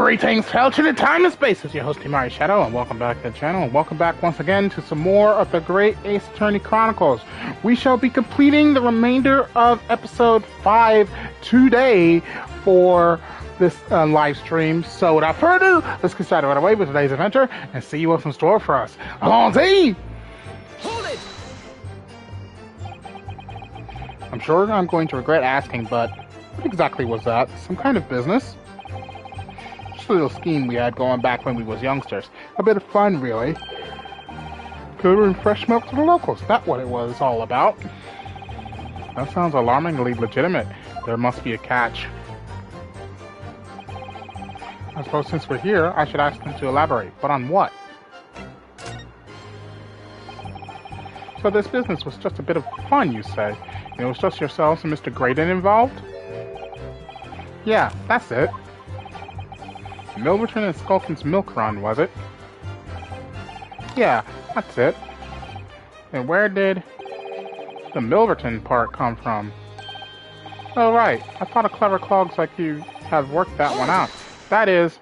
Greetings, fellow to the time and space. It's your host, Tomoya Shadow, and welcome back to the channel. And welcome back once again to some more of the Great Ace Attorney Chronicles. We shall be completing the remainder of episode 5 today for this live stream. So without further ado, let's get started right away with today's adventure and see what's in store for us. Allons-y! Hold it! I'm sure I'm going to regret asking, but what exactly was that? Some kind of business? Just a little scheme we had going back when we was youngsters. A bit of fun, really. Delivering fresh milk to the locals. That's what it was all about. That sounds alarmingly legitimate. There must be a catch. I suppose since we're here, I should ask them to elaborate. But on what? So this business was just a bit of fun, you say? It was just yourselves and Mr. Graydon involved? Yeah, that's it. Milverton and Skulkin's milk run, was it? Yeah, that's it. And where did the Milverton part come from? Oh right, I thought a clever clogs like you had worked that one out. That is...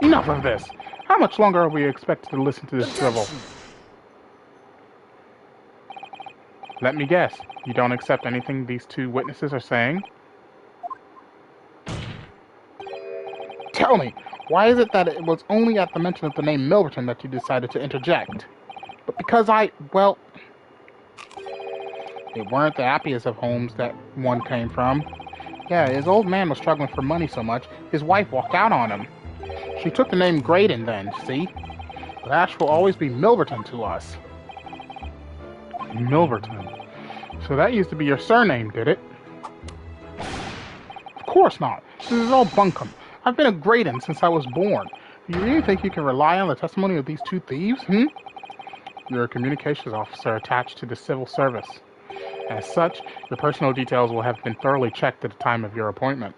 Enough of this! How much longer are we expected to listen to this drivel? Let me guess, you don't accept anything these two witnesses are saying? Tell me, why is it that it was only at the mention of the name Milverton that you decided to interject? But because well... They weren't the happiest of homes that one came from. Yeah, his old man was struggling for money so much, his wife walked out on him. She took the name Graydon then, see? But Ash will always be Milverton to us. Milverton. So that used to be your surname, did it? Of course not. This is all bunkum. I've been a Graydon since I was born. Do you really think you can rely on the testimony of these two thieves, You're a communications officer attached to the civil service. As such, your personal details will have been thoroughly checked at the time of your appointment.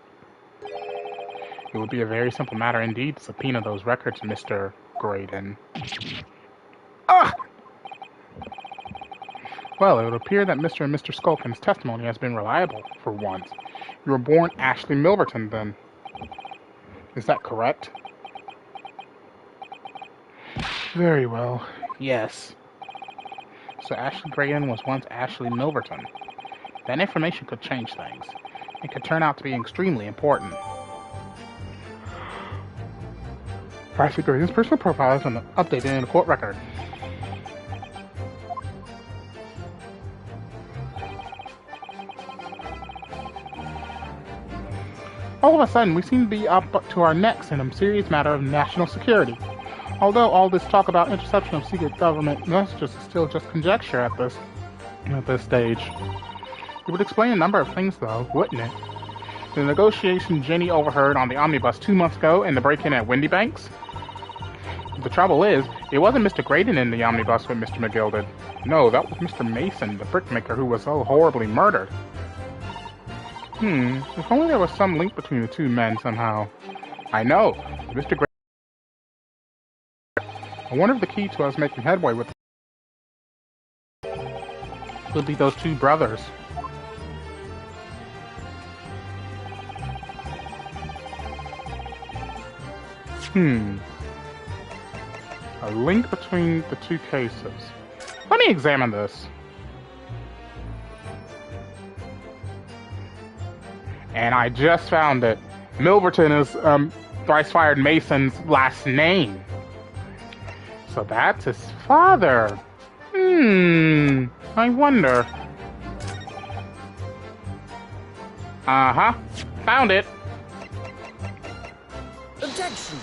It would be a very simple matter indeed to subpoena those records, Mr. Graydon. Ah! Well, it would appear that Mr. and Mr. Skulkin's testimony has been reliable, for once. You were born Ashley Milverton, then. Is that correct? Very well. Yes. So Ashley Graydon was once Ashley Milverton. That information could change things. It could turn out to be extremely important. Ashley Graydon's personal profile has been updated in the court record. All of a sudden, we seem to be up to our necks in a serious matter of national security. Although all this talk about interception of secret government messages is still just conjecture at this stage. It would explain a number of things, though, wouldn't it? The negotiation Jenny overheard on the omnibus 2 months ago and the break-in at Windy Banks? The trouble is, it wasn't Mr. Graydon in the omnibus with Mr. McGill did. No, that was Mr. Mason, the brickmaker who was so horribly murdered. If only there was some link between the two men somehow. I know, Mr. Graydon. I wonder if the key to us making headway with would be those two brothers. A link between the two cases. Let me examine this. And I just found it. Milverton is thrice-fired Mason's last name. So that's his father. I wonder. Uh-huh. Found it. Objection!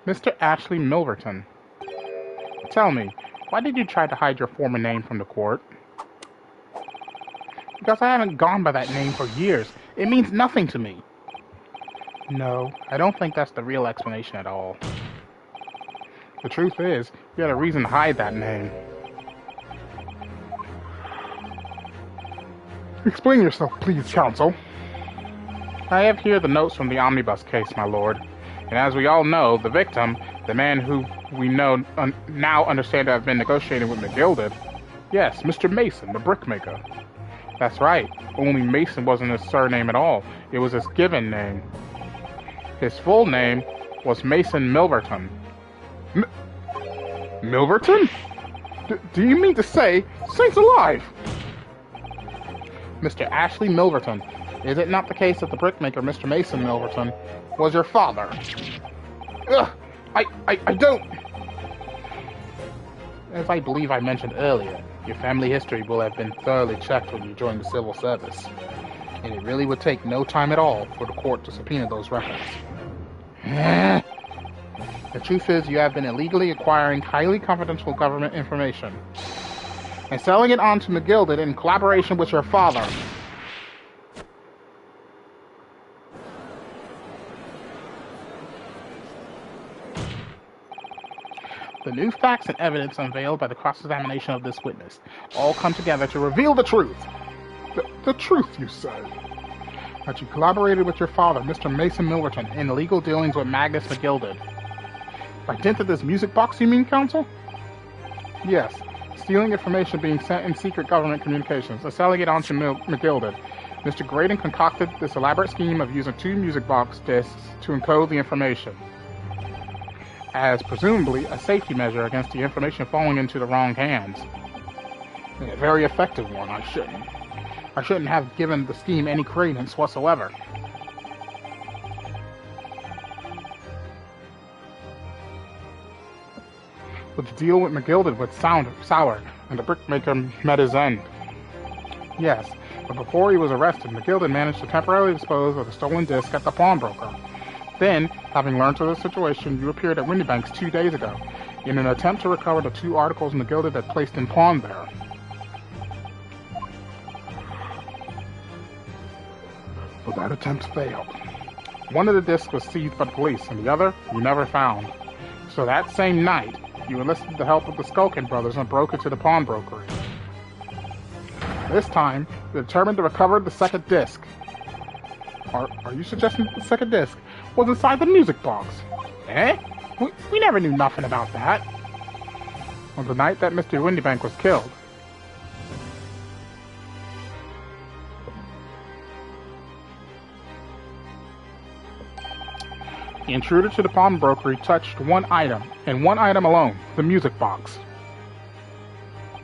Mr. Ashley Milverton. Tell me, why did you try to hide your former name from the court? Because I haven't gone by that name for years. It means nothing to me. No, I don't think that's the real explanation at all. The truth is, you had a reason to hide that name. Explain yourself, please, counsel. I have here the notes from the omnibus case, my lord. And as we all know, the victim, the man who we know now understand to have been negotiating with McGilded, yes, Mr. Mason, the brickmaker. That's right. Only Mason wasn't his surname at all. It was his given name. His full name was Mason Milverton. Milverton? Do you mean to say, Saints alive? Mr. Ashley Milverton, is it not the case that the brickmaker, Mr. Mason Milverton, was your father? Ugh, I don't... As I believe I mentioned earlier, your family history will have been thoroughly checked when you join the civil service, and it really would take no time at all for the court to subpoena those records. The truth is, you have been illegally acquiring highly confidential government information and selling it on to McGilded in collaboration with your father. The new facts and evidence unveiled by the cross-examination of this witness all come together to reveal the truth. The truth, you say? That you collaborated with your father, Mr. Mason Milverton, in illegal dealings with Magnus McGilded. By dint of this music box, you mean, counsel? Yes. Stealing information being sent in secret government communications and selling it on to McGilded. Mr. Graydon concocted this elaborate scheme of using 2 music box discs to encode the information, as presumably a safety measure against the information falling into the wrong hands. A very effective one, I shouldn't have given the scheme any credence whatsoever. But the deal with McGilded was sour, and the brickmaker met his end. Yes, but before he was arrested, McGilded managed to temporarily dispose of the stolen disc at the pawnbroker. Then, having learned of the situation, you appeared at Windybanks 2 days ago, in an attempt to recover the 2 articles McGilded had placed in pawn there. But that attempt failed. One of the discs was seized by the police, and the other you never found. So that same night, you enlisted the help of the Skulkin brothers and broke into the pawnbroker. This time, you determined to recover the second disc. Are you suggesting that the second disc was inside the music box? Eh? We never knew nothing about that. On the night that Mr. Windybank was killed. The intruder to the pawnbroker touched one item, and one item alone, the music box.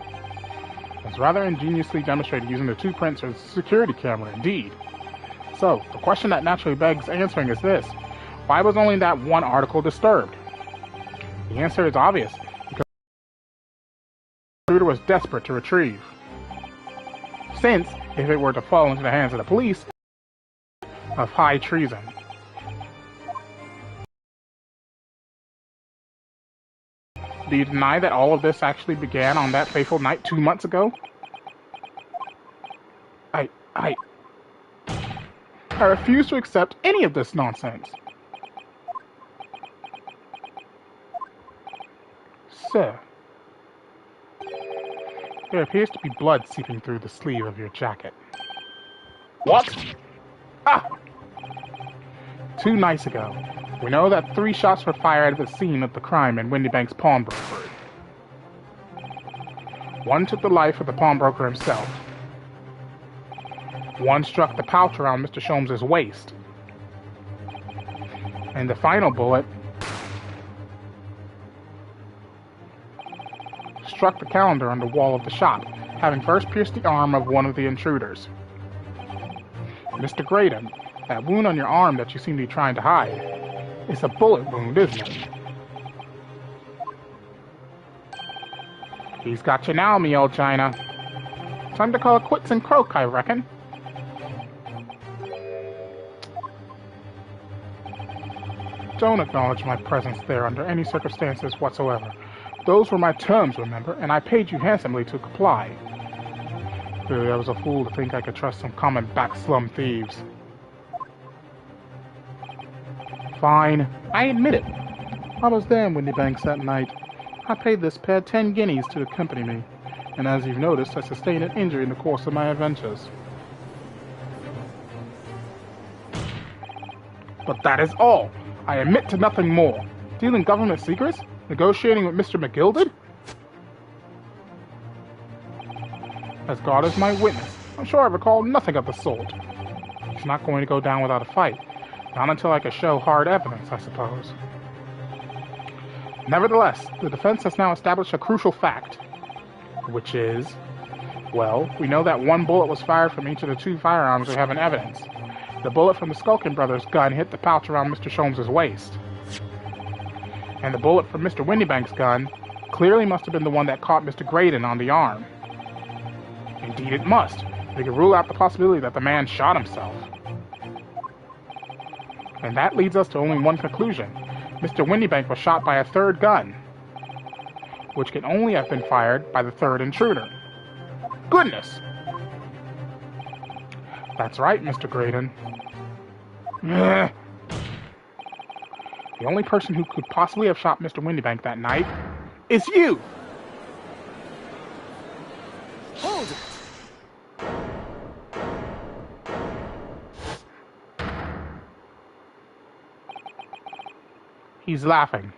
It was rather ingeniously demonstrated using the 2 prints as a security camera, indeed. So, the question that naturally begs answering is this: why was only that one article disturbed? The answer is obvious, because the intruder was desperate to retrieve. Since, if it were to fall into the hands of the police, of high treason. Do you deny that all of this actually began on that fateful night 2 months ago? I refuse to accept any of this nonsense. Sir, there appears to be blood seeping through the sleeve of your jacket. What? Ah! 2 nights ago, we know that 3 shots were fired at the scene of the crime in Windybank's pawnbroker. 1 took the life of the pawnbroker himself. 1 struck the pouch around Mr. Sholmes' waist. And the final bullet struck the calendar on the wall of the shop, having first pierced the arm of one of the intruders. Mr. Graydon, that wound on your arm that you seem to be trying to hide, it's a bullet wound, isn't it? He's got you now, me old China. Time to call it quits and croak, I reckon. Don't acknowledge my presence there under any circumstances whatsoever. Those were my terms, remember, and I paid you handsomely to comply. Clearly, I was a fool to think I could trust some common back-slum thieves. Fine, I admit it. I was there in Windybanks that night. I paid this pair 10 guineas to accompany me, and as you've noticed, I sustained an injury in the course of my adventures. But that is all. I admit to nothing more. Dealing government secrets? Negotiating with Mr. McGilded? As God is my witness, I'm sure I recall nothing of the sort. He's not going to go down without a fight. Not until I can show hard evidence, I suppose. Nevertheless, the defense has now established a crucial fact, which is, well, we know that one bullet was fired from each of the two firearms we have in evidence. The bullet from the Skulkin brothers' gun hit the pouch around Mr. Sholmes' waist. And the bullet from Mr. Windybank's gun clearly must have been the one that caught Mr. Graydon on the arm. Indeed it must. We can rule out the possibility that the man shot himself. And that leads us to only one conclusion. Mr. Windybank was shot by a third gun, which can only have been fired by the third intruder. Goodness! That's right, Mr. Graydon. The only person who could possibly have shot Mr. Windybank that night is you! Hold it! He's laughing.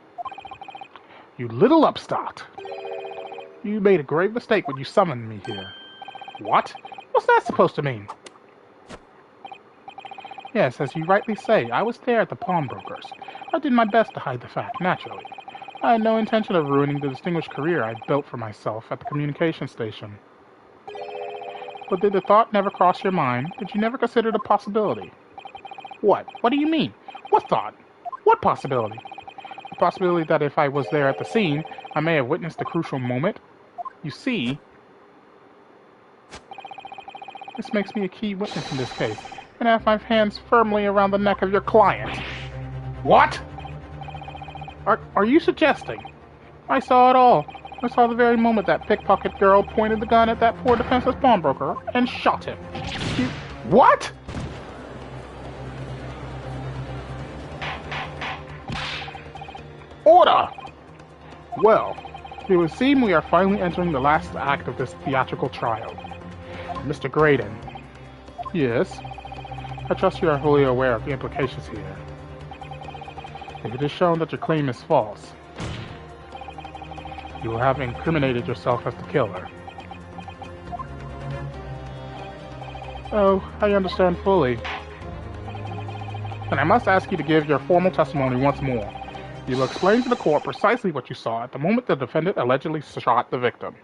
You little upstart. You made a grave mistake when you summoned me here. What? What's that supposed to mean? Yes, as you rightly say, I was there at the pawnbroker's. I did my best to hide the fact, naturally. I had no intention of ruining the distinguished career I'd built for myself at the communication station. But did the thought never cross your mind? Did you never consider the possibility? What? What do you mean? What thought? What possibility? The possibility that if I was there at the scene, I may have witnessed the crucial moment? You see, this makes me a key witness in this case, and I have my hands firmly around the neck of your client. What? Are you suggesting? I saw it all. I saw the very moment that pickpocket girl pointed the gun at that poor defenseless pawnbroker and shot him. What? Order! Well, it would seem we are finally entering the last act of this theatrical trial. Mr. Graydon. Yes? I trust you are fully aware of the implications here. If it is shown that your claim is false, you will have incriminated yourself as the killer. Oh, I understand fully. And I must ask you to give your formal testimony once more. You will explain to the court precisely what you saw at the moment the defendant allegedly shot the victim.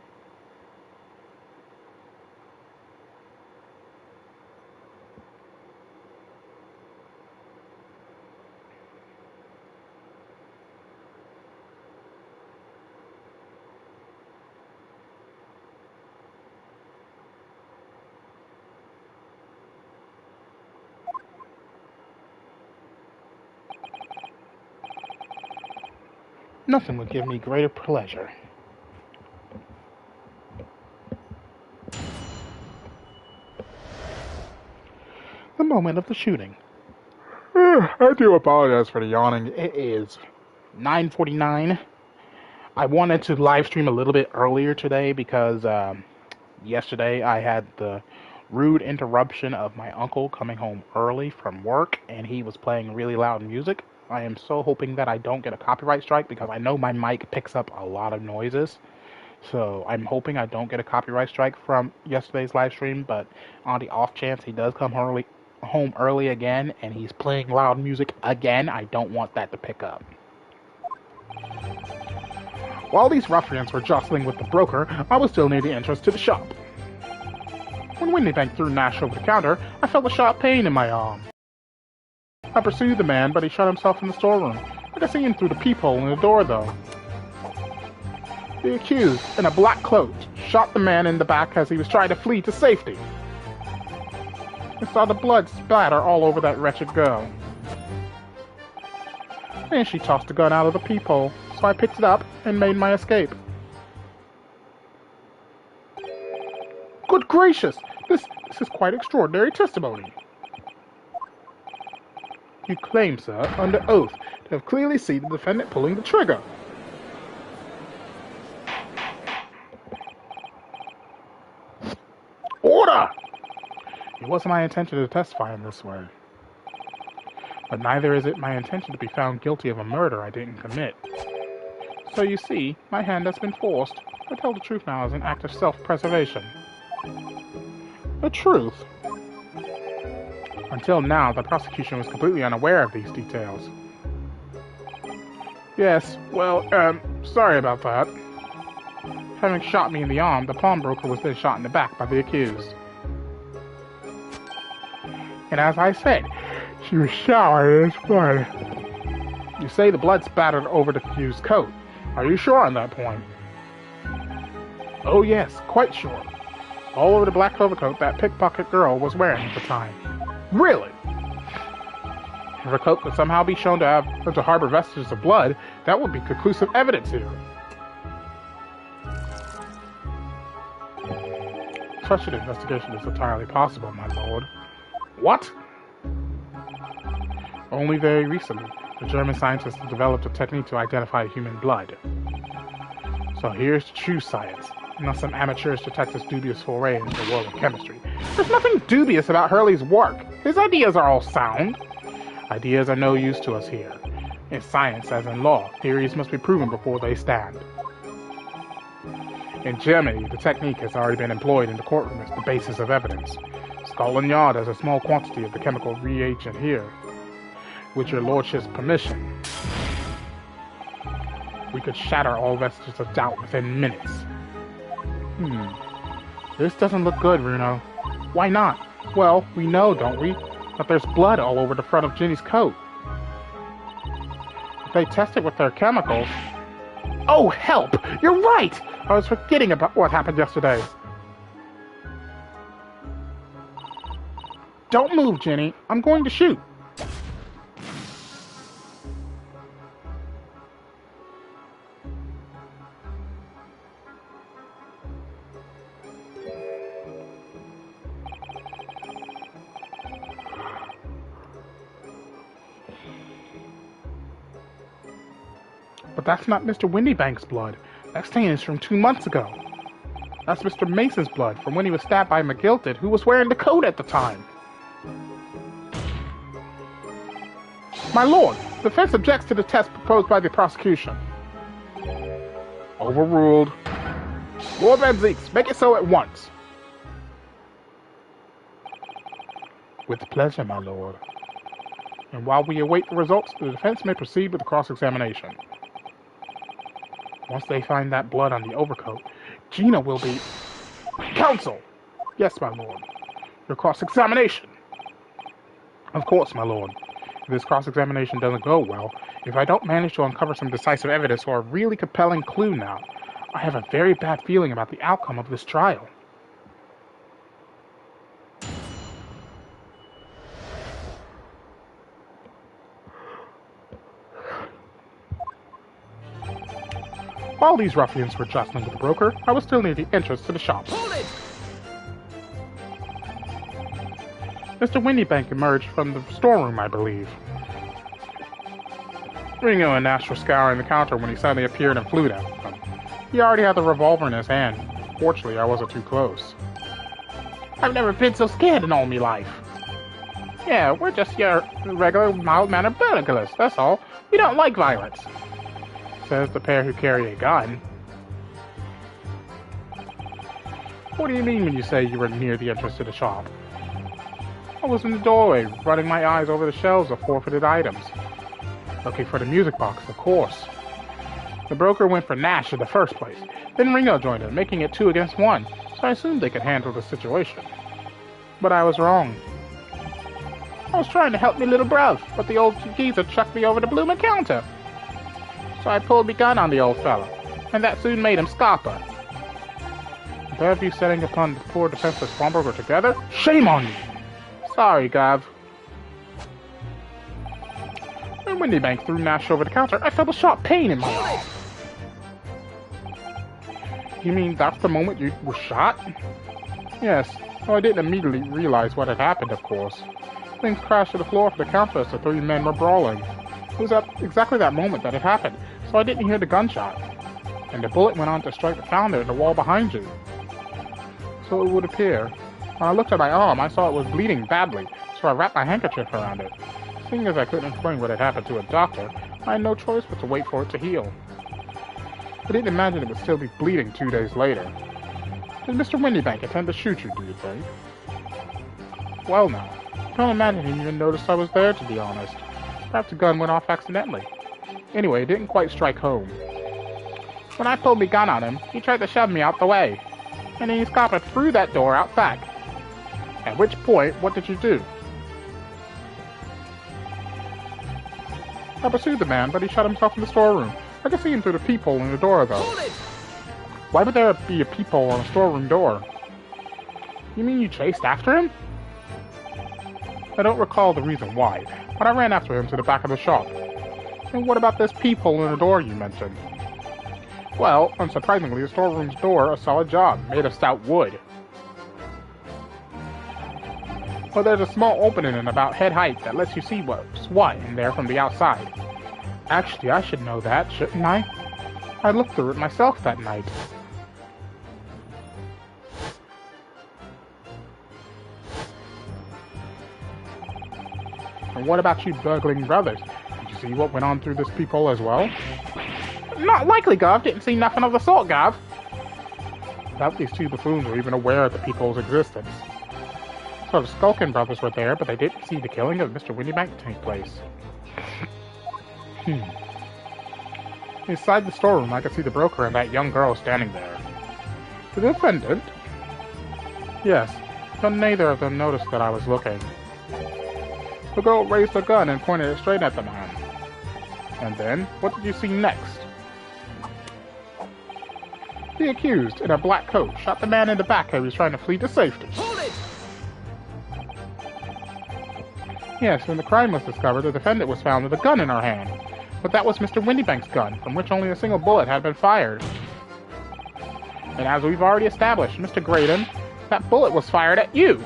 Nothing would give me greater pleasure. The moment of the shooting. I do apologize for the yawning. It is 9:49. I wanted to live stream a little bit earlier today because yesterday I had the rude interruption of my uncle coming home early from work, and he was playing really loud music. I am so hoping that I don't get a copyright strike because I know my mic picks up a lot of noises. So I'm hoping I don't get a copyright strike from yesterday's live stream, but on the off chance he does come home early again and he's playing loud music again, I don't want that to pick up. While these ruffians were jostling with the broker, I was still near the entrance to the shop. When Windybank threw Nash over the counter, I felt a sharp pain in my arm. I pursued the man, but he shut himself in the storeroom. I could see him through the peephole in the door, though. The accused, in a black cloak, shot the man in the back as he was trying to flee to safety. I saw the blood splatter all over that wretched girl. Then she tossed the gun out of the peephole, so I picked it up and made my escape. Good gracious! This is quite extraordinary testimony. You claim, sir, under oath, to have clearly seen the defendant pulling the trigger. Order! It wasn't my intention to testify in this way. But neither is it my intention to be found guilty of a murder I didn't commit. So you see, my hand has been forced. I tell the truth now as an act of self-preservation. The truth? Until now, the prosecution was completely unaware of these details. Yes, well, sorry about that. Having shot me in the arm, the pawnbroker was then shot in the back by the accused. And as I said, she was showered in his blood. You say the blood spattered over the accused's coat. Are you sure on that point? Oh yes, quite sure. All over the black overcoat that pickpocket girl was wearing at the time. Really? If her coat could somehow be shown to harbor vestiges of blood, that would be conclusive evidence here. Such an investigation is entirely possible, my lord. What? Only very recently, the German scientists have developed a technique to identify human blood. So here's true science, not some amateurish detective's dubious foray into the world of chemistry. There's nothing dubious about Hurley's work. His ideas are all sound. Ideas are no use to us here. In science, as in law, theories must be proven before they stand. In Germany, the technique has already been employed in the courtroom as the basis of evidence. Scotland Yard has a small quantity of the chemical reagent here. With your lordship's permission, we could shatter all vestiges of doubt within minutes. This doesn't look good, Bruno. Why not? Well, we know, don't we, that there's blood all over the front of Ginny's coat. If they test it with their chemicals... Oh, help! You're right! I was forgetting about what happened yesterday. Don't move, Ginny. I'm going to shoot. But that's not Mr. Windybank's blood. That stain is from 2 months ago. That's Mr. Mason's blood from when he was stabbed by McGilted, who was wearing the coat at the time. My lord, the defense objects to the test proposed by the prosecution. Overruled. Lord Van Zeeks, make it so at once. With pleasure, my lord. And while we await the results, the defense may proceed with the cross-examination. Once they find that blood on the overcoat, Gina will be... Counsel! Yes, my lord. Your cross-examination. Of course, my lord. If this cross-examination doesn't go well, if I don't manage to uncover some decisive evidence or a really compelling clue now, I have a very bad feeling about the outcome of this trial. While these ruffians were jostling with the broker, I was still near the entrance to the shop. Hold it! Mr. Windybank emerged from the storeroom, I believe. Ringo and Nash were scouring the counter when he suddenly appeared and flew down. He already had the revolver in his hand. Fortunately, I wasn't too close. I've never been so scared in all my life. Yeah, we're just your regular, mild-mannered burglars, that's all. We don't like violence. Says the pair who carry a gun. What do you mean when you say you were near the entrance to the shop? I was in the doorway, running my eyes over the shelves of forfeited items. Looking for the music box, of course. The broker went for Nash in the first place. Then Ringo joined in, making it 2 against 1, so I assumed they could handle the situation. But I was wrong. I was trying to help me little bruv, but the old geezer chucked me over the bloomin' counter. So I pulled me gun on the old fella, and that soon made him scupper. The pair of you setting upon the poor defenseless pawnbroker together? Shame on you! Sorry, Gav. When Windybank threw Nash over the counter, I felt a sharp pain in my arm. You mean that's the moment you were shot? Yes, though I didn't immediately realize what had happened, of course. Things crashed to the floor of the counter as the 3 men were brawling. It was at exactly that moment that it happened, so I didn't hear the gunshot. And the bullet went on to strike the founder in the wall behind you. So it would appear. When I looked at my arm, I saw it was bleeding badly, so I wrapped my handkerchief around it. Seeing as I couldn't explain what had happened to a doctor, I had no choice but to wait for it to heal. I didn't imagine it would still be bleeding 2 days later. Did Mr. Windybank intend to shoot you, do you think? Well now, Don't imagine he even noticed I was there, to be honest. Perhaps the gun went off accidentally. Anyway, it didn't quite strike home. When I pulled my gun on him, he tried to shove me out the way. And then he scampered through that door out back. At which point, what did you do? I pursued the man, but he shut himself in the storeroom. I could see him through the peephole in the door, though. Why would there be a peephole on a storeroom door? You mean you chased after him? I don't recall the reason why, but I ran after him to the back of the shop. And what about this peephole in the door you mentioned? Well, unsurprisingly, the storeroom's door a solid job, made of stout wood. Well, there's a small opening in about head height that lets you see what's what in there from the outside. Actually, I should know that, shouldn't I? I looked through it myself that night. And what about you burgling brothers? Did you see what went on through this peephole as well? Not likely, Gov. Didn't see nothing of the sort, Gov. Doubt these two buffoons were even aware of the peephole's existence. So the Skulkin brothers were there, but they didn't see the killing of Mr. Windybank take place. Inside the storeroom, I could see the broker and that young girl standing there. The defendant? Yes, but neither of them noticed that I was looking. The girl raised her gun and pointed it straight at the man. And then, what did you see next? The accused, in a black coat, shot the man in the back as he was trying to flee to safety. Hold it! Yes, when the crime was discovered, the defendant was found with a gun in her hand. But that was Mr. Windybank's gun, from which only a single bullet had been fired. And as we've already established, Mr. Graydon, that bullet was fired at you!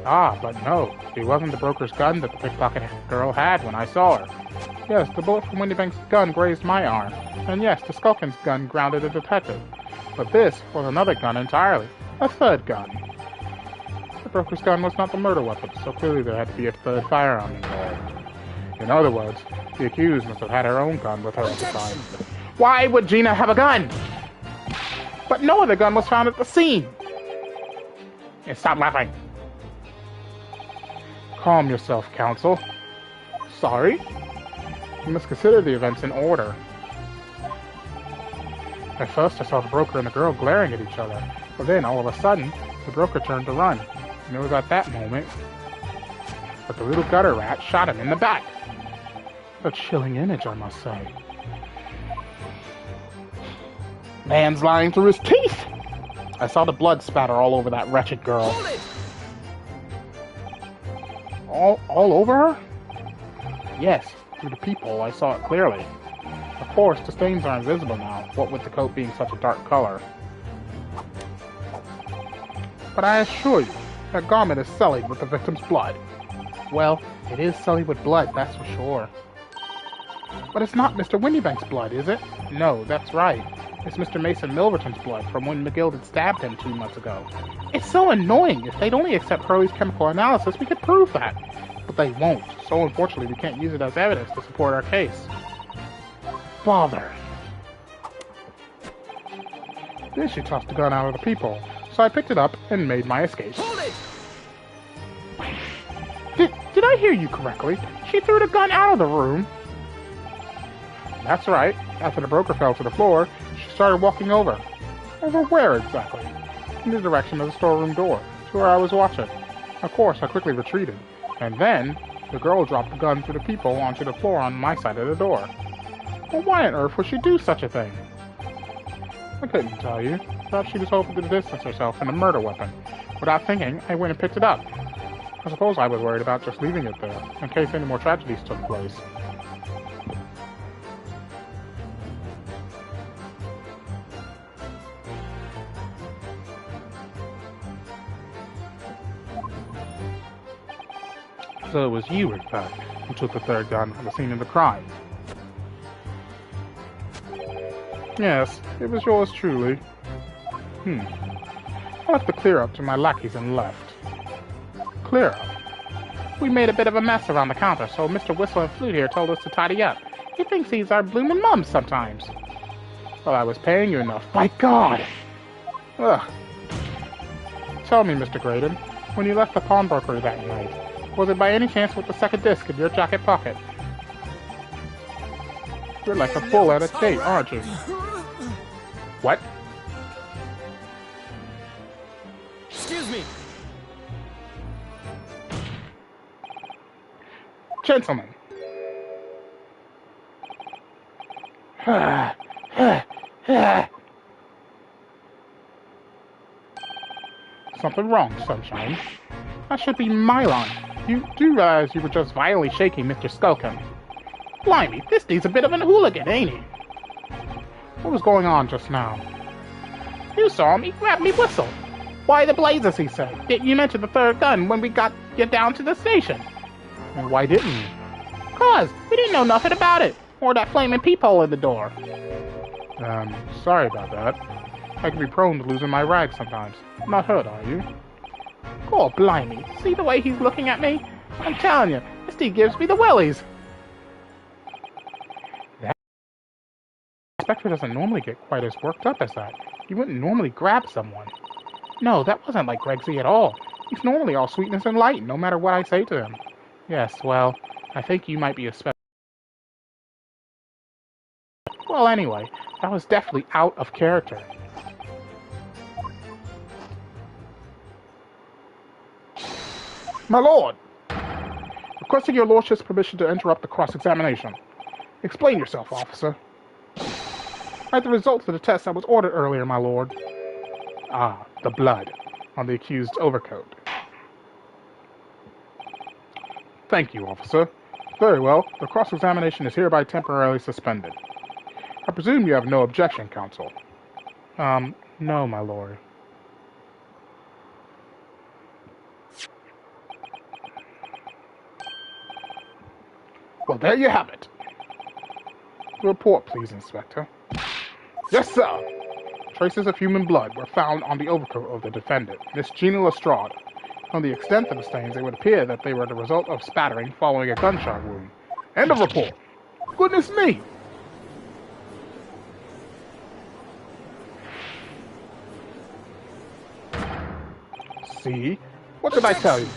Ah, but no, it wasn't the broker's gun that the pickpocket girl had when I saw her. Yes, the bullet from Windybank's gun grazed my arm. And yes, the Skulkin's gun grounded the detective. But this was another gun entirely. A third gun. The broker's gun was not the murder weapon, so clearly there had to be a third firearm involved. In other words, the accused must have had her own gun with her at the time. Why would Gina have a gun? But no other gun was found at the scene! Hey, stop laughing. Calm yourself, counsel. Sorry? You must consider the events in order. At first, I saw the broker and the girl glaring at each other, but then, all of a sudden, the broker turned to run, and it was at that moment that the little gutter rat shot him in the back. A chilling image, I must say. Man's lying through his teeth! I saw the blood spatter all over that wretched girl. All over her? Yes, through the peephole I saw it clearly. Of course, the stains are invisible now, what with the coat being such a dark color. But I assure you, that garment is sullied with the victim's blood. Well, it is sullied with blood, that's for sure. But it's not Mr. Windybank's blood, is it? No, that's right. It's Mr. Mason Milverton's blood from when McGill had stabbed him 2 months ago. It's so annoying. If they'd only accept Hurley's chemical analysis, we could prove that. But they won't, so unfortunately we can't use it as evidence to support our case. Bother. Then she tossed the gun out of the peephole, so I picked it up and made my escape. Hold it! Did I hear you correctly? She threw the gun out of the room? That's right. After the broker fell to the floor, she started walking over. Over where exactly? In the direction of the storeroom door, to where I was watching. Of course, I quickly retreated. And then, the girl dropped the gun through the peephole onto the floor on my side of the door. Well, why on earth would she do such a thing? I couldn't tell you. Perhaps she was hoping to distance herself from a murder weapon. Without thinking, I went and picked it up. I suppose I was worried about just leaving it there, in case any more tragedies took place. So it was you, in fact, who took the third gun from the scene of the crime. Yes, it was yours truly. I left the clear-up to my lackeys and left. Clear-up? We made a bit of a mess around the counter, so Mr. Whistle and Flute here told us to tidy up. He thinks he's our bloomin' mum sometimes. Well, I was paying you enough. By God! Ugh. Tell me, Mr. Graydon, when you left the pawnbroker that night. Was it by any chance with the second disc in your jacket pocket? You're like a bull at a date, aren't you? What? Excuse me. Gentlemen. Something wrong, Sunshine. That should be my line. You do realize you were just vilely shaking Mr. Skulkin. Blimey, this dude's a bit of an hooligan, ain't he? What was going on just now? You saw him, he grabbed me whistle. Why the blazes, he said. Didn't you mention the third gun when we got you down to the station? And why didn't you? 'Cause we didn't know nothing about it. Or that flaming peephole in the door. Sorry about that. I can be prone to losing my rag sometimes. Not hurt, are you? Oh, blimey. See the way he's looking at me? I'm telling you, this dude gives me the willies. That inspector doesn't normally get quite as worked up as that. He wouldn't normally grab someone. No, that wasn't like Gregsy at all. He's normally all sweetness and light, no matter what I say to him. Yes, well, I think you might be a special... Well, anyway, that was definitely out of character. My lord! Requesting your lordship's permission to interrupt the cross-examination. Explain yourself, officer. I had the results of the test that was ordered earlier, my lord. Ah, the blood on the accused's overcoat. Thank you, officer. Very well, the cross-examination is hereby temporarily suspended. I presume you have no objection, counsel. No, my lord. Well, there you have it. The report, please, Inspector. Yes, sir. Traces of human blood were found on the overcoat of the defendant, Miss Gina Lestrade. From the extent of the stains, it would appear that they were the result of spattering following a gunshot wound. End of report. Goodness me! See? What did I tell you?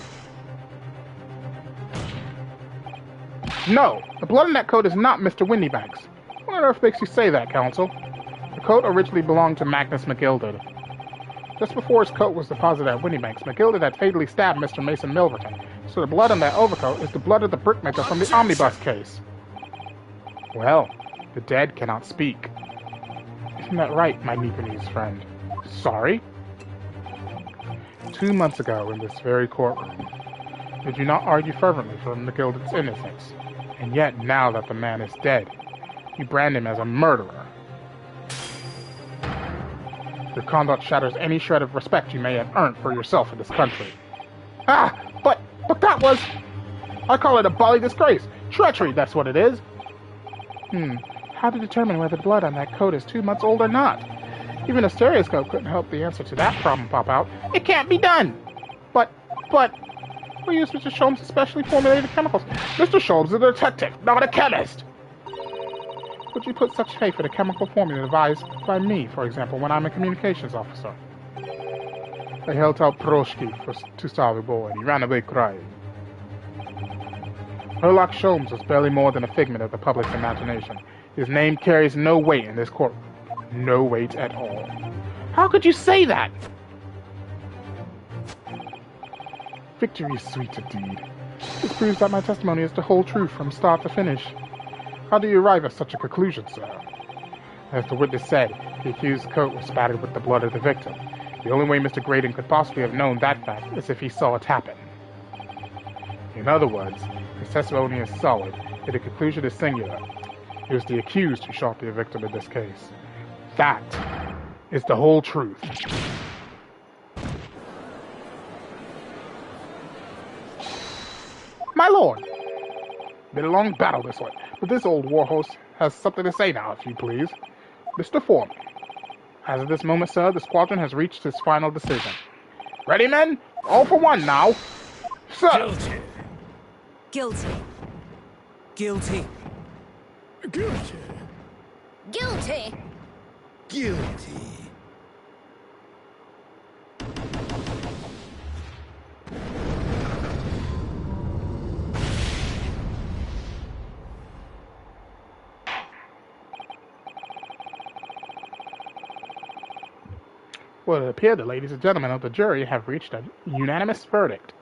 No, the blood in that coat is not Mr. Windybank's. What on earth makes you say that, counsel? The coat originally belonged to Magnus McGilded. Just before his coat was deposited at Windybank's, McGilded had fatally stabbed Mr. Mason Milverton, so the blood on that overcoat is the blood of the brickmaker from the omnibus case. Well, the dead cannot speak. Isn't that right, my Nepalese friend? Sorry? 2 months ago, in this very courtroom, did you not argue fervently for McGilded's innocence? And yet, now that the man is dead, you brand him as a murderer. Your conduct shatters any shred of respect you may have earned for yourself in this country. Ah, but that was... I call it a bally disgrace. Treachery, that's what it is. How to determine whether the blood on that coat is 2 months old or not? Even a stereoscope couldn't help the answer to that problem pop out. It can't be done! But... we use Mr. Sholmes' specially formulated chemicals. Mr. Sholmes is a detective, not a chemist! Would you put such faith in a chemical formula devised by me, for example, when I'm a communications officer? I held out Proshki to starve a boy, and he ran away crying. Herlock Sholmes was barely more than a figment of the public's imagination. His name carries no weight in this courtroom. No weight at all. How could you say that? Victory is sweet indeed. This proves that my testimony is the whole truth from start to finish. How do you arrive at such a conclusion, sir? As the witness said, the accused's coat was spattered with the blood of the victim. The only way Mr. Graydon could possibly have known that fact is if he saw it happen. In other words, his testimony is solid, and the conclusion is singular. It was the accused who shot the victim in this case. That is the whole truth. My lord! Been a long battle this one, but this old warhorse has something to say now, if you please. Mr. Foreman. As of this moment, sir, the squadron has reached its final decision. Ready, men? All for one now. Sir! Guilty. Guilty. Guilty. Guilty. Guilty. Well, it appears the ladies and gentlemen of the jury have reached a unanimous verdict.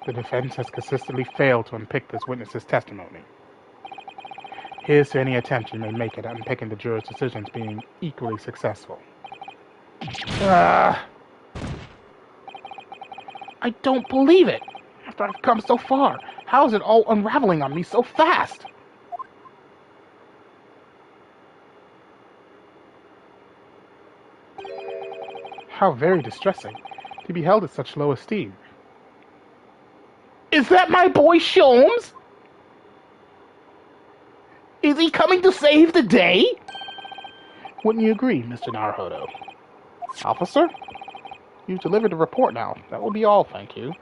The defense has consistently failed to unpick this witness's testimony. Here's to any attempt you may make at unpicking the juror's decisions being equally successful. I don't believe it! After I've come so far, how is it all unraveling on me so fast? How very distressing to be held in such low esteem. Is that my boy Sholmes? Is he coming to save the day? Wouldn't you agree, Mr. Naruhodo? Officer? You've delivered the report now. That will be all, thank you.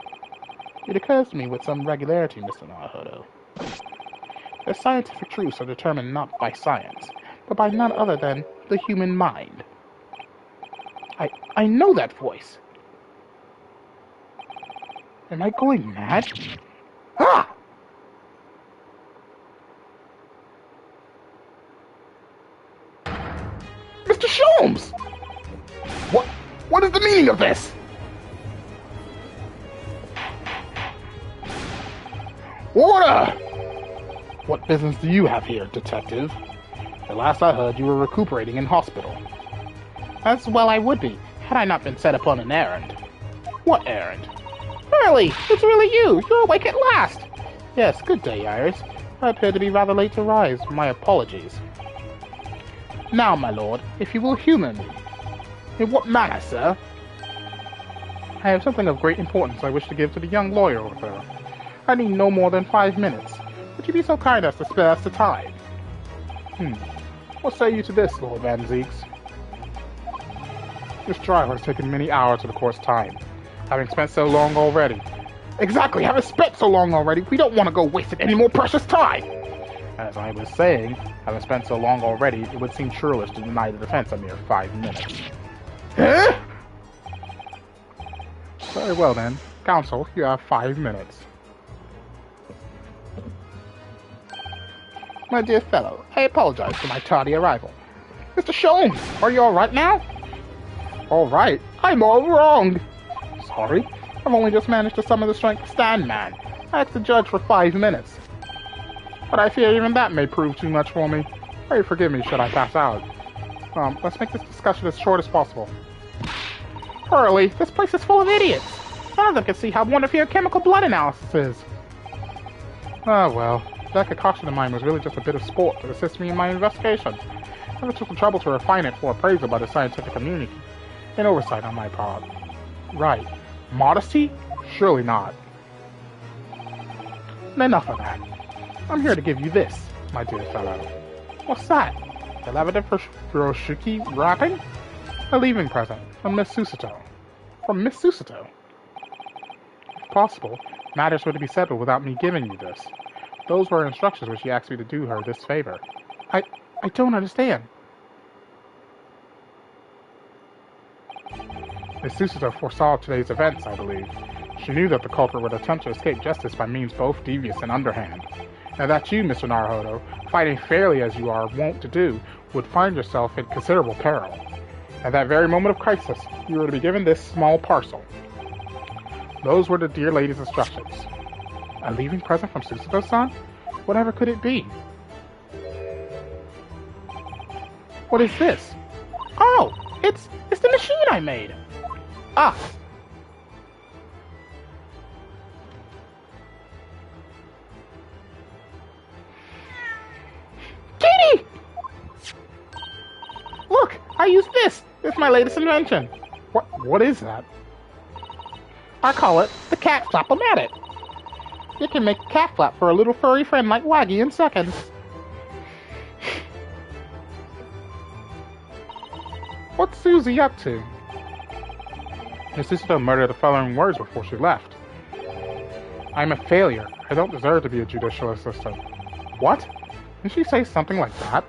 It occurs to me with some regularity, Mr. Naruhodo, that scientific truths are determined not by science, but by none other than the human mind. I know that voice. Am I going mad? Ah! Mr. Sholmes! What is the meaning of this? Order! What business do you have here, detective? The last I heard, you were recuperating in hospital. As well I would be, had I not been set upon an errand. What errand? Hurley, it's really you! You're awake at last! Yes, good day, Iris. I appear to be rather late to rise. My apologies. Now, my lord, if you will humour me. In what manner, sir? I have something of great importance I wish to give to the young lawyer over there. I need no more than 5 minutes. Would you be so kind as to spare us the time? What say you to this, Lord Van Zeeks? This trial has taken many hours of the court's time, having spent so long already. Exactly, having spent so long already, we don't want to go wasting any more precious time! As I was saying, having spent so long already, it would seem churlish to deny the defense a mere 5 minutes. Huh? Very well then. Counsel, you have 5 minutes. My dear fellow, I apologize for my tardy arrival. Mr. Sholmes, are you alright now? Alright? I'm all wrong! Sorry, I've only just managed to summon the strength to stand, man. I asked the judge for 5 minutes. But I fear even that may prove too much for me. Pray forgive me should I pass out. Let's make this discussion as short as possible. Hurley, this place is full of idiots. None of them can see how wonderful your chemical blood analysis is. Ah, well, that concoction of mine was really just a bit of sport to assist me in my investigations. Never took the trouble to refine it for appraisal by the scientific community. An oversight on my part. Right. Modesty? Surely not. Enough of that. I'm here to give you this, my dear fellow. What's that? The lavender Furoshiki wrapping? A leaving present from Miss Susato. From Miss Susato? If possible, matters were to be settled without me giving you this. Those were instructions which she asked me to do her this favor. I don't understand. Miss Susato foresaw today's events, I believe. She knew that the culprit would attempt to escape justice by means both devious and underhand. Now that you, Mr. Naruhodo, fighting fairly as you are wont to do, would find yourself in considerable peril. At that very moment of crisis, you were to be given this small parcel. Those were the dear lady's instructions. A leaving present from Susato-san? Whatever could it be? What is this? Oh, it's the machine I made. Ah. Kitty! Look, I use this. It's my latest invention. What is that? I call it the cat flap-o-matic. It can make a cat flap for a little furry friend like Waggy in seconds. What's Susie up to? Miss Susato murdered the following words before she left. I'm a failure. I don't deserve to be a judicial assistant. What? Did she say something like that?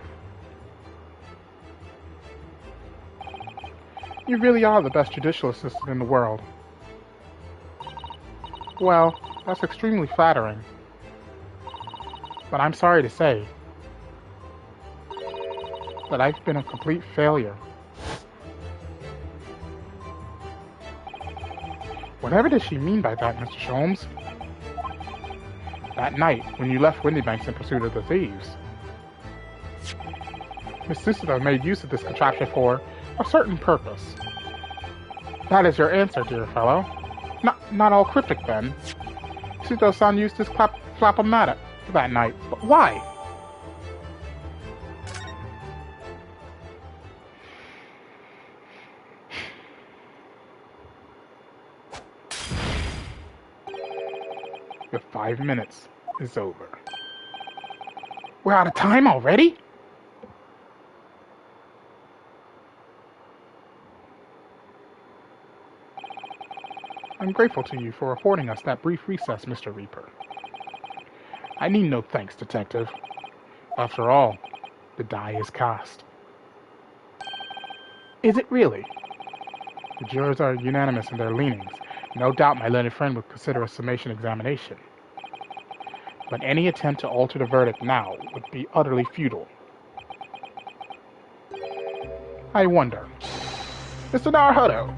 You really are the best judicial assistant in the world. Well, that's extremely flattering. But I'm sorry to say, that I've been a complete failure. Whatever does she mean by that, Mr. Sholmes? That night, when you left Windybanks in pursuit of the thieves, Miss Susuda made use of this contraption for a certain purpose. That is your answer, dear fellow. Not all cryptic, then. Suto-san used his flap-o-mat that night, but why? Your 5 minutes is over. We're out of time already? I'm grateful to you for affording us that brief recess, Mr. Reaper. I need no thanks, Detective. After all, the die is cast. Is it really? The jurors are unanimous in their leanings. No doubt my learned friend would consider a summation examination. But any attempt to alter the verdict now would be utterly futile. I wonder. Mr. Naruhodo!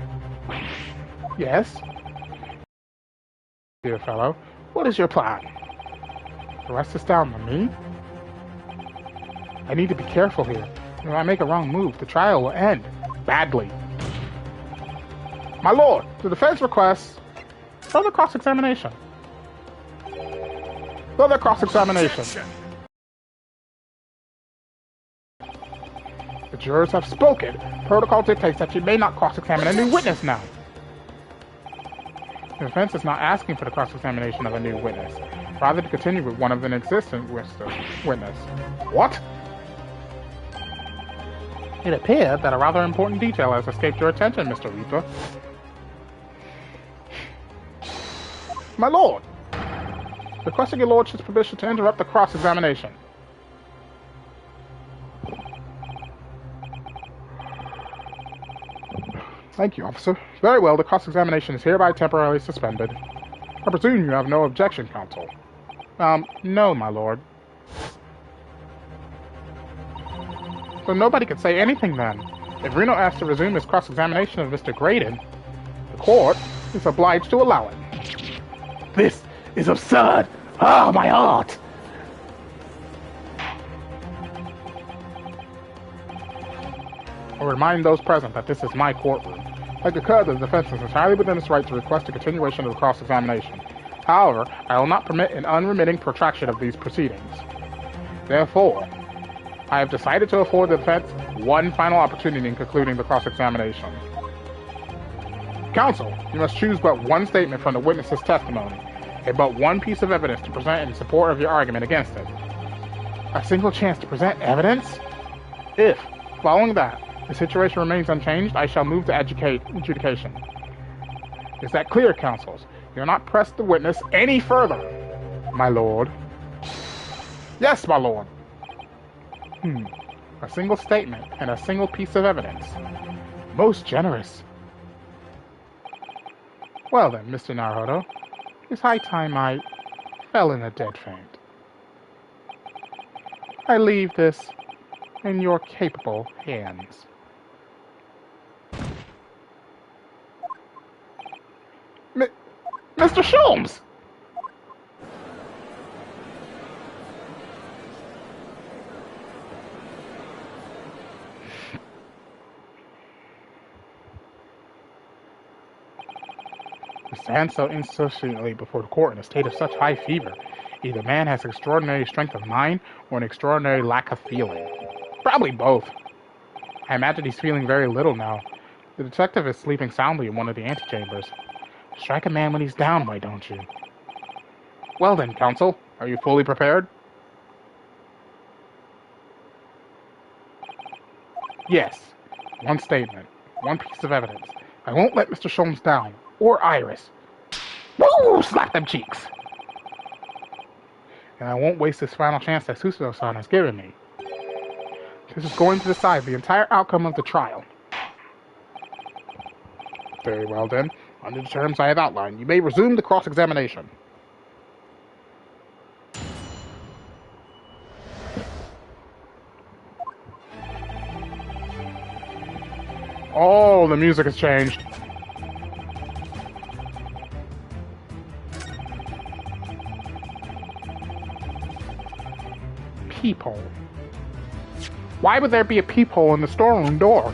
Yes? Dear fellow, what is your plan? The rest is down to me? I need to be careful here. If I make a wrong move, the trial will end badly. My lord, the defense requests further cross-examination. Further cross-examination. The jurors have spoken. Protocol dictates that you may not cross-examine a new witness now. The defense is not asking for the cross-examination of a new witness, rather to continue with one of an existing witness. What? It appeared that a rather important detail has escaped your attention, Mr. Reaper. My lord! Requesting your lordship's permission to interrupt the cross-examination. Thank you, officer. Very well, the cross-examination is hereby temporarily suspended. I presume you have no objection, counsel. No, my lord. So nobody could say anything then. If Reno asks to resume his cross-examination of Mr. Graydon, the court is obliged to allow it. This is absurd! Oh, my heart! I'll remind those present that this is my courtroom. I concur that the defense is entirely within its right to request a continuation of the cross-examination. However, I will not permit an unremitting protraction of these proceedings. Therefore, I have decided to afford the defense one final opportunity in concluding the cross-examination. Counsel, you must choose but one statement from the witness's testimony, and but one piece of evidence to present in support of your argument against it. A single chance to present evidence? If, following that, the situation remains unchanged, I shall move to adjudication. Is that clear, counsels? You'll not press the witness any further, my lord. Yes, my lord. A single statement and a single piece of evidence. Most generous. Well then, Mr. Naruhodo, it's high time I fell in a dead faint. I leave this in your capable hands. Mr. Sholmes! To stand so insouciantly before the court in a state of such high fever, either man has extraordinary strength of mind or an extraordinary lack of feeling. Probably both. I imagine he's feeling very little now. The detective is sleeping soundly in one of the antechambers. Strike a man when he's down, why don't you? Well then, counsel, are you fully prepared? Yes. One statement. One piece of evidence. I won't let Mr. Sholmes down. Or Iris. Woo! Slap them cheeks! And I won't waste this final chance that Susuno-san has given me. This is going to decide the entire outcome of the trial. Very well then. Under the terms I have outlined, you may resume the cross-examination. Oh, the music has changed. Peephole. Why would there be a peephole in the storeroom door?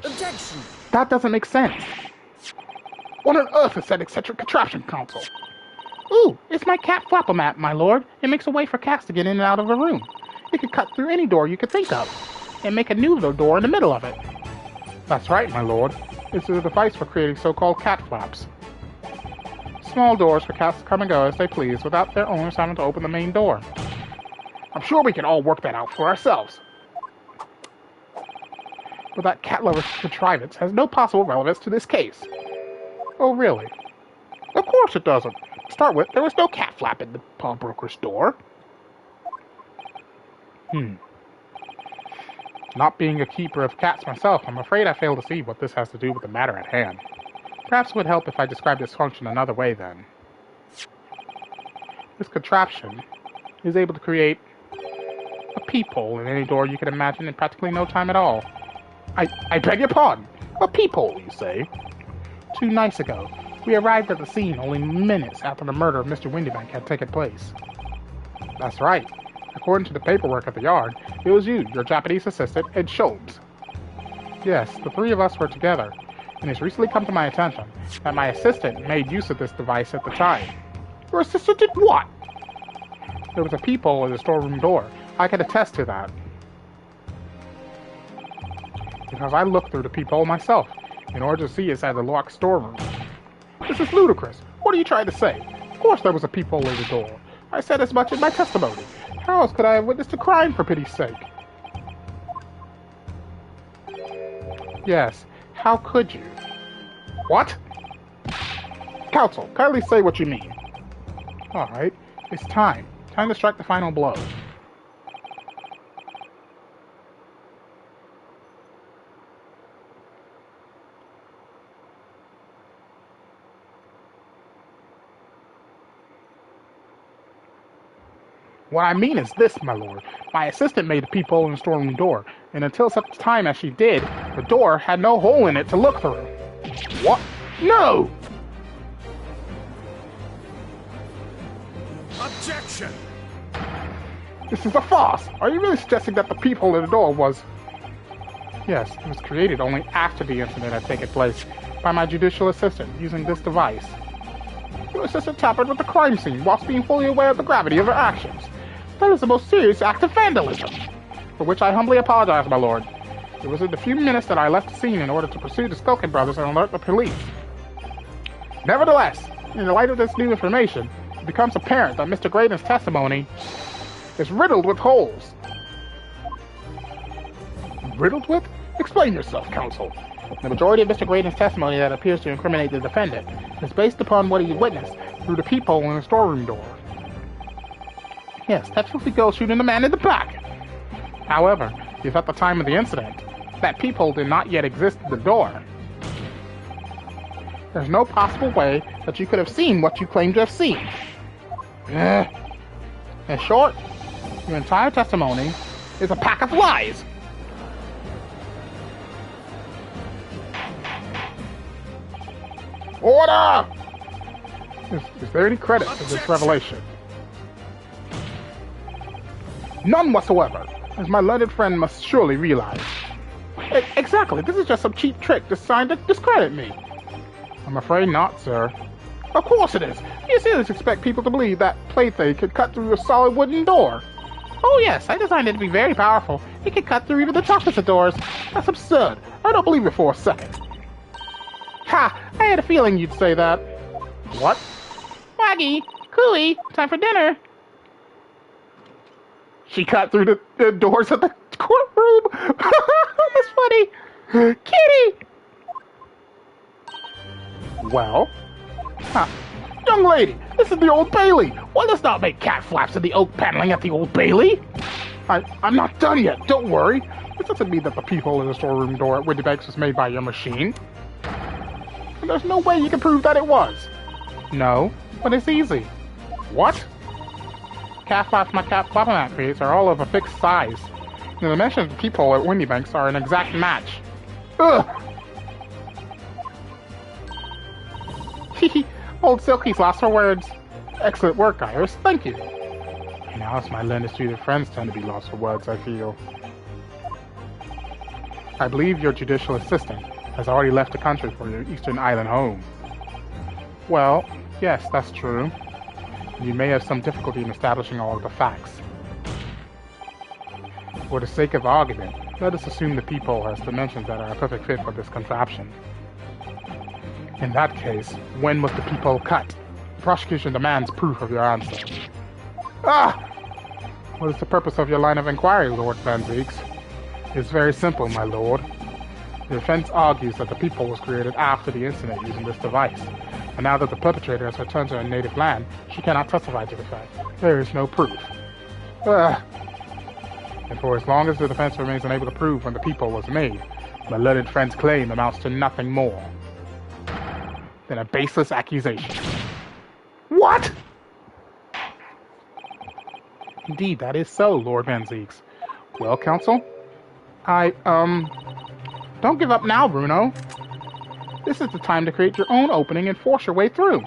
Objection! That doesn't make sense. What on earth is that eccentric contraption, Counsel? Ooh, it's my cat flap-o-mat, my lord. It makes a way for cats to get in and out of a room. It can cut through any door you could think of, and make a new door in the middle of it. That's right, my lord. This is a device for creating so-called cat flaps. Small doors for cats to come and go as they please without their owners having to open the main door. I'm sure we can all work that out for ourselves. But that cat-lover's contrivance has no possible relevance to this case. Oh, really? Of course it doesn't. To start with, there was no cat flap in the pawnbroker's door. Not being a keeper of cats myself, I'm afraid I fail to see what this has to do with the matter at hand. Perhaps it would help if I described its function another way, then. This contraption is able to create a peephole in any door you can imagine in practically no time at all. I beg your pardon. A peephole, you say? 2 nights ago, we arrived at the scene only minutes after the murder of Mr. Windybank had taken place. That's right. According to the paperwork at the yard, it was you, your Japanese assistant, and Schultz. Yes, the 3 of us were together, and it's recently come to my attention that my assistant made use of this device at the time. Your assistant did what? There was a peephole in the storeroom door. I can attest to that. Because I looked through the peephole myself, in order to see inside the locked storeroom. This is ludicrous. What are you trying to say? Of course there was a peephole in the door. I said as much in my testimony. How else could I have witnessed a crime, for pity's sake? Yes, how could you? What? Counsel, kindly say what you mean. Alright, it's time. Time to strike the final blow. What I mean is this, my lord. My assistant made a peephole in the storeroom door, and until such time as she did, the door had no hole in it to look through. What? No! Objection! This is a farce! Are you really suggesting that the peephole in the door was... Yes, it was created only after the incident had taken place by my judicial assistant using this device. Your assistant tampered with the crime scene whilst being fully aware of the gravity of her actions. That is the most serious act of vandalism, for which I humbly apologize, my lord. It was in the few minutes that I left the scene in order to pursue the Skulkin brothers and alert the police. Nevertheless, in the light of this new information, it becomes apparent that Mr. Graydon's testimony is riddled with holes. Riddled with? Explain yourself, counsel. The majority of Mr. Graydon's testimony that appears to incriminate the defendant is based upon what he witnessed through the peephole in the storeroom door. Yes, that filthy girl shooting the man in the back. However, if at the time of the incident, that peephole did not yet exist in the door, there's no possible way that you could have seen what you claim to have seen. In short, your entire testimony is a pack of lies. Order! Is there any credit to this revelation? None whatsoever, as my learned friend must surely realize. Exactly, this is just some cheap trick designed to discredit me. I'm afraid not, sir. Of course it is. You seriously expect people to believe that plaything could cut through a solid wooden door? Oh yes, I designed it to be very powerful. It can cut through even the toughest of doors. That's absurd. I don't believe it for a second. Ha! I had a feeling you'd say that. What? Waggy! Cooey! Time for dinner! She cut through the doors of the courtroom! That's funny! Kitty! Well? Huh. Young lady, this is the Old Bailey! One does not make cat flaps in the oak paneling at the Old Bailey! I'm not done yet, don't worry. This doesn't mean that the peephole in the storeroom door at Windybanks was made by your machine. And there's no way you can prove that it was. No, but it's easy. What? Cat flaps my cat flap-o-mat creates are all of a fixed size. The dimensions of the peephole at Windybanks are an exact match. Ugh! Hehe, old Silky's lost her words. Excellent work, Iris. Thank you. And now it's my Lennis-treated friends tend to be lost for words, I feel. I believe your judicial assistant has already left the country for your Eastern Island home. Well, yes, that's true. You may have some difficulty in establishing all of the facts. For the sake of argument, let us assume the people has dimensions that are a perfect fit for this contraption. In that case, when was the people cut? The prosecution demands proof of your answer. Ah! What is the purpose of your line of inquiry, Lord Van Zieks? It's very simple, my lord. The defense argues that the people was created after the incident using this device, and now that the perpetrator has returned to her native land, she cannot testify to the fact. There is no proof. And for as long as the defense remains unable to prove when the people was made, my learned friend's claim amounts to nothing more than a baseless accusation. What? Indeed, that is so, Lord Van Zieks. Well, counsel? Don't give up now, Bruno. This is the time to create your own opening and force your way through.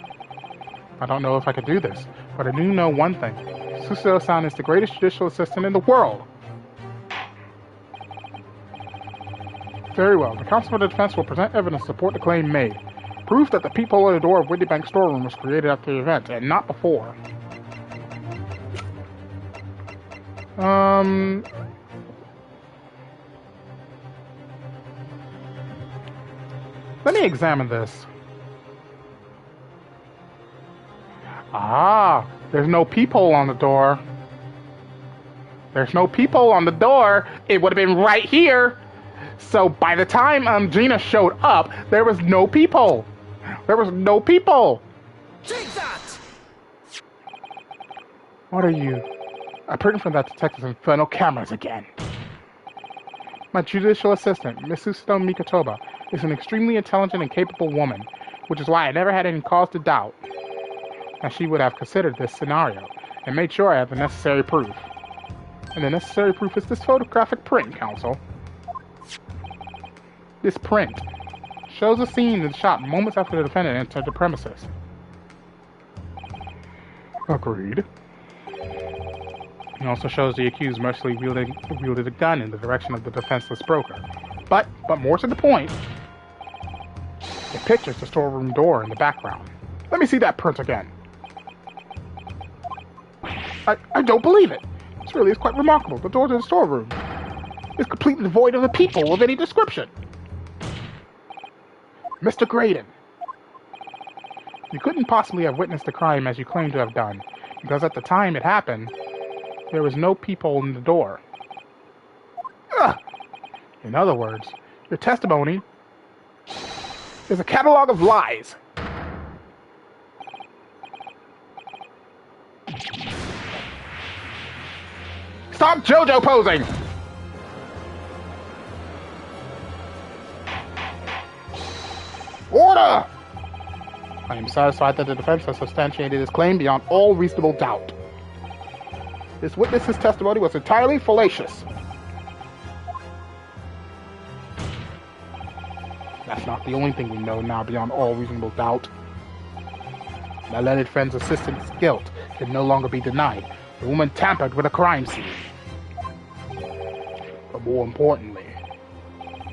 I don't know if I could do this, but I do know one thing. Susuo-san is the greatest judicial assistant in the world. Very well. The counsel for the defense will present evidence to support the claim made. Proof that the peephole at the door of Whitney Bank's storeroom was created after the event, and not before. Let me examine this. Ah, there's no peephole on the door. There's no peephole on the door. It would have been right here. So by the time Gina showed up, there was no peephole. There was no peephole. Take that! What are you? I'm printing from that detective's infernal cameras again. My judicial assistant, Miss Susuto Mikotoba, is an extremely intelligent and capable woman, which is why I never had any cause to doubt that she would have considered this scenario and made sure I had the necessary proof. And the necessary proof is this photographic print, counsel. This print shows a scene in the shot moments after the defendant entered the premises. Agreed. It also shows the accused mercilessly wielded a gun in the direction of the defenseless broker. But more to the point, it pictures the storeroom door in the background. Let me see that print again. I don't believe it. This really is quite remarkable. The door to the storeroom is completely devoid of the people of any description. Mr. Graydon, you couldn't possibly have witnessed the crime as you claim to have done, because at the time it happened, there was no peephole in the door. Ugh. In other words, your testimony is a catalog of lies. Stop JoJo posing! Order! I am satisfied that the defense has substantiated his claim beyond all reasonable doubt. This witness's testimony was entirely fallacious. That's not the only thing we know now beyond all reasonable doubt. My learned friend's assistant's guilt can no longer be denied. The woman tampered with a crime scene. But more importantly...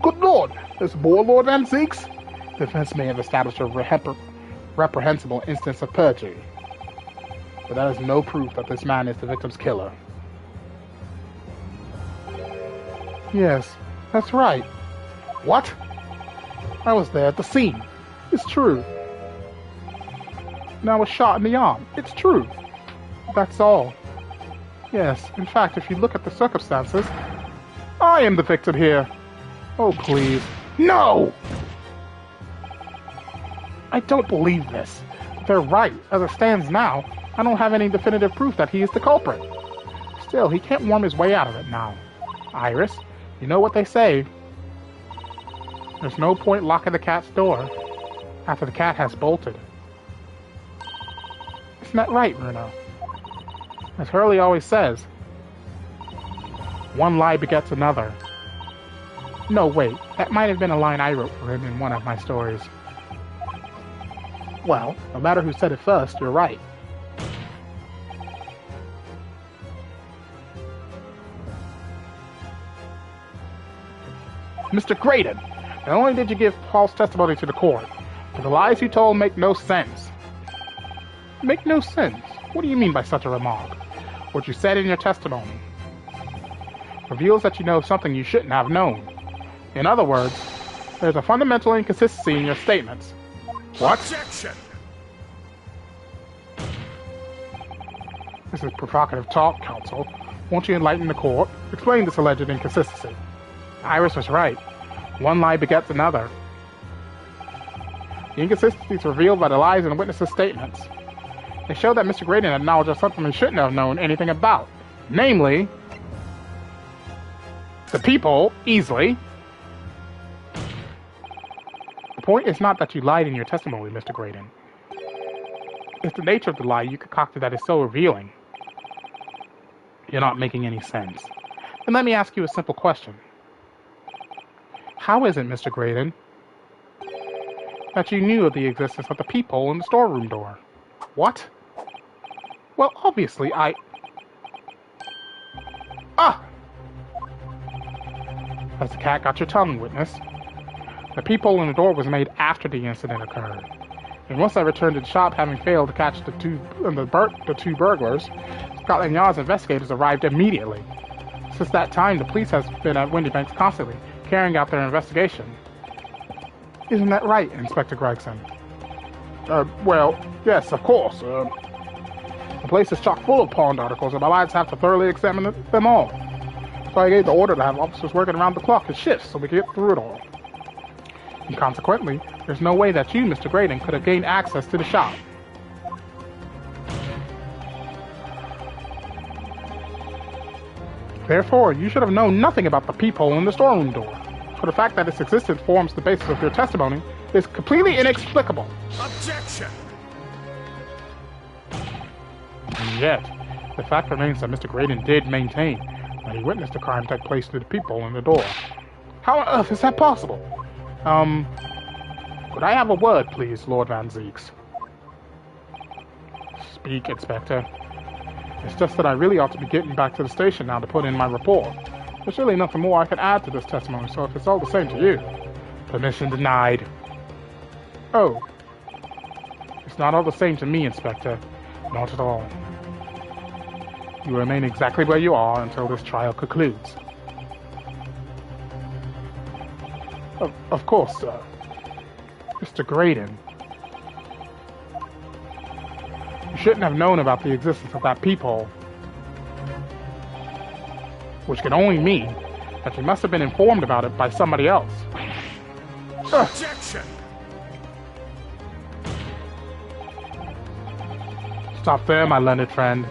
Good Lord! There's more, Lord Van Zieks? The defense may have established a reprehensible instance of perjury. But that is no proof that this man is the victim's killer. Yes, that's right. What? I was there at the scene. It's true. And I was shot in the arm. It's true. That's all. Yes, in fact, if you look at the circumstances, I am the victim here. Oh, please. No! I don't believe this. They're right. As it stands now, I don't have any definitive proof that he is the culprit. Still, he can't worm his way out of it now. Iris, you know what they say. There's no point locking the cat's door after the cat has bolted. Isn't that right, Bruno? As Hurley always says, one lie begets another. No, wait, that might have been a line I wrote for him in one of my stories. Well, no matter who said it first, you're right. Mr. Graydon, not only did you give false testimony to the court, but the lies you told make no sense. Make no sense? What do you mean by such a remark? What you said in your testimony reveals that you know something you shouldn't have known. In other words, there's a fundamental inconsistency in your statements. What? Objection! This is provocative talk, counsel. Won't you enlighten the court? Explain this alleged inconsistency. Iris was right. One lie begets another. The inconsistencies revealed by the lies in the witnesses' statements. They show that Mr. Graydon had knowledge of something he shouldn't have known anything about. Namely, the people, easily. The point is not that you lied in your testimony, Mr. Graydon. It's the nature of the lie you concocted that is so revealing. You're not making any sense. Then let me ask you a simple question. How is it, Mr. Graydon, that you knew of the existence of the peephole in the storeroom door? What? Well, obviously, Has the cat got your tongue, witness? The peephole in the door was made after the incident occurred. And once I returned to the shop, having failed to catch the two burglars, Scotland Yard's investigators arrived immediately. Since that time, the police has been at Windybanks constantly, carrying out their investigation. Isn't that right, Inspector Gregson? Well, yes, of course. The place is chock full of pawned articles, and my lads have to thoroughly examine them all. So I gave the order to have officers working around the clock in shifts so we could get through it all. And consequently, there's no way that you, Mr. Graydon, could have gained access to the shop. Therefore, you should have known nothing about the peephole in the storeroom door. For the fact that its existence forms the basis of your testimony is completely inexplicable. Objection! And yet, the fact remains that Mr. Graydon did maintain that he witnessed the crime take place through the peephole in the door. How on earth is that possible? Could I have a word, please, Lord Van Zeeks? Speak, Inspector. It's just that I really ought to be getting back to the station now to put in my report. There's really nothing more I can add to this testimony, so if it's all the same to you... Permission denied. Oh. It's not all the same to me, Inspector. Not at all. You remain exactly where you are until this trial concludes. Of course, sir. Mr. Graydon. You shouldn't have known about the existence of that peephole. Which can only mean that you must have been informed about it by somebody else. Objection! Stop there, my learned friend.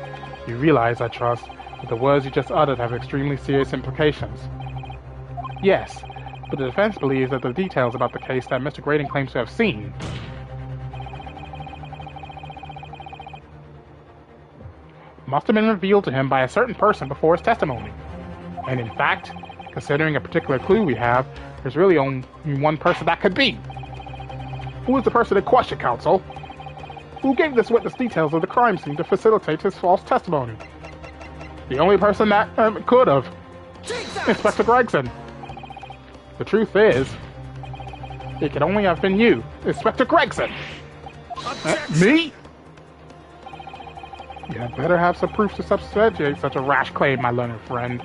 You realize, I trust, that the words you just uttered have extremely serious implications. Yes, but the defense believes that the details about the case that Mr. Graydon claims to have seen must have been revealed to him by a certain person before his testimony. And in fact, considering a particular clue we have, there's really only one person that could be. Who is the person in question, counsel? Who gave this witness details of the crime scene to facilitate his false testimony? The only person that could have. Inspector Gregson. The truth is, it could only have been you, Inspector Gregson. Me? You had better have some proof to substantiate such a rash claim, my learned friend.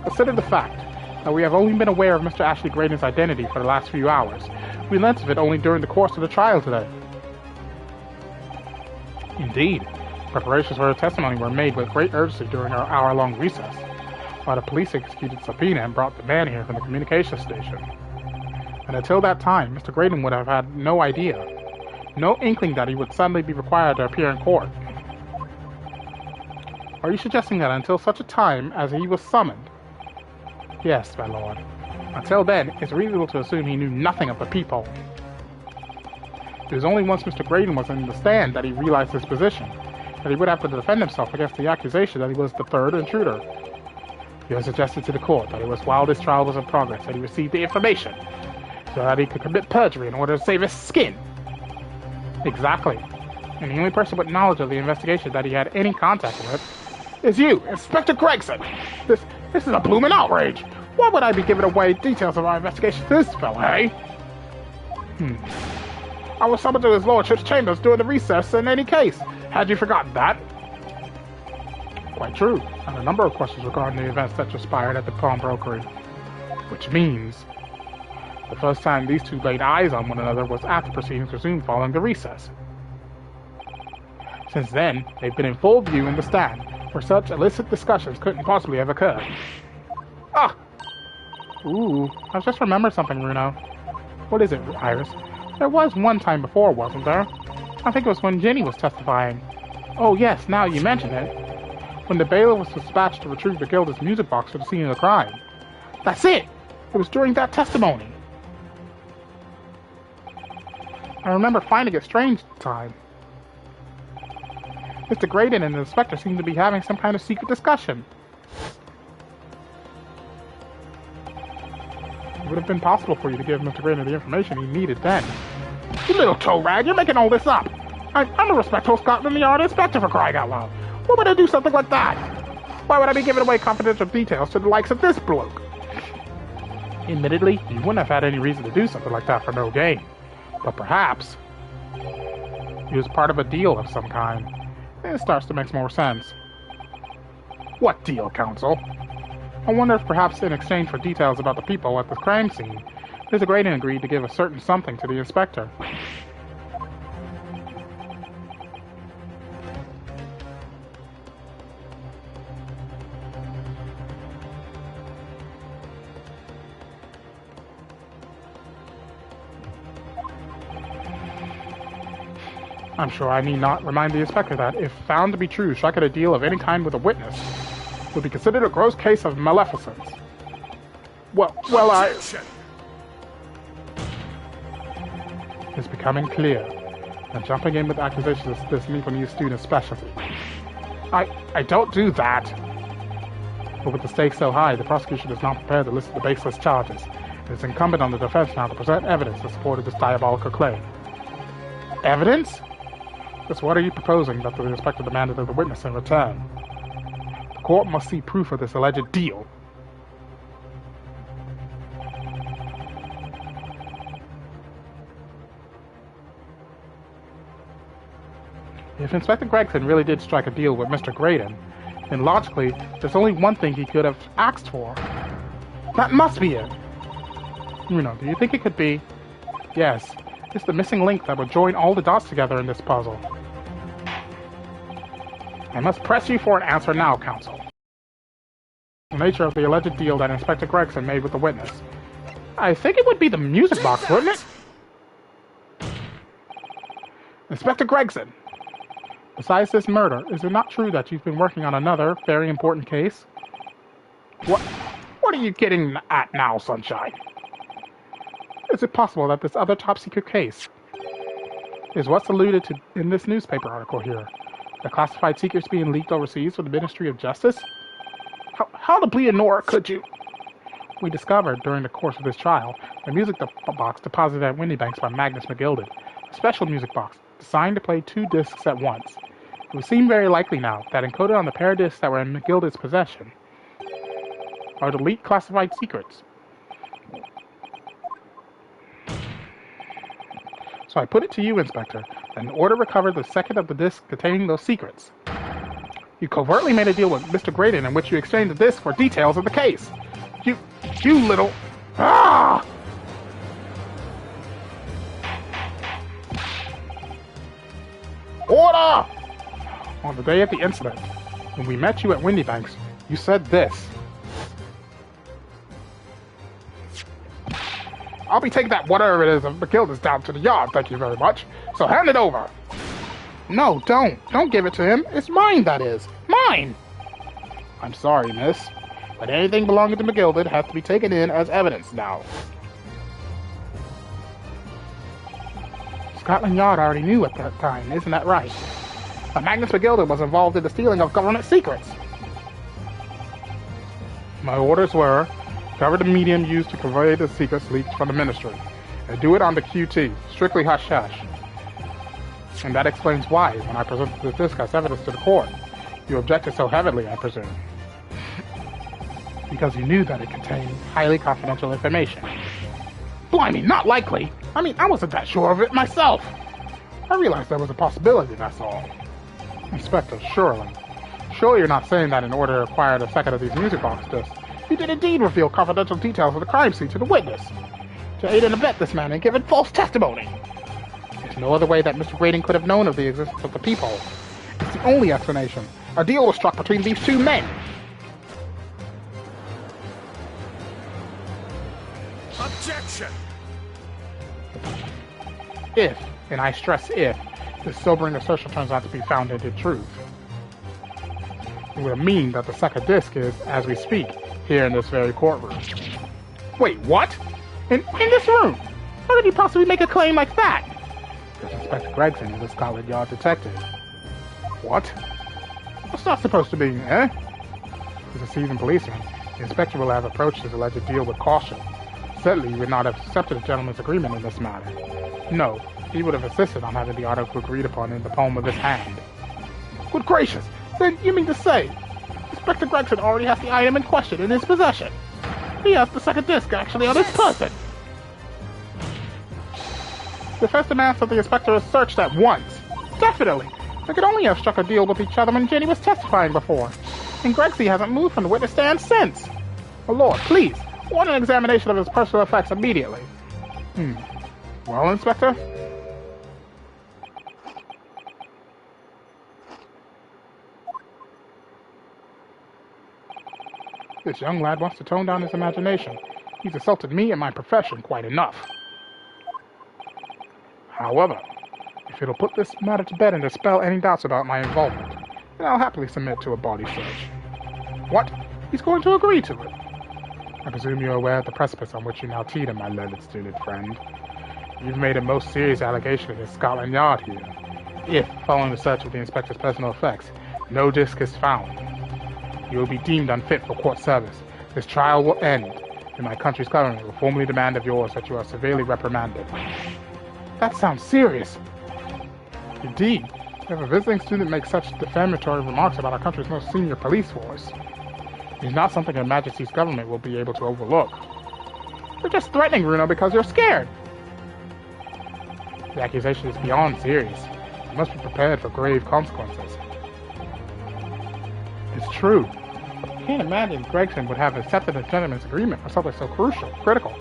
Consider the fact that we have only been aware of Mr. Ashley Graydon's identity for the last few hours. We learnt of it only during the course of the trial today. Indeed, preparations for her testimony were made with great urgency during our hour-long recess, while the police executed subpoena and brought the man here from the communications station. And until that time, Mr. Graydon would have had no idea, no inkling that he would suddenly be required to appear in court. Are you suggesting that until such a time as he was summoned? Yes, my lord. Until then, it's reasonable to assume he knew nothing of the peephole. It was only once Mr. Graydon was in the stand that he realized his position, that he would have to defend himself against the accusation that he was the third intruder. He has suggested to the court that it was while this trial was in progress that he received the information so that he could commit perjury in order to save his skin. Exactly. And the only person with knowledge of the investigation that he had any contact with is you, Inspector Gregson. This is a bloomin' outrage. Why would I be giving away details of our investigation to this fella, eh? I was summoned to his lordship's chambers during the recess in any case. Had you forgotten that? Quite true, and a number of questions regarding the events that transpired at the pawnbrokery. Which means the first time these two laid eyes on one another was after proceedings resumed following the recess. Since then, they've been in full view in the stand, where such illicit discussions couldn't possibly have occurred. Ah! Ooh, I've just remembered something, Runo. What is it, Iris? There was one time before, wasn't there? I think it was when Ginny was testifying. Oh yes, now you mention it. When the bailiff was dispatched to retrieve the Gilda's music box for the scene of the crime. That's it! It was during that testimony. I remember finding it strange at the time. Mr. Graydon and the inspector seemed to be having some kind of secret discussion. It would have been possible for you to give Mr. Graydon the information he needed then. You little toe rag, you're making all this up! I'm a respectable Scotland Yard inspector, for crying out loud! Why would I do something like that? Why would I be giving away confidential details to the likes of this bloke? Admittedly, you wouldn't have had any reason to do something like that for no gain. But perhaps he was part of a deal of some kind. It starts to make more sense. What deal, Counsel? I wonder if perhaps in exchange for details about the people at the crime scene, Mr. Graydon agreed to give a certain something to the inspector. I'm sure I need not remind the inspector that, if found to be true, striking a deal of any kind with a witness would be considered a gross case of maleficence. Well, It's becoming clear that jumping in with accusations is this new student's specialty. I don't do that! But with the stakes so high, the prosecution is not prepared to list the baseless charges. It is incumbent on the defense now to present evidence in support of this diabolical claim. Evidence? Just what are you proposing that the inspector demanded of the witness in return? The court must see proof of this alleged deal. If Inspector Gregson really did strike a deal with Mr. Graydon, then logically, there's only one thing he could have asked for. That must be it! Runo, do you think it could be? Yes. It's the missing link that would join all the dots together in this puzzle. I must press you for an answer now, Counsel. The nature of the alleged deal that Inspector Gregson made with the witness. I think it would be the music box, wouldn't it? Inspector Gregson! Besides this murder, is it not true that you've been working on another very important case? What are you getting at now, Sunshine? Is it possible that this other top-secret case is what's alluded to in this newspaper article here? The classified secrets being leaked overseas for the Ministry of Justice? How the bleeding could you? We discovered during the course of this trial the music box deposited at Windybanks by Magnus McGilded, a special music box designed to play 2 discs at once. It would seem very likely now that encoded on the pair of discs that were in McGilded's possession are the leaked classified secrets. So I put it to you, Inspector, that in order to recover the second of the discs containing those secrets, you covertly made a deal with Mr. Graydon in which you exchanged the disc for details of the case. You little... Ah! Order! On the day of the incident, when we met you at Windybanks, you said this. I'll be taking that whatever it is of McGilda's down to the yard, thank you very much. So hand it over. No, don't. Don't give it to him. It's mine, that is. Mine! I'm sorry, miss, but anything belonging to McGilded has to be taken in as evidence now. Scotland Yard already knew at that time, isn't that right? That Magnus McGilded was involved in the stealing of government secrets. My orders were, cover the medium used to convey the secrets leaked from the ministry, and do it on the QT, strictly hush-hush. And that explains why, when I presented the disc as evidence to the court, you objected so heavily, I presume. Because you knew that it contained highly confidential information. Blimey, not likely! I mean, I wasn't that sure of it myself! I realized there was a possibility, that's all. Inspector, surely you're not saying that in order to acquire the second of these music box discs, you did indeed reveal confidential details of the crime scene to the witness, to aid and abet this man in giving false testimony. There's no other way that Mr. Grading could have known of the existence of the peephole. It's the only explanation. A deal was struck between these two men. Objection! If, and I stress if, this sobering assertion turns out to be founded in truth. It would mean that the second disc is, as we speak, here in this very courtroom. Wait, what? In this room? How could you possibly make a claim like that? Because Inspector Gregson is a Scotland Yard detective. What? What's that supposed to mean, eh? As a seasoned policeman, the inspector will have approached his alleged deal with caution. Certainly, he would not have accepted a gentleman's agreement in this matter. No, he would have insisted on having the article agreed upon in the palm of his hand. Good gracious! Then you mean to say, Inspector Gregson already has the item in question in his possession? He has the second disc actually on his person! The first demands that the inspector is searched at once. Definitely! They could only have struck a deal with each other when Jenny was testifying before. And Gregsy hasn't moved from the witness stand since. Oh Lord, please, I want an examination of his personal effects immediately. Well, Inspector? This young lad wants to tone down his imagination. He's assaulted me and my profession quite enough. However, if it'll put this matter to bed and dispel any doubts about my involvement, then I'll happily submit to a body search. What? He's going to agree to it? I presume you're aware of the precipice on which you now teeter, my learned student friend. You've made a most serious allegation against Scotland Yard here. If, following the search of the inspector's personal effects, no disc is found, you will be deemed unfit for court service. This trial will end, and my country's government will formally demand of yours that you are severely reprimanded. That sounds serious. Indeed, if a visiting student makes such defamatory remarks about our country's most senior police force, it is not something Her Majesty's government will be able to overlook. You're just threatening Bruno because you're scared. The accusation is beyond serious. You must be prepared for grave consequences. It's true. I can't imagine Gregson would have accepted a gentleman's agreement for something so critical.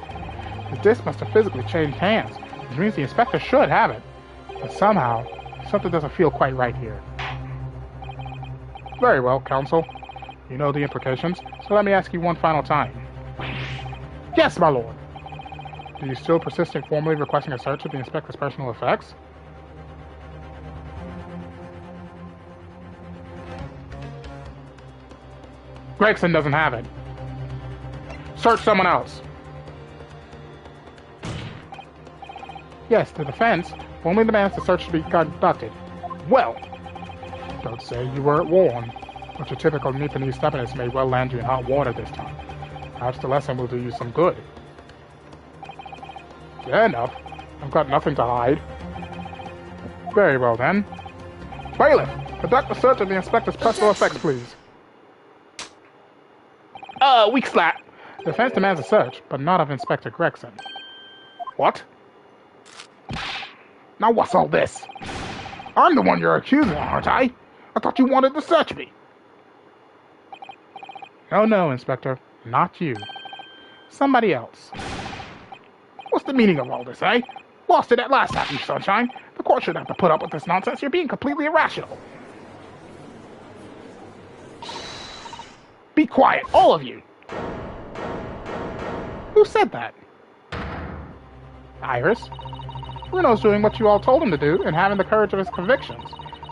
The disc must have physically changed hands, which means the inspector should have it. But somehow, something doesn't feel quite right here. Very well, counsel. You know the implications, so let me ask you one final time. Yes, my lord. Do you still persist in formally requesting a search of the inspector's personal effects? Gregson doesn't have it. Search someone else. Yes, the defense formally demands the search to be conducted. Well, don't say you weren't warned, but your typical Nipponese stubbornness may well land you in hot water this time. Perhaps the lesson will do you some good. Fair enough. I've got nothing to hide. Very well then. Bailiff, conduct the search of the inspector's personal effects, please. Weak slap. The defense demands a search, but not of Inspector Gregson. What? Now what's all this? I'm the one you're accusing, aren't I? I thought you wanted to search me. No, Inspector. Not you. Somebody else. What's the meaning of all this, eh? Lost it at last, have you, Sunshine? The court shouldn't have to put up with this nonsense. You're being completely irrational. Be quiet, all of you! Who said that? Iris. Bruno's doing what you all told him to do and having the courage of his convictions.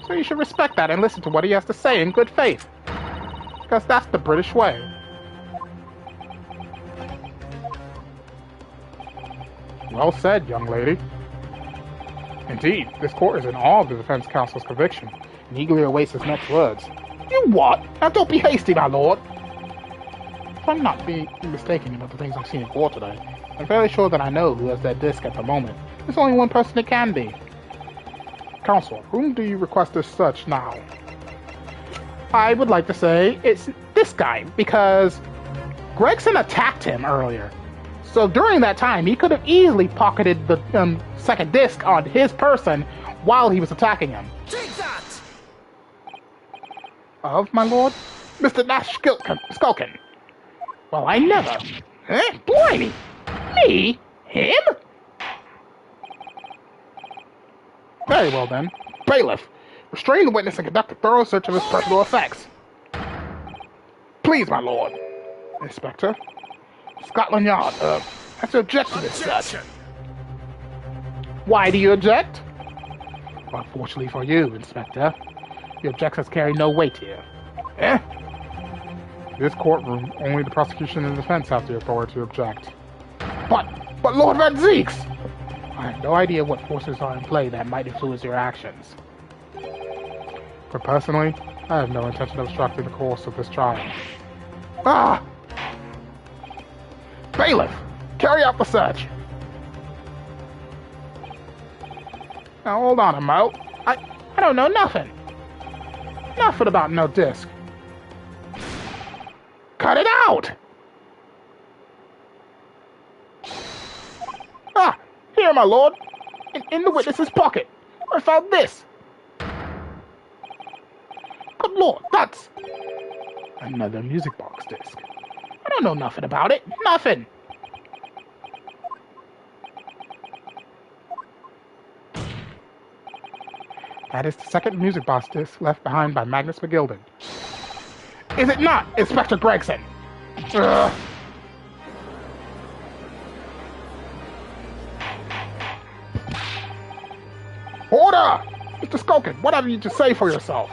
So you should respect that and listen to what he has to say in good faith. Because that's the British way. Well said, young lady. Indeed, this court is in awe of the defense counsel's conviction and eagerly awaits his next words. You what? Now don't be hasty, my lord. I'm not being mistaken about the things I've seen in court today, I'm fairly sure that I know who has that disc at the moment. There's only one person it can be. Counsel, whom do you request this search now? I would like to say it's this guy, because Gregson attacked him earlier. So during that time, he could have easily pocketed the second disc on his person while he was attacking him. Take that! Of, my lord? Mr. Nash Skulkin. Well, I never. Eh? Blimey! Me? Him? Very well then. Bailiff, restrain the witness and conduct a thorough search of his personal effects. Please, my lord. Inspector. Scotland Yard, has to object to this search. Objection! Why do you object? Unfortunately for you, Inspector, your objections carry no weight here. Eh? This courtroom, only the prosecution and defense have the authority to object. But Lord Van Zeeks! I have no idea what forces are in play that might influence your actions. But personally, I have no intention of obstructing the course of this trial. Ah! Bailiff, carry out the search. Now hold on a mo. I don't know nothing. Nothing about no disc. Cut it out! Ah! Here, my lord! In the witness's pocket! I found this! Good lord, that's... another music box disc. I don't know nothing about it. Nothing! That is the second music box disc left behind by Magnus McGilden. Is it not, Inspector Gregson? Ugh. Order! Mr. Skulkin, what have you to say for yourself?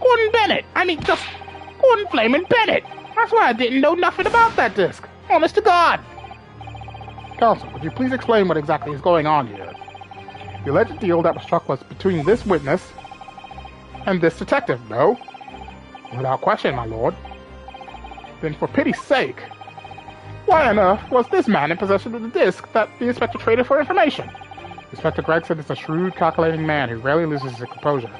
Gordon Bennett! Just Gordon Flamin' Bennett! That's why I didn't know nothing about that disc. Honest to God! Counsel, would you please explain what exactly is going on here? The alleged deal that was struck was between this witness and this detective, no? Without question, my lord. Then for pity's sake, why on earth was this man in possession of the disc that the inspector traded for information? Inspector Gregson is a shrewd, calculating man who rarely loses his composure,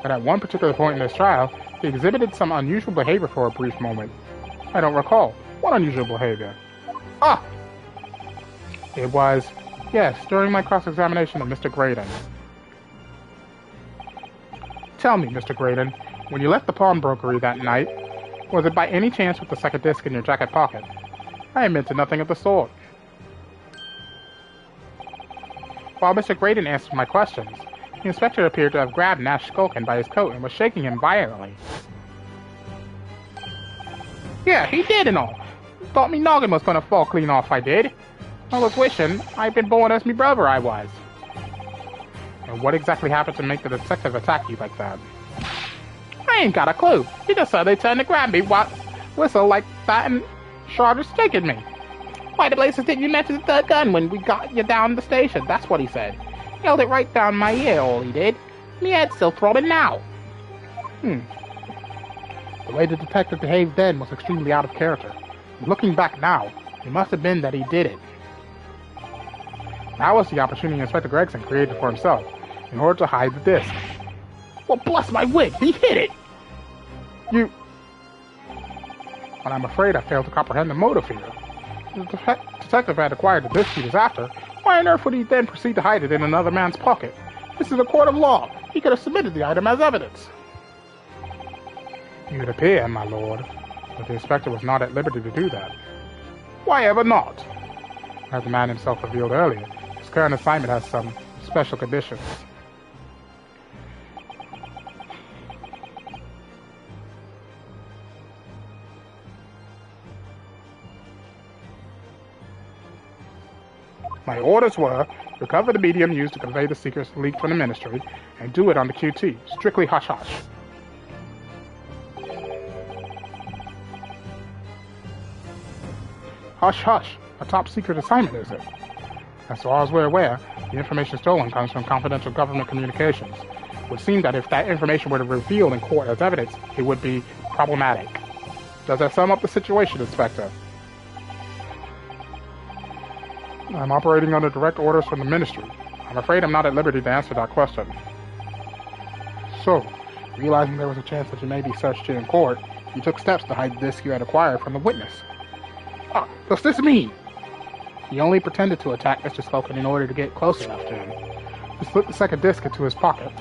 but at one particular point in this trial, he exhibited some unusual behavior for a brief moment. I don't recall. What unusual behavior? Ah! It was, yes, during my cross-examination of Mr. Graydon. Tell me, Mr. Graydon, when you left the pawnbrokery that night, was it by any chance with the second disc in your jacket pocket? I admit to nothing of the sort. While Mr. Graydon answered my questions, the inspector appeared to have grabbed Nash Skulkin by his coat and was shaking him violently. Yeah, he did and all. Thought me noggin was gonna fall clean off, I did. I was wishing I'd been born as me brother, I was. And what exactly happened to make the detective attack you like that? I ain't got a clue. He just said they turned to grab me, whistle like that, and started sticking me. Why the blazes didn't you mention the third gun when we got you down the station? That's what he said. Held it right down my ear, all he did. Me head's still throbbing now. The way the detective behaved then was extremely out of character. Looking back now, it must have been that he did it. That was the opportunity Inspector Gregson created for himself, in order to hide the disc. Well, bless my wig, he hit it! You... But I'm afraid I failed to comprehend the motive here. The detective had acquired the disc he was after. Why on earth would he then proceed to hide it in another man's pocket? This is a court of law. He could have submitted the item as evidence. It would appear, my lord, that the inspector was not at liberty to do that. Why ever not? As the man himself revealed earlier, his current assignment has some special conditions. My orders were, recover the medium used to convey the secrets leaked from the ministry, and do it on the QT, strictly hush-hush. Hush-hush, a top-secret assignment, is it? As far as we're aware, the information stolen comes from confidential government communications. It would seem that if that information were revealed in court as evidence, it would be problematic. Does that sum up the situation, Inspector? I'm operating under direct orders from the Ministry. I'm afraid I'm not at liberty to answer that question. So, realizing there was a chance that you may be searched here in court, you took steps to hide the disc you had acquired from the witness. Ah, does this mean? He only pretended to attack Mr. Slocum in order to get close enough to him. He slipped the second disc into his pocket.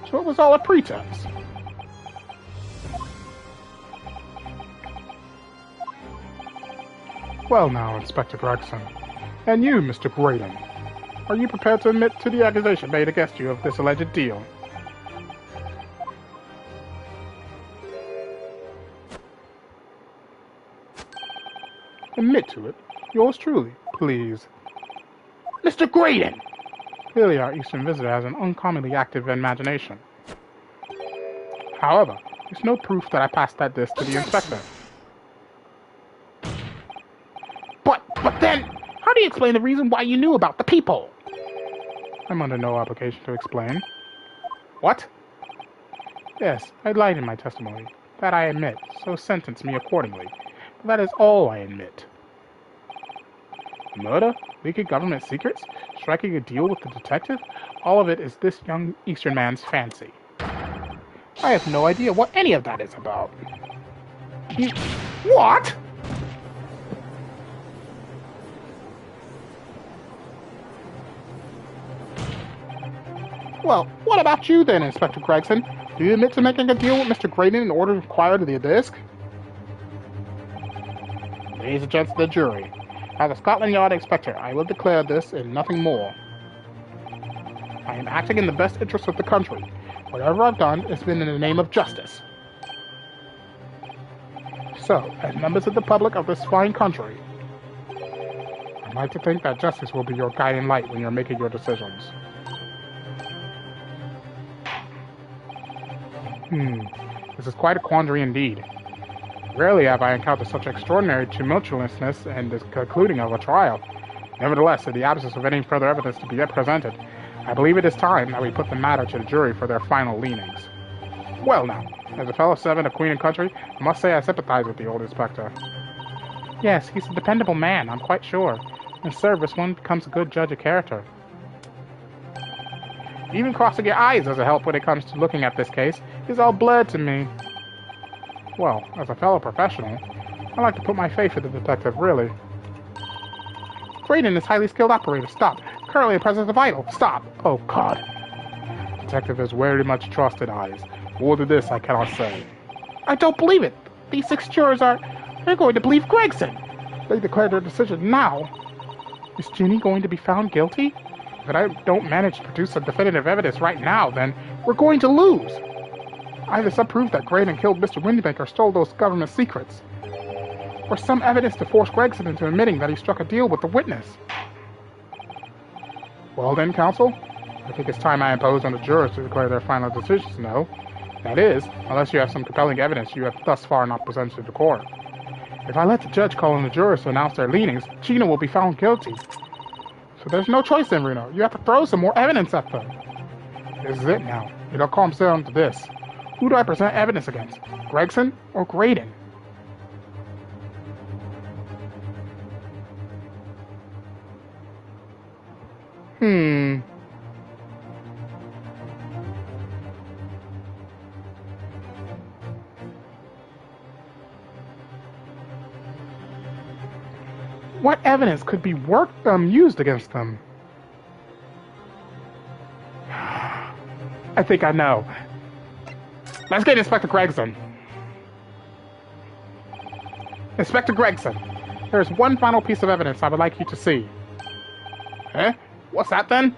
So it was all a pretense. Well now, Inspector Gregson. And you, Mr. Graydon. Are you prepared to admit to the accusation made against you of this alleged deal? Admit to it. Yours truly, please. Mr. Graydon! Clearly our Eastern visitor has an uncommonly active imagination. However, there's no proof that I passed that disc to the inspector. But then, how do you explain the reason why you knew about the people? I'm under no obligation to explain. What? Yes, I lied in my testimony. That I admit, so sentence me accordingly. But that is all I admit. Murder? Leaking government secrets? Striking a deal with the detective? All of it is this young Eastern man's fancy. I have no idea what any of that is about. What? Well, what about you then, Inspector Gregson? Do you admit to making a deal with Mr. Graydon in order to acquire the disc? Ladies and gents of the jury, as a Scotland Yard inspector, I will declare this and nothing more. I am acting in the best interest of the country. Whatever I've done has been in the name of justice. So, as members of the public of this fine country, I'd like to think that justice will be your guiding light when you're making your decisions. This is quite a quandary indeed. Rarely have I encountered such extraordinary tumultuousness and the concluding of a trial. Nevertheless, in the absence of any further evidence to be yet presented, I believe it is time that we put the matter to the jury for their final leanings. Well now, as a fellow servant of Queen and Country, I must say I sympathize with the old inspector. Yes, he's a dependable man, I'm quite sure. In service, one becomes a good judge of character. Even crossing your eyes doesn't help when it comes to looking at this case. It's all blurred to me. Well, as a fellow professional, I like to put my faith in the detective, really. Graydon is highly skilled operator. Stop. Currently in presence of idol. Stop. Oh, God. Detective has very much trusted eyes. More than this, I cannot say. I don't believe it. These 6 jurors they're going to believe Gregson. They declare their decision now. Is Ginny going to be found guilty? If I don't manage to produce some definitive evidence right now, then we're going to lose. Either some proof that Graydon killed Mr. Windybank or stole those government secrets, or some evidence to force Gregson into admitting that he struck a deal with the witness. Well then, counsel, I think it's time I impose on the jurors to declare their final decisions, no? That is, unless you have some compelling evidence you have thus far not presented to the court. If I let the judge call on the jurors to announce their leanings, Gina will be found guilty. So there's no choice then, Reno. You have to throw some more evidence at them. This is it now. It all comes down to this. Who do I present evidence against? Gregson or Graydon? What evidence could be used against them? I think I know. Let's get Inspector Gregson. Inspector Gregson, there's one final piece of evidence I would like you to see. Eh? What's that then?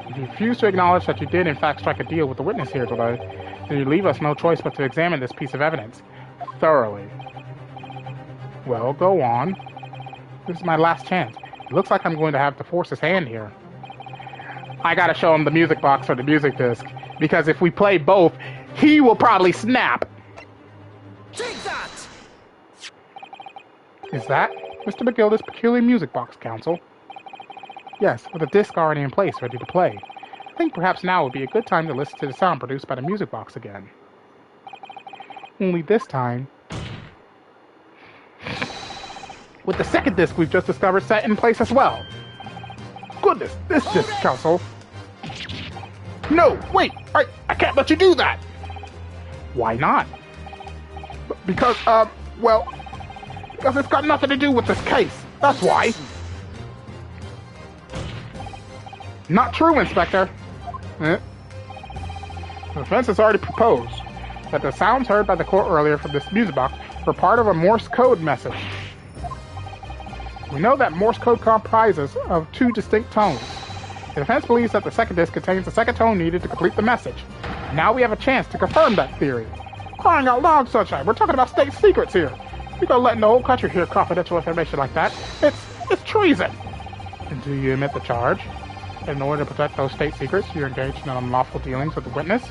If you refuse to acknowledge that you did in fact strike a deal with the witness here today, then you leave us no choice but to examine this piece of evidence thoroughly. Well, go on. This is my last chance. It looks like I'm going to have to force his hand here. I gotta show him the music box or the music disc, because if we play both, he will probably snap. Take that! Is that Mr. McGilda's peculiar music box, counsel? Yes, with a disc already in place, ready to play. I think perhaps now would be a good time to listen to the sound produced by the music box again. Only this time, with the second disc we've just discovered set in place as well. Goodness, this disc, Council. No, wait, I can't let you do that. Why not? Because it's got nothing to do with this case. That's why. Not true, Inspector. The defense has already proposed that the sounds heard by the court earlier from this music box were part of a Morse code message. We know that Morse code comprises of 2 distinct tones. The defense believes that the second disc contains the second tone needed to complete the message. Now we have a chance to confirm that theory. Crying out loud, Sunshine, we're talking about state secrets here. You're gonna let the whole country hear confidential information like that. It's treason. And do you admit the charge? In order to protect those state secrets, you're engaged in unlawful dealings with the witness?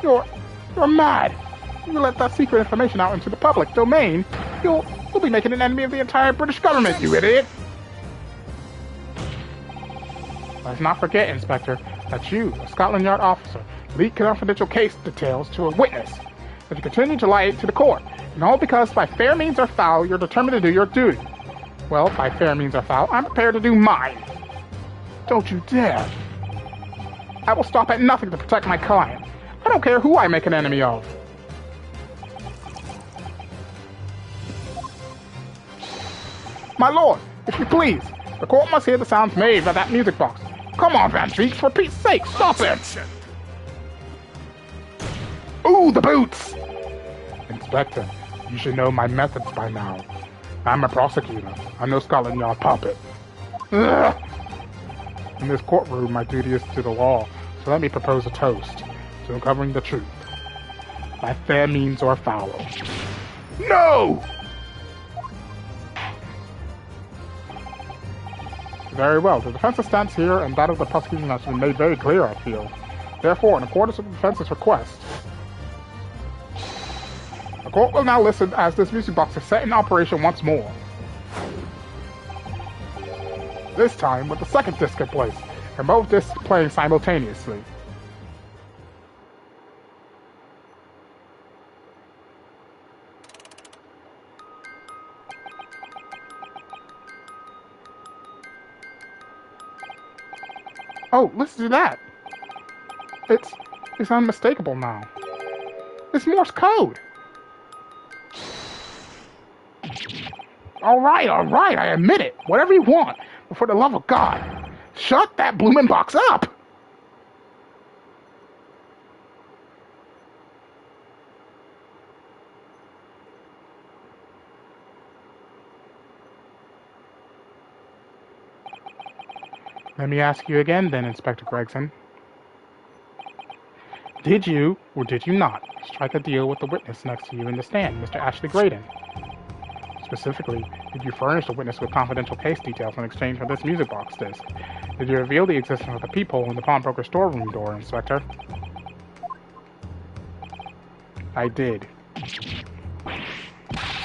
You're mad. You let that secret information out into the public domain, you'll be making an enemy of the entire British government, you idiot! Let's not forget, Inspector, that you, a Scotland Yard officer, leaked confidential case details to a witness. That you continue to lie to the court, and all because by fair means or foul, you're determined to do your duty. Well, by fair means or foul, I'm prepared to do mine. Don't you dare. I will stop at nothing to protect my client. I don't care who I make an enemy of. My lord, if you please, the court must hear the sounds made by that music box. Come on, Van Cheeks, for Pete's sake, stop it! Ooh, the boots! Inspector, you should know my methods by now. I'm a prosecutor. I'm no Scotland Yard puppet. Ugh. In this courtroom, my duty is to the law, so let me propose a toast to uncovering the truth. By fair means or foul. No! Very well. The defense's stance here and that of the prosecution has been made very clear, I feel. Therefore, in accordance with the defense's request, the court will now listen as this music box is set in operation once more. This time with the second disc in place, and both discs playing simultaneously. Oh, listen to that! It's unmistakable now. It's Morse code! Alright, I admit it. Whatever you want. But for the love of God, shut that bloomin' box up! Let me ask you again then, Inspector Gregson. Did you, or did you not, strike a deal with the witness next to you in the stand, Mr. Ashley Graydon? Specifically, did you furnish the witness with confidential case details in exchange for this music box disc? Did you reveal the existence of the peephole in the pawnbroker's storeroom door, Inspector? I did.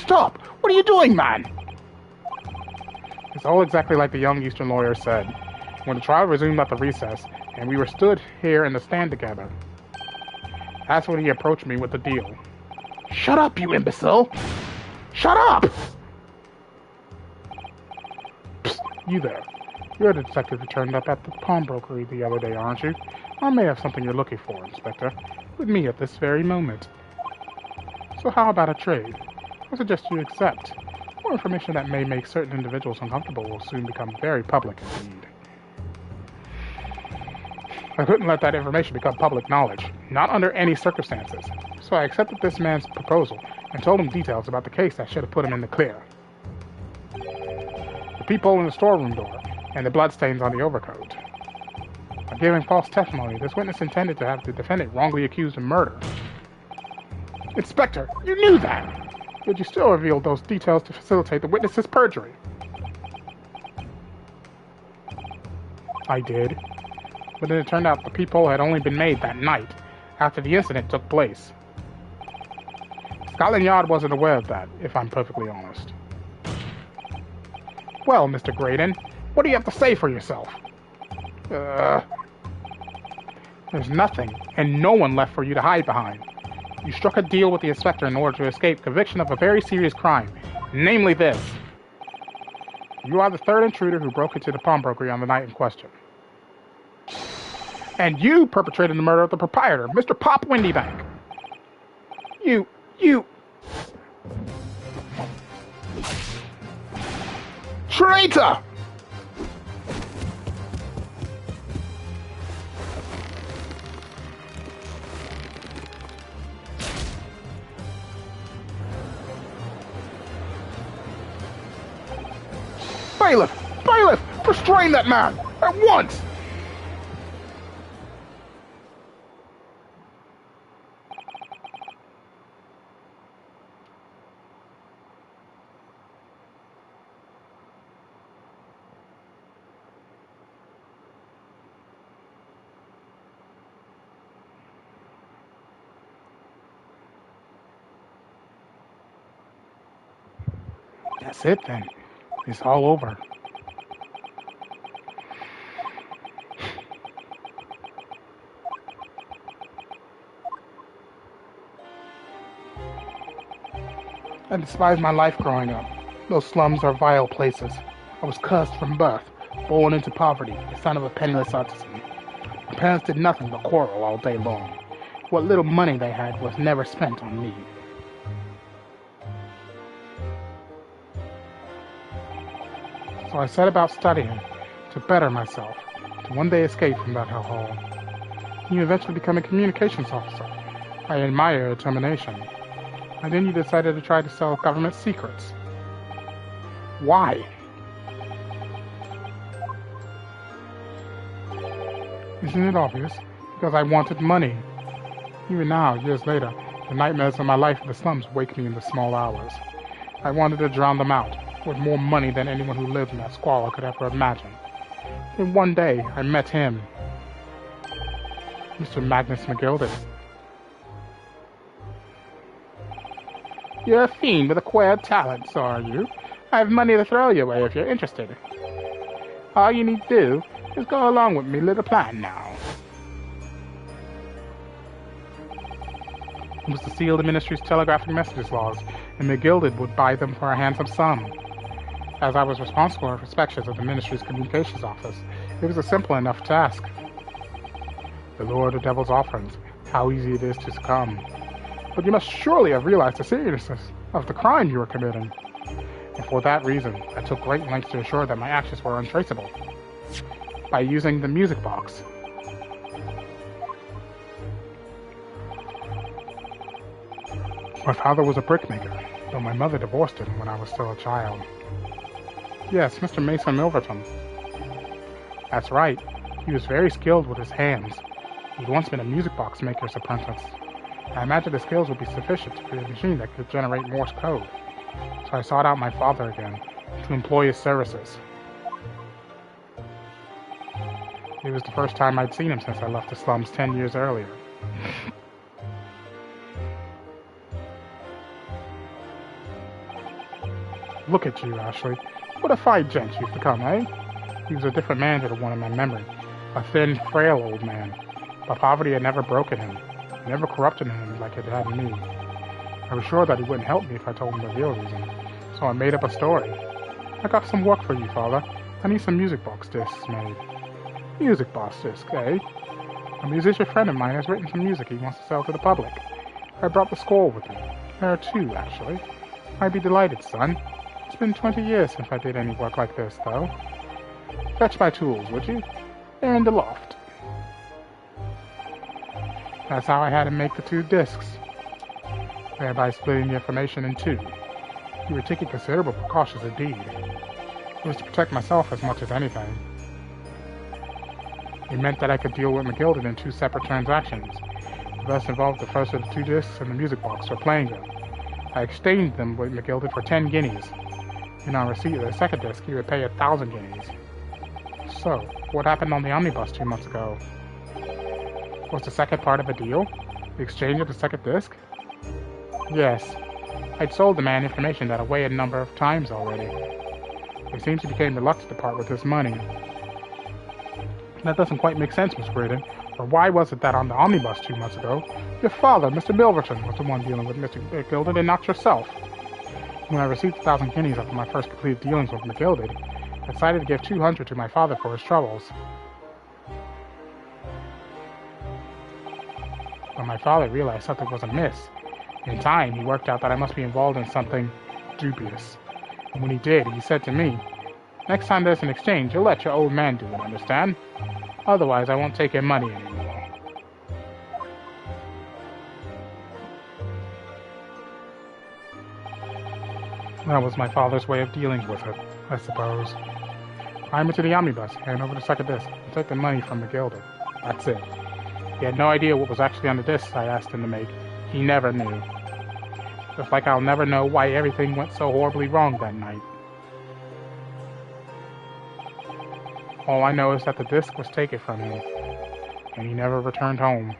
Stop! What are you doing, man? It's all exactly like the young Eastern lawyer said. When the trial resumed at the recess, and we were stood here in the stand together, that's when he approached me with the deal. Shut up, you imbecile! Shut up! Psst, you there. You're the detective who turned up at the pawnbrokery the other day, aren't you? I may have something you're looking for, Inspector. With me at this very moment. So how about a trade? I suggest you accept. More information that may make certain individuals uncomfortable will soon become very public indeed. I couldn't let that information become public knowledge, not under any circumstances. So I accepted this man's proposal and told him details about the case that should have put him in the clear. The peephole in the storeroom door, and the bloodstains on the overcoat. By giving false testimony, this witness intended to have the defendant wrongly accused of murder. Inspector, you knew that! Yet you still revealed those details to facilitate the witness's perjury. I did. But then it turned out the peephole had only been made that night, after the incident took place. Scotland Yard wasn't aware of that, if I'm perfectly honest. Well, Mr. Graydon, what do you have to say for yourself? There's nothing, and no one left for you to hide behind. You struck a deal with the inspector in order to escape conviction of a very serious crime, namely this. You are the third intruder who broke into the pawnbrokery on the night in question. And you perpetrated the murder of the proprietor, Mr. Pop Windybank. You... Traitor! Bailiff! Restrain that man! At once! That's it then. It's all over. I despised my life growing up. Those slums are vile places. I was cursed from birth, born into poverty, the son of a penniless artisan. My parents did nothing but quarrel all day long. What little money they had was never spent on me. So I set about studying to better myself, to one day escape from that hellhole. You eventually become a communications officer. I admire your determination. And then you decided to try to sell government secrets. Why? Isn't it obvious? Because I wanted money. Even now, years later, the nightmares of my life in the slums wake me in the small hours. I wanted to drown them out, with more money than anyone who lived in that squalor could ever imagine. Then one day, I met him. Mr. Magnus McGilded. You're a fiend with acquired talents, are you? I have money to throw your way if you're interested. All you need to do is go along with me little plan now. It was to seal the ministry's telegraphic messages laws, and McGilded would buy them for a handsome sum. As I was responsible for inspections of the ministry's communications office, it was a simple enough task. The Lord of Devil's offerings, how easy it is to succumb. But you must surely have realized the seriousness of the crime you were committing. And for that reason, I took great lengths to ensure that my actions were untraceable. By using the music box. My father was a brickmaker, though my mother divorced him when I was still a child. Yes, Mr. Mason Milverton. That's right. He was very skilled with his hands. He'd once been a music box maker's apprentice. I imagined his skills would be sufficient to create a machine that could generate Morse code. So I sought out my father again, to employ his services. It was the first time I'd seen him since I left the slums 10 years earlier. Look at you, Ashley. What a fine gent you've become, eh? He was a different man to the one in my memory. A thin, frail old man. But poverty had never broken him. Never corrupted him like it had me. I was sure that he wouldn't help me if I told him the real reason, so I made up a story. I got some work for you, Father. I need some music box discs made. Music box discs, eh? A musician friend of mine has written some music he wants to sell to the public. I brought the score with me. There are two, actually. I'd be delighted, son. It's been 20 years since I did any work like this, though. Fetch my tools, would you? They're in the loft. That's how I had him make the two discs, thereby splitting the information in two. We were taking considerable precautions indeed. It was to protect myself as much as anything. It meant that I could deal with McGilded in two separate transactions. The first involved the first of the two discs and the music box for playing them. I exchanged them with McGilded for 10 guineas. And on receipt of the second disc, he would pay 1,000 guineas. So, what happened on the omnibus 2 months ago? Was the second part of a deal? The exchange of the second disc? Yes. I'd sold the man information that away a number of times already. He seems he became reluctant to part with his money. That doesn't quite make sense, Miss Braden. Or why was it that on the omnibus 2 months ago, your father, Mr. Milverton, was the one dealing with Mr. McGilded and not yourself? When I received 1,000 guineas after my first completed dealings with McGilded, I decided to give 200 to my father for his troubles. But my father realized something was amiss. In time, he worked out that I must be involved in something dubious. And when he did, he said to me, "Next time there's an exchange, you'll let your old man do it, understand? Otherwise, I won't take your money anymore." That was my father's way of dealing with it, I suppose. Climb into the omnibus, hand over the second disc, and take the money from the gilded. That's it. He had no idea what was actually on the discs I asked him to make. He never knew. Just like I'll never know why everything went so horribly wrong that night. All I know is that the disc was taken from him, and he never returned home.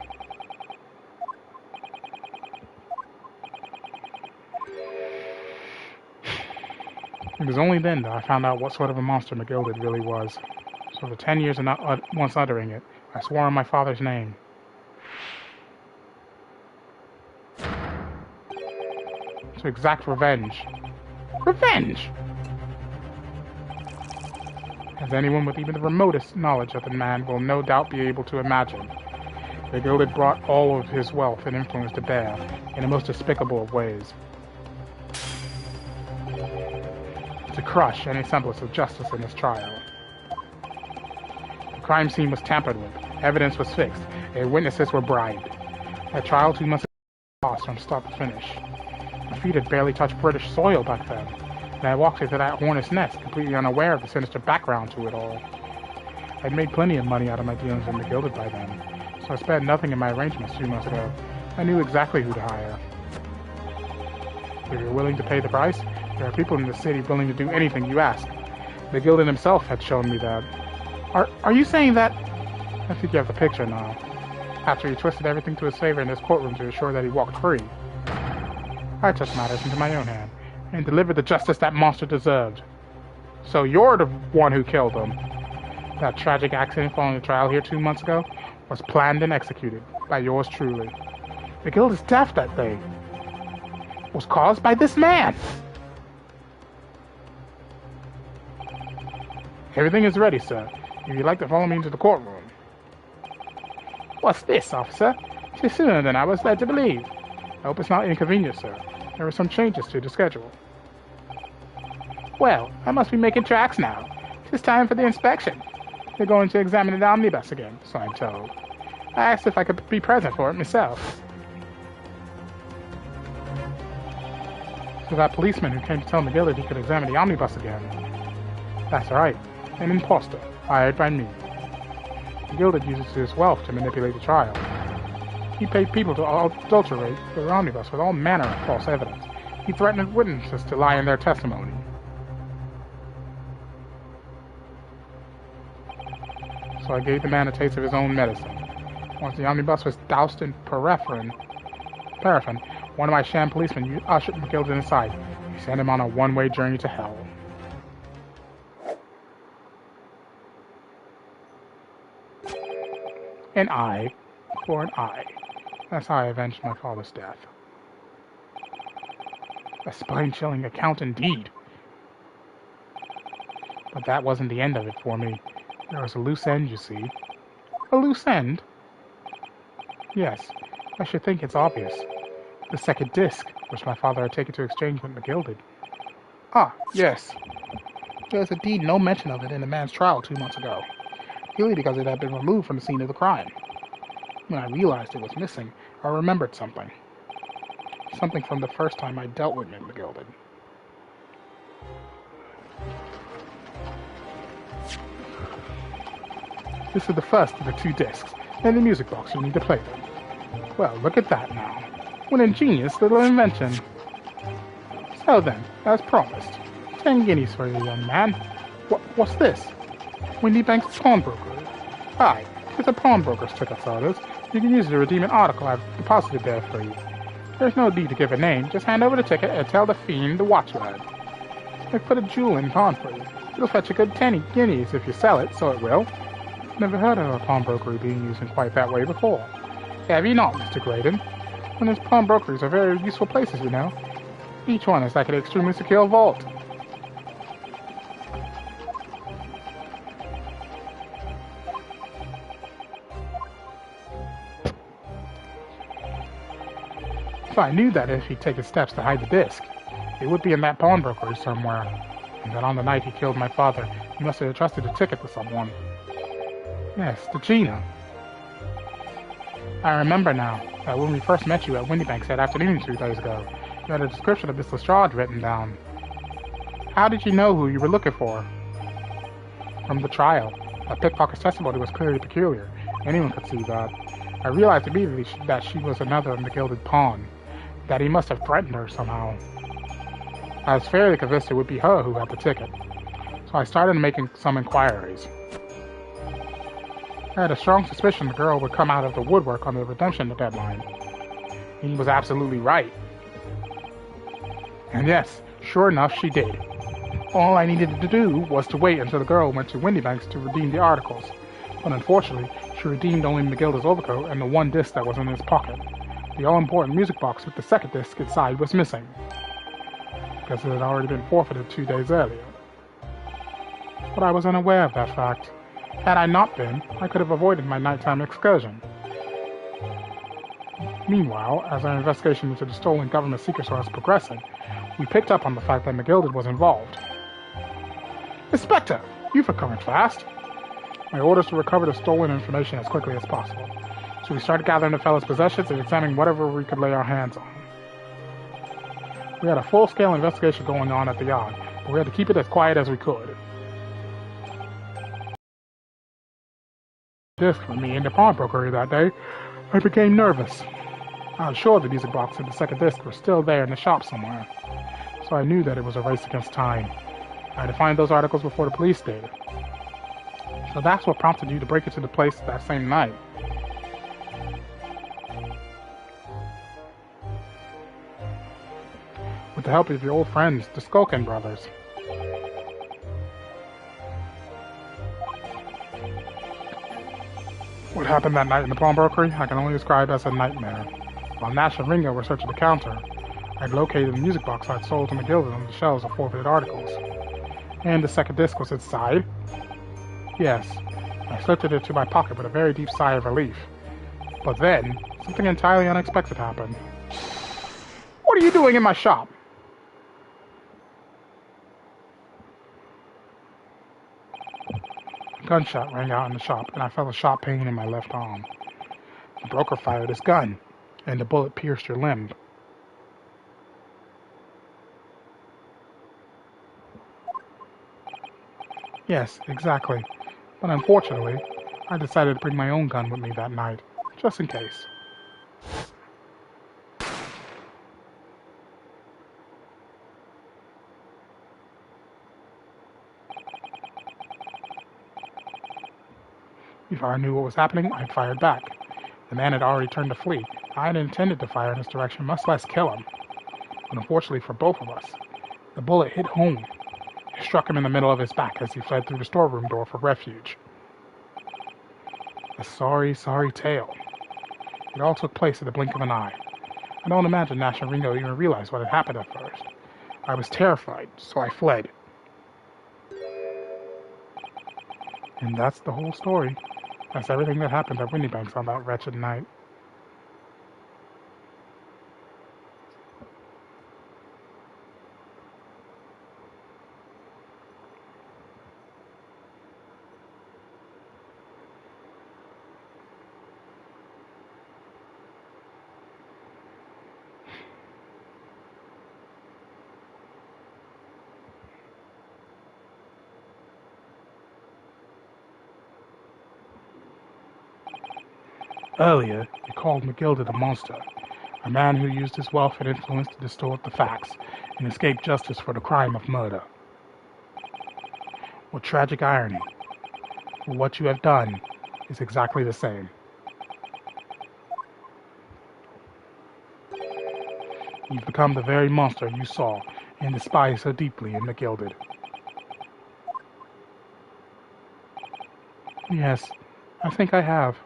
It was only then that I found out what sort of a monster McGilded really was. So for 10 years and not once uttering it, I swore on my father's name. To exact revenge. Revenge! As anyone with even the remotest knowledge of the man will no doubt be able to imagine, McGilded brought all of his wealth and influence to bear in the most despicable of ways. To crush any semblance of justice in his trial. The crime scene was tampered with, evidence was fixed, and witnesses were bribed. That trial 2 months ago lost from start to finish. My feet had barely touched British soil back then, and I walked into that hornet's nest completely unaware of the sinister background to it all. I'd made plenty of money out of my dealings with McGilded by then, so I spared nothing in my arrangements 2 months ago. I knew exactly who to hire. If you're willing to pay the price, there are people in the city willing to do anything you ask. McGilded himself had shown me that. Are you saying that? I think you have the picture now. After he twisted everything to his favor in his courtroom to assure that he walked free, I took matters into my own hand and delivered the justice that monster deserved. So you're the one who killed him. That tragic accident following the trial here 2 months ago was planned and executed by yours truly. McGilded's death that day was caused by this man. Everything is ready, sir. If you'd like to follow me into the courtroom. What's this, officer? 'Tis sooner than I was led to believe. I hope it's not inconvenient, sir. There are some changes to the schedule. Well, I must be making tracks now. 'Tis time for the inspection. They're going to examine the omnibus again, so I'm told. I asked if I could be present for it myself. So that policeman who came to tell McGilded he could examine the omnibus again. That's right. An imposter, hired by me. McGilded uses his wealth to manipulate the trial. He paid people to adulterate the omnibus with all manner of false evidence. He threatened witnesses to lie in their testimony. So I gave the man a taste of his own medicine. Once the omnibus was doused in paraffin, one of my sham policemen ushered McGilded inside. He sent him on a one-way journey to hell. An eye for an eye. That's how I avenged my father's death. A spine-chilling account indeed. But that wasn't the end of it for me. There was a loose end, you see. A loose end? Yes, I should think it's obvious. The second disc, which my father had taken to exchange with McGilded. Ah, yes. There was indeed no mention of it in the man's trial 2 months ago. Purely because it had been removed from the scene of the crime. When I realized it was missing, I remembered something. Something from the first time I dealt with McGilded. This is the first of the 2 discs, and the music box you need to play them. Well, look at that now. What an ingenious little invention. So then, as promised, 10 guineas for you, young man. What's this? Windy Bank's pawnbroker. Aye, it's a pawnbroker's ticket, orders. You can use it to redeem an article I've deposited there for you. There's no need to give a name, just hand over the ticket and tell the fiend the watchword. I put a jewel in pawn for you. It'll fetch a good 10 guineas if you sell it, so it will. Never heard of a pawnbrokery being used in quite that way before. Have you not, Mr. Graydon? And those pawnbrokeries are very useful places, you know. Each one is like an extremely secure vault. If I knew that if he'd taken steps to hide the disc, it would be in that pawnbrokery somewhere. And that on the night he killed my father, he must have entrusted a ticket to someone. Yes, to Gina. I remember now that when we first met you at Windybanks that afternoon 2 days ago, you had a description of Miss Lestrade written down. How did you know who you were looking for? From the trial. A pickpocket's testimony was clearly peculiar. Anyone could see that. I realized immediately that she was another of the gilded pawn. That he must have threatened her somehow. I was fairly convinced it would be her who had the ticket. So I started making some inquiries. I had a strong suspicion the girl would come out of the woodwork on the redemption deadline. And he was absolutely right. And yes, sure enough, she did. All I needed to do was to wait until the girl went to Windybanks to redeem the articles. But unfortunately, she redeemed only McGilda's overcoat and the one disc that was in his pocket. The all-important music box with the second disc inside was missing, because it had already been forfeited 2 days earlier. But I was unaware of that fact. Had I not been, I could have avoided my nighttime excursion. Meanwhile, as our investigation into the stolen government secrets was progressing, we picked up on the fact that McGilda was involved. Inspector, you've recovered fast. My orders to recover the stolen information as quickly as possible. So we started gathering the fellow's possessions and examining whatever we could lay our hands on. We had a full-scale investigation going on at the yard, but we had to keep it as quiet as we could. Disc for me in the pawnbrokery that day, I became nervous. I was sure the music box and the second disc were still there in the shop somewhere, so I knew that it was a race against time. I had to find those articles before the police did. So that's what prompted you to break into the place that same night. With the help of your old friends, the Skulkin brothers. What happened that night in the pawnbrokery, I can only describe as a nightmare. While Nash and Ringo were searching the counter, I'd located the music box I'd sold to McGilda on the shelves of forfeited articles. And the second disc was inside. Yes, I slipped it into my pocket with a very deep sigh of relief. But then, something entirely unexpected happened. What are you doing in my shop? A gunshot rang out in the shop, and I felt a sharp pain in my left arm. The broker fired his gun, and the bullet pierced your limb. Yes, exactly. But unfortunately, I decided to bring my own gun with me that night, just in case. Before I knew what was happening, I fired back. The man had already turned to flee. I had intended to fire in his direction, much less kill him. But unfortunately for both of us, the bullet hit home. It struck him in the middle of his back as he fled through the storeroom door for refuge. A sorry, sorry tale. It all took place in the blink of an eye. I don't imagine Nash and Ringo even realized what had happened at first. I was terrified, so I fled. And that's the whole story. That's everything that happened at Windybanks on that wretched night. Earlier, you called McGilda the monster, a man who used his wealth and influence to distort the facts and escape justice for the crime of murder. What tragic irony. What you have done is exactly the same. You've become the very monster you saw and despised so deeply in McGilda. Yes, I think I have.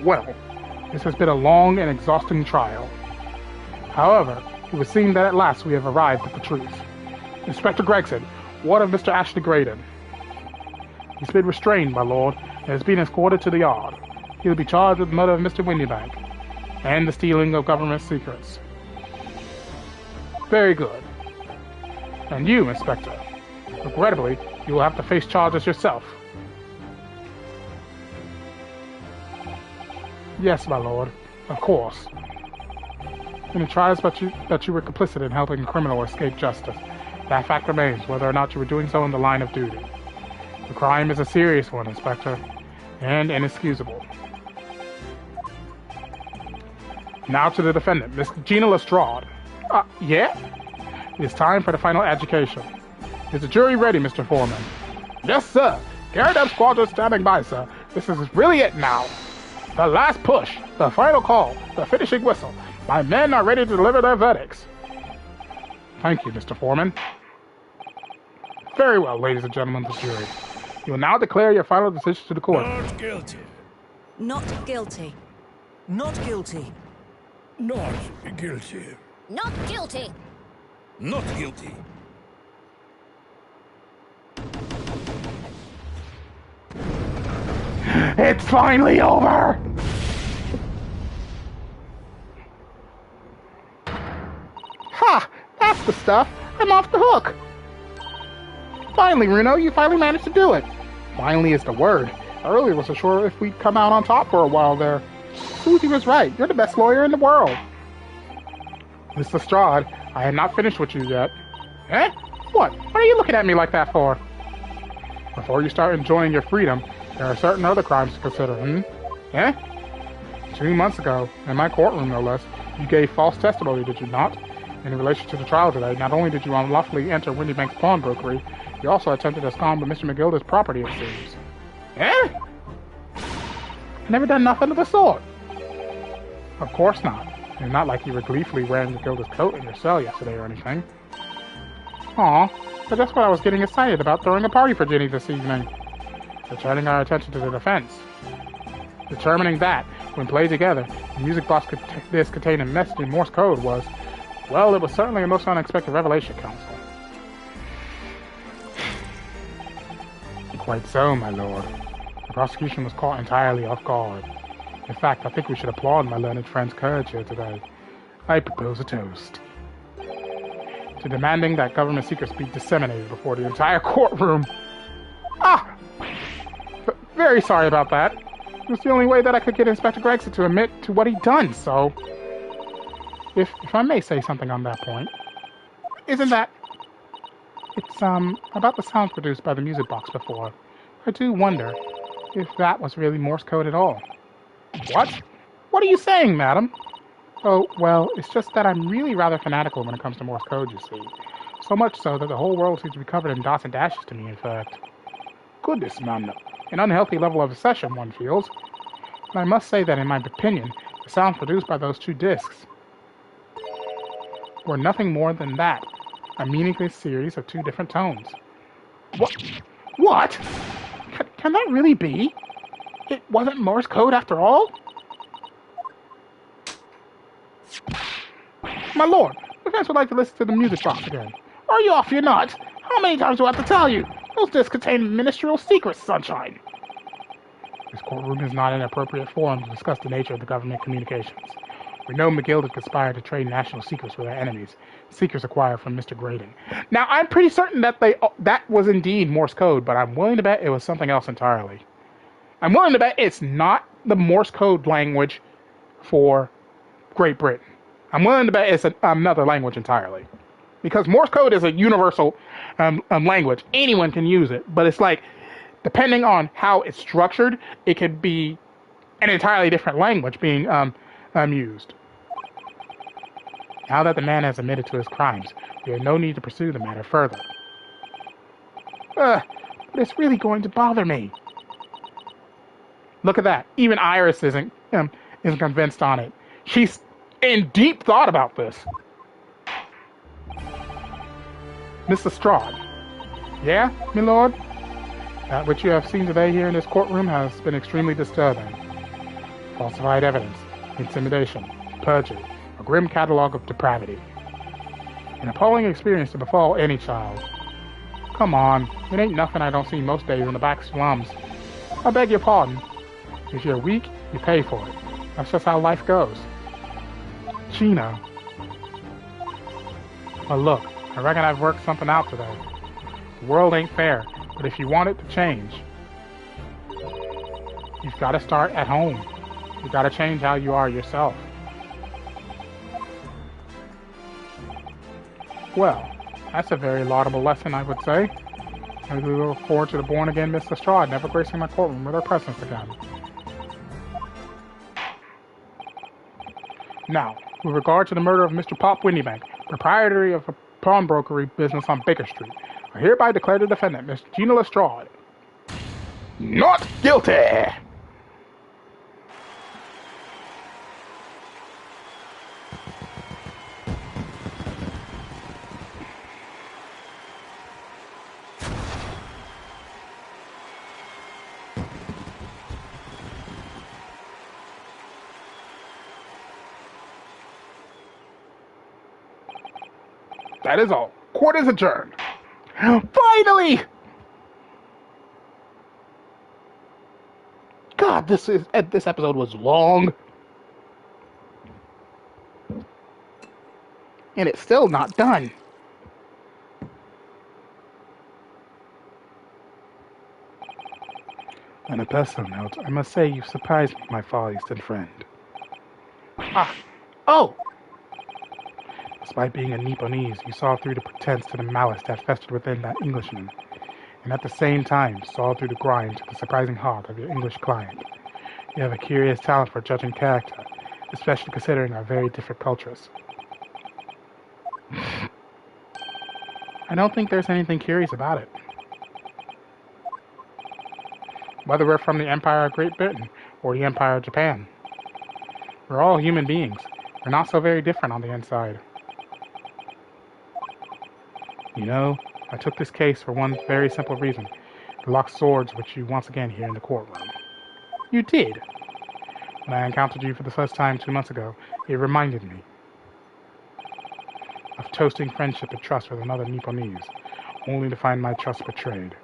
Well, this has been a long and exhausting trial. However, it would seem that at last we have arrived at the truth. Inspector Gregson, what of Mr. Ashley Graydon? He's been restrained, my lord, and has been escorted to the yard. He will be charged with the murder of Mr. Windybank and the stealing of government secrets. Very good. And you, Inspector, regrettably, you will have to face charges yourself. Yes, my lord, of course. And it tries that you were complicit in helping a criminal escape justice. That fact remains, whether or not you were doing so in the line of duty. The crime is a serious one, Inspector, and inexcusable. Now to the defendant, Miss Gina Lestrade. Yeah? It is time for the final adjudication. Is the jury ready, Mr. Foreman? Yes, sir. Garrett F. Squadron standing by, sir. This is really it now. The last push, the final call, the finishing whistle. My men are ready to deliver their verdicts. Thank you, Mr. Foreman. Very well, ladies and gentlemen of the jury. You will now declare your final decision to the court. Not guilty. Not guilty. Not guilty. Not guilty. Not guilty. Not guilty. It's finally over! Ha! That's the stuff! I'm off the hook! Finally, Runo, you finally managed to do it! Finally is the word. I really wasn't sure if we'd come out on top for a while there. Susie was right. You're the best lawyer in the world. Miss Lestrade, I had not finished with you yet. Eh? What? What are you looking at me like that for? Before you start enjoying your freedom, there are certain other crimes to consider, Eh? 2 months ago, in my courtroom no less, you gave false testimony, did you not? In relation to the trial today, not only did you unlawfully enter Windybank's pawnbrokery, you also attempted to abscond with Mr. McGilda's property, it seems. Eh? I never done nothing of the sort. Of course not. And not like you were gleefully wearing McGilda's coat in your cell yesterday or anything. Aw, but that's what I was getting excited about throwing a party for Ginny this evening. Returning our attention to the defense. Determining that, when played together, the music box disc containing a message in Morse code was, well, it was certainly a most unexpected revelation, Counsel. Quite so, my lord. The prosecution was caught entirely off guard. In fact, I think we should applaud my learned friend's courage here today. I propose a toast. To demanding that government secrets be disseminated before the entire courtroom. Ah! Very sorry about that. It was the only way that I could get Inspector Gregson to admit to what he'd done, so... If I may say something on that point. Isn't that... It's, about the sounds produced by the music box before. I do wonder if that was really Morse code at all. What? What are you saying, madam? Oh, well, it's just that I'm really rather fanatical when it comes to Morse code, you see. So much so that the whole world seems to be covered in dots and dashes to me, in fact. Goodness, man. An unhealthy level of obsession, one feels. And I must say that, in my opinion, the sounds produced by those 2 discs were nothing more than that. A meaningless series of 2 different tones. What? What? Can that really be? It wasn't Morse code after all? My lord, the defense would like to listen to the music box again. Are you off your nuts? How many times do I have to tell you? Those discs contain ministerial secrets, sunshine. This courtroom is not an appropriate forum to discuss the nature of the government communications. We know McGilda conspired to trade national secrets with our enemies, secrets acquired from Mr. Graydon. Now, I'm pretty certain that that was indeed Morse code, but I'm willing to bet it was something else entirely. I'm willing to bet it's not the Morse code language for Great Britain. I'm willing to bet it's another language entirely. Because Morse code is a universal language. Anyone can use it, but it's like, depending on how it's structured, it could be an entirely different language being used. Now that the man has admitted to his crimes, we have no need to pursue the matter further. But it's really going to bother me. Look at that. Even Iris isn't convinced on it. She's in deep thought about this. Miss Lestrade. Yeah, my lord? That which you have seen today here in this courtroom has been extremely disturbing. Falsified evidence, intimidation, perjury, a grim catalogue of depravity. An appalling experience to befall any child. Come on, it ain't nothing I don't see most days in the back slums. I beg your pardon. If you're weak, you pay for it. That's just how life goes. Gina. Well, look, I reckon I've worked something out today. The world ain't fair, but if you want it to change, you've got to start at home. You've got to change how you are yourself. Well, that's a very laudable lesson, I would say. I really look forward to the born-again Miss Lestrade never gracing my courtroom with her presence again. Now, with regard to the murder of Mr. Pop Windybank, proprietor of a pawnbrokery business on Baker Street, I hereby declare the defendant, Miss Gina Lestrade, not guilty! That is all. Court is adjourned. Finally! God, this episode was long. And it's still not done. On a personal note, I must say you've surprised me, my far-eastern friend. Oh! Despite being a Nipponese, you saw through the pretense to the malice that festered within that Englishman, and at the same time saw through the grime to the surprising heart of your English client. You have a curious talent for judging character, especially considering our very different cultures. I don't think there's anything curious about it. Whether we're from the Empire of Great Britain or the Empire of Japan, we're all human beings. We're not so very different on the inside. You know, I took this case for one very simple reason, to lock swords with you once again here in the courtroom. You did. When I encountered you for the first time 2 months ago, it reminded me of toasting friendship and trust with another Nipponese, only to find my trust betrayed.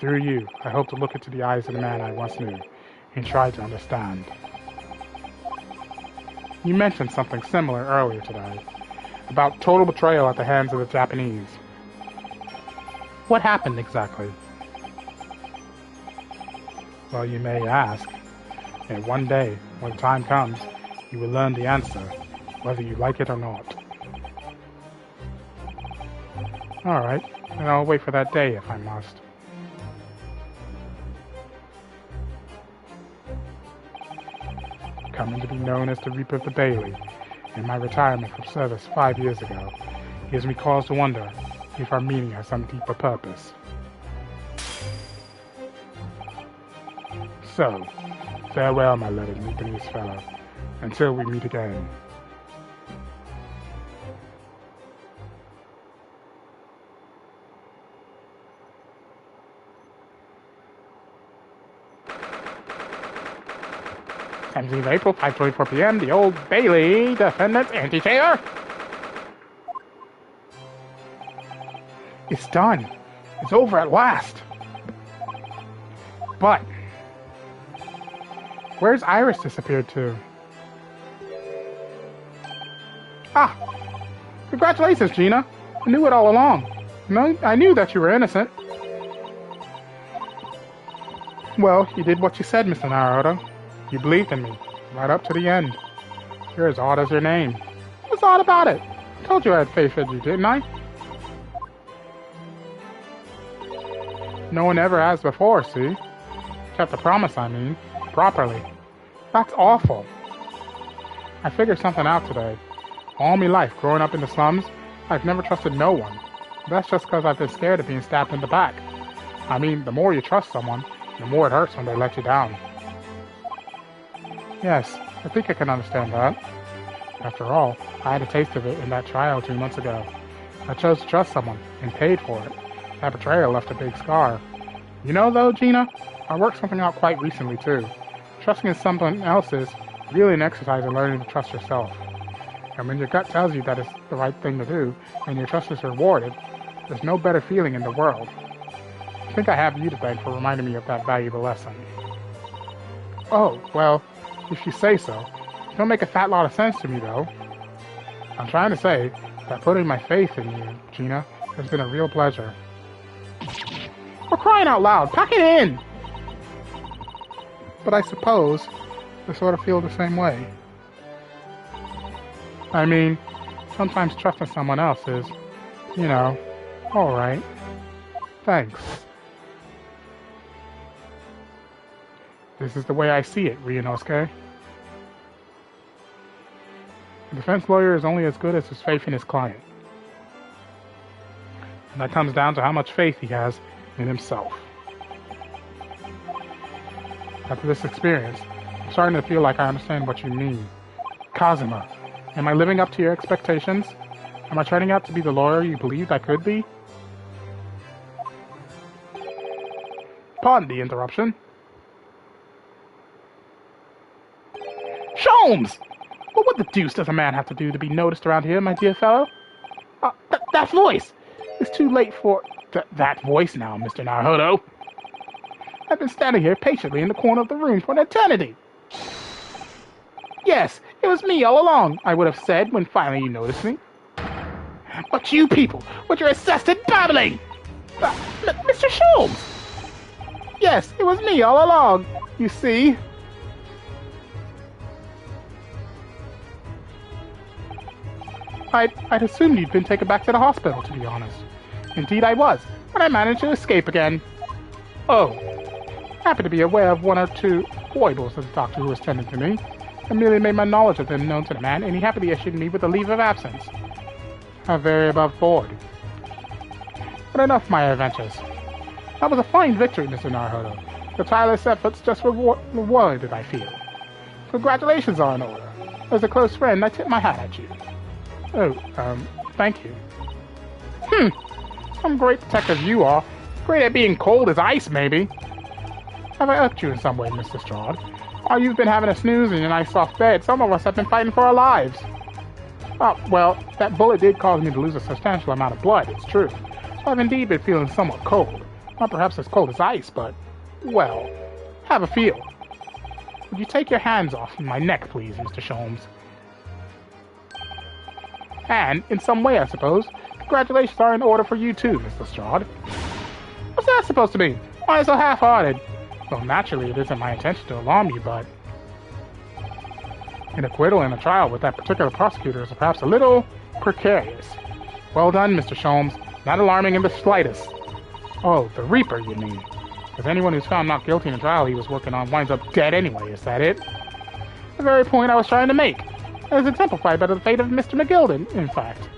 Through you, I hope to look into the eyes of the man I once knew, and try to understand. You mentioned something similar earlier today, about total betrayal at the hands of the Japanese. What happened exactly? Well, you may ask, and one day, when the time comes, you will learn the answer, whether you like it or not. Alright, then I'll wait for that day if I must. Coming to be known as the Reaper of the Bailey, and my retirement from service 5 years ago, gives me cause to wonder if our meeting has some deeper purpose. So, farewell, my little Nipponese fellow, until we meet again. Times of April, 5:24 p.m., the Old Bailey, defendant's antechamber. It's done. It's over at last. But where's Iris disappeared to? Ah! Congratulations, Gina. I knew it all along. No, I knew that you were innocent. Well, you did what you said, Mr. Naruto. You believed in me, right up to the end. You're as odd as your name. What's odd about it? I told you I had faith in you, didn't I? No one ever has before, see? Kept the promise, I mean. Properly. That's awful. I figured something out today. All my life, growing up in the slums, I've never trusted no one. That's just because I've been scared of being stabbed in the back. I mean, the more you trust someone, the more it hurts when they let you down. Yes, I think I can understand that. After all, I had a taste of it in that trial 2 months ago. I chose to trust someone, and paid for it. That betrayal left a big scar. You know, though, Gina, I worked something out quite recently, too. Trusting in someone else is really an exercise in learning to trust yourself. And when your gut tells you that it's the right thing to do, and your trust is rewarded, there's no better feeling in the world. I think I have you to thank for reminding me of that valuable lesson. Oh, well, if you say so. It don't make a fat lot of sense to me, though. I'm trying to say that putting my faith in you, Gina, has been a real pleasure. For crying out loud, pack it in! But I suppose I sort of feel the same way. I mean, sometimes trusting someone else is, you know, alright. Thanks. This is the way I see it, Ryunosuke. A defense lawyer is only as good as his faith in his client. And that comes down to how much faith he has in himself. After this experience, I'm starting to feel like I understand what you mean. Kazuma, am I living up to your expectations? Am I turning out to be the lawyer you believed I could be? Pardon the interruption. Sholmes! Well, what the deuce does a man have to do to be noticed around here, my dear fellow? That voice! It's too late for... that voice now, Mr. Naruhodo. I've been standing here patiently in the corner of the room for an eternity. Yes, it was me all along, I would have said when finally you noticed me. But you people, with your incessant babbling! Mr. Sholmes! Yes, it was me all along, you see. I'd assumed you'd been taken back to the hospital, to be honest. Indeed I was, but I managed to escape again. Oh. Happy to be aware of one or two foibles of the doctor who was tending to me. I merely made my knowledge of them known to the man, and he happily issued me with a leave of absence. How very above board. But enough of my adventures. That was a fine victory, Mr. Naruhodo. The tireless efforts just rewarded, I feel. Congratulations are in order. As a close friend, I tip my hat at you. Oh, thank you. Some great detective you are. Great at being cold as ice, maybe. Have I irked you in some way, Mr. Strahd? While you've been having a snooze in your nice soft bed, some of us have been fighting for our lives. Oh, well, that bullet did cause me to lose a substantial amount of blood, it's true. So I've indeed been feeling somewhat cold. Not perhaps as cold as ice, but, well, have a feel. Would you take your hands off my neck, please, Mr. Sholmes? And, in some way, I suppose, congratulations are in order for you too, Mr. Strahd. What's that supposed to mean? Why so half-hearted? Well, naturally, it isn't my intention to alarm you, but... an acquittal in a trial with that particular prosecutor is perhaps a little precarious. Well done, Mr. Sholmes. Not alarming in the slightest. Oh, the Reaper, you mean? Because anyone who's found not guilty in a trial he was working on winds up dead anyway, is that it? The very point I was trying to make. As exemplified by the fate of Mr. McGilden, in fact.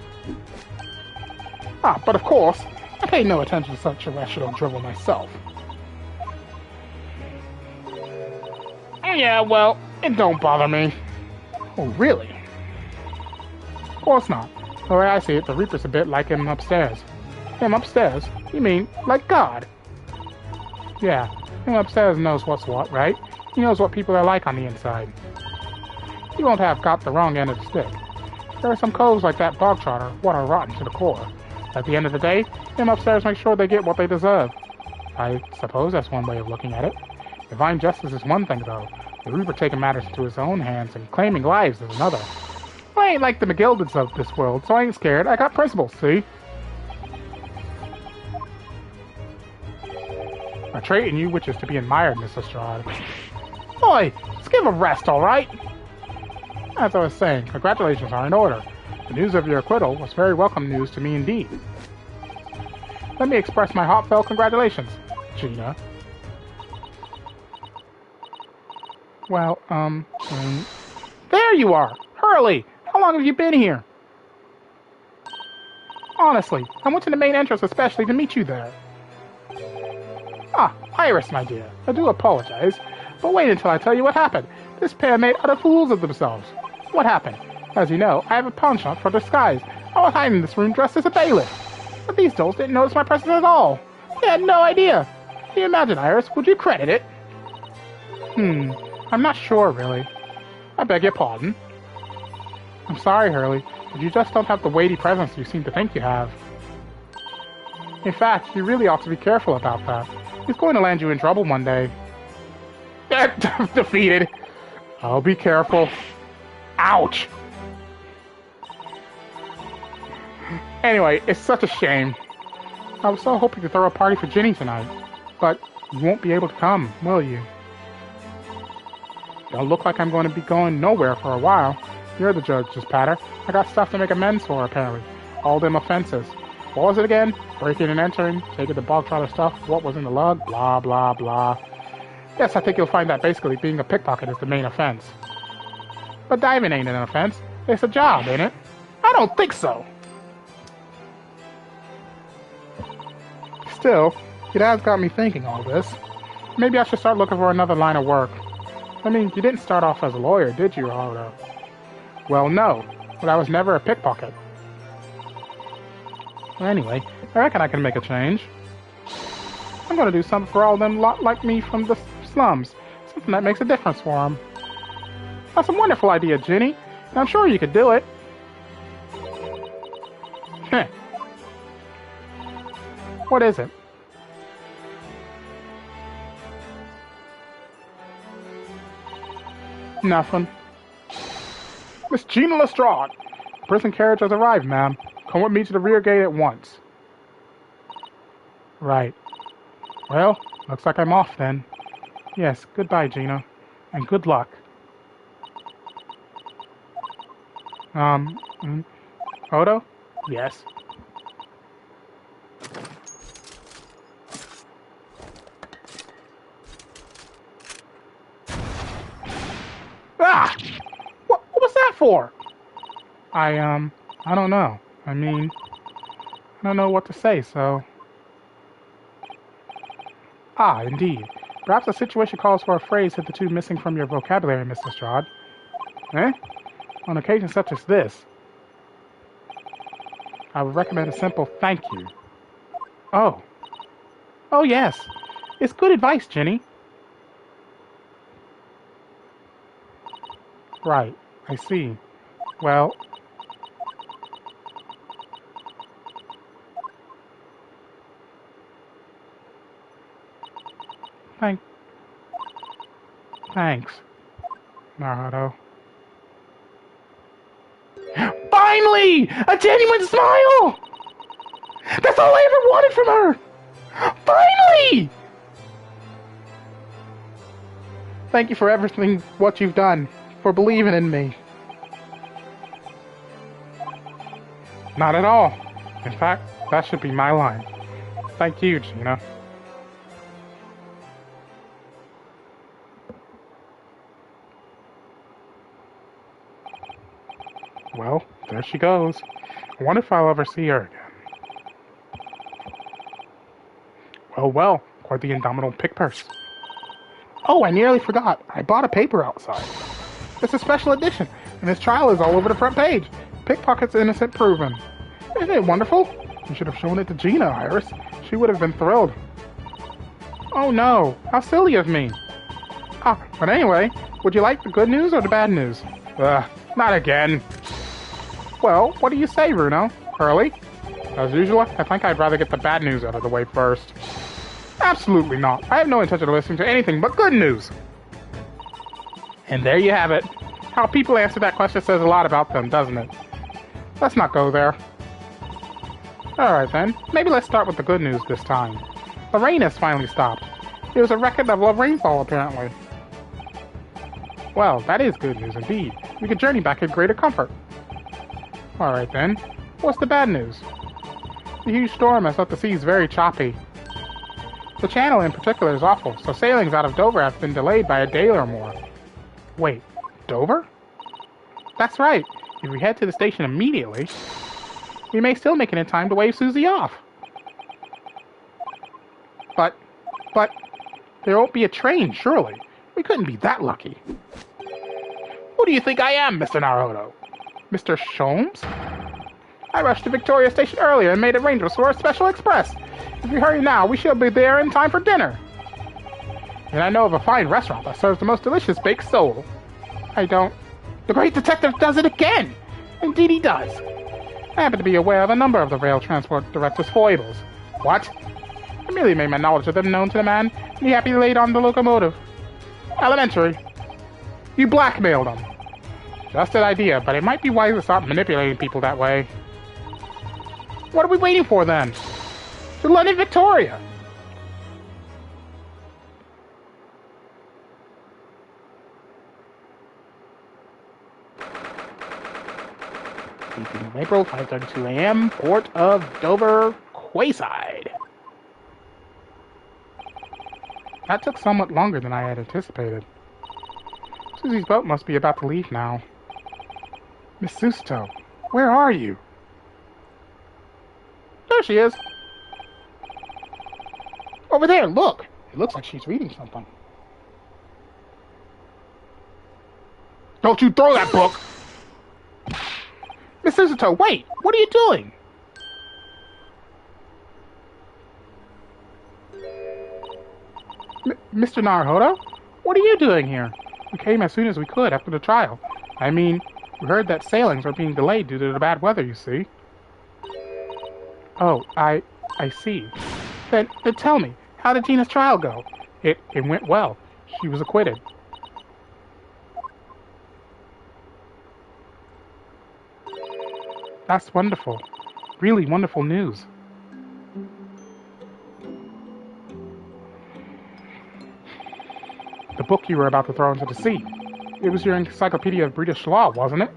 But of course, I pay no attention to such irrational drivel myself. Yeah, well, it don't bother me. Oh, really? Of course not. The way I see it, the Reaper's a bit like him upstairs. Him upstairs? You mean, like God? Yeah, him upstairs knows what's what, right? He knows what people are like on the inside. He won't have got the wrong end of the stick. There are some coves like that bog trotter what are rotten to the core. At the end of the day, him upstairs make sure they get what they deserve. I suppose that's one way of looking at it. Divine justice is one thing, though. The Reaper taking matters into his own hands and claiming lives is another. I ain't like the McGildens of this world, so I ain't scared. I got principles, see? A trait in you which is to be admired, Mr. Strahd. Boy, just give a rest, alright? As I was saying, congratulations are in order. The news of your acquittal was very welcome news to me indeed. Let me express my heartfelt congratulations, Gina. Well, there you are! Hurley! How long have you been here? Honestly, I went to the main entrance especially to meet you there. Iris, my dear, I do apologize, but wait until I tell you what happened. This pair made utter fools of themselves. What happened? As you know, I have a penchant for disguise. I I was hiding in this room dressed as a bailiff. But these dolls didn't notice my presence at all. They had no idea. Can you imagine, Iris? Would you credit it? I'm not sure, really. I beg your pardon. I'm sorry, Hurley, but you just don't have the weighty presence you seem to think you have. In fact, you really ought to be careful about that. He's going to land you in trouble one day. Defeated. I'll be careful. Ouch! Anyway, it's such a shame. I was so hoping to throw a party for Ginny tonight, but you won't be able to come, will you? Don't look like I'm going to be going nowhere for a while. You're the judge, just Patter. I got stuff to make amends for, apparently. All them offenses. What was it again? Breaking and entering, taking the bog trotter stuff, what was in the lug, blah, blah, blah. Yes, I think you'll find that basically being a pickpocket is the main offense. But diving ain't an offense. It's a job, ain't it? I don't think so. Still, it has got me thinking all this. Maybe I should start looking for another line of work. I mean, you didn't start off as a lawyer, did you, Oda? Well, no, but I was never a pickpocket. Anyway, I reckon I can make a change. I'm gonna do something for all them lot like me from the slums. Something that makes a difference for them. That's a wonderful idea, Ginny. And I'm sure you could do it. Heh. What is it? Nothing. Miss Gina Lestrade! The prison carriage has arrived, ma'am. Come with me to the rear gate at once. Right. Well, looks like I'm off then. Yes, goodbye, Gina. And good luck. Odo? Yes. Ah! What was that for? I don't know. I mean, I don't know what to say, so... Ah, indeed. Perhaps the situation calls for a phrase hitherto missing from your vocabulary, Mr. Lestrade. Eh? On occasions such as this, I would recommend a simple thank you. Oh. Oh, yes. It's good advice, Ginny. Right. I see. Well... Thanks, Naruto. Finally! A genuine smile! That's all I ever wanted from her! Finally! Thank you for everything, what you've done, for believing in me. Not at all. In fact, that should be my line. Thank you, Gina. Well, there she goes. I wonder if I'll ever see her again. Well, quite the indomitable pick purse. Oh, I nearly forgot. I bought a paper outside. It's a special edition, and its trial is all over the front page. Pickpocket's innocent proven. Isn't it wonderful? You should have shown it to Gina, Iris. She would have been thrilled. Oh no, how silly of me. Ah, but anyway, would you like the good news or the bad news? Not again. Well, what do you say, Bruno? Early? As usual, I think I'd rather get the bad news out of the way first. Absolutely not. I have no intention of listening to anything but good news. And there you have it. How people answer that question says a lot about them, doesn't it? Let's not go there. Alright then, maybe let's start with the good news this time. The rain has finally stopped. It was a record level of rainfall, apparently. Well, that is good news indeed. We can journey back in greater comfort. Alright then, what's the bad news? The huge storm has left the seas very choppy. The channel in particular is awful, so sailings out of Dover have been delayed by a day or more. Wait, Dover? That's right. If we head to the station immediately, we may still make it in time to wave Susie off. But, there won't be a train, surely. We couldn't be that lucky. Who do you think I am, Mr. Naruto? Mr. Sholmes? I rushed to Victoria Station earlier and made arrangements for a special express. If we hurry now, we shall be there in time for dinner. And I know of a fine restaurant that serves the most delicious baked sole. I don't... The great detective does it again! Indeed he does. I happen to be aware of a number of the rail transport director's foibles. What? I merely made my knowledge of them known to the man, and he happily laid on the locomotive. Elementary. You blackmailed him. Just an idea, but it might be wise to stop manipulating people that way. What are we waiting for, then? To London Victoria! of April, 5:32 a.m., Port of Dover, Quayside. That took somewhat longer than I had anticipated. Susie's boat must be about to leave now. Miss Susato, where are you? There she is. Over there, look! It looks like she's reading something. Don't you throw that book! Miss Susato, wait! What are you doing? Mr. Naruhodo? What are you doing here? We came as soon as we could after the trial. I mean, we heard that sailings were being delayed due to the bad weather, you see. Oh, I see. Then tell me, how did Gina's trial go? It went well. She was acquitted. That's wonderful. Really wonderful news. The book you were about to throw into the sea. It was your Encyclopedia of British Law, wasn't it?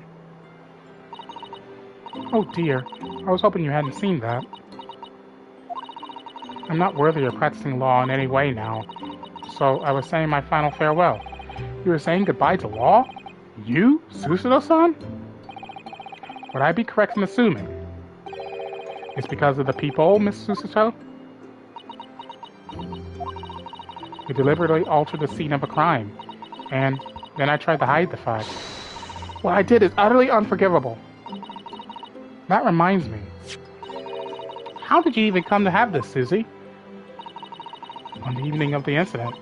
Oh dear. I was hoping you hadn't seen that. I'm not worthy of practicing law in any way now. So I was saying my final farewell. You were saying goodbye to law? You? Susato-san? Would I be correct in assuming it's because of the people, Miss Susato? We deliberately altered the scene of a crime, and then I tried to hide the fact. What I did is utterly unforgivable. That reminds me. How did you even come to have this, Susie? On the evening of the incident,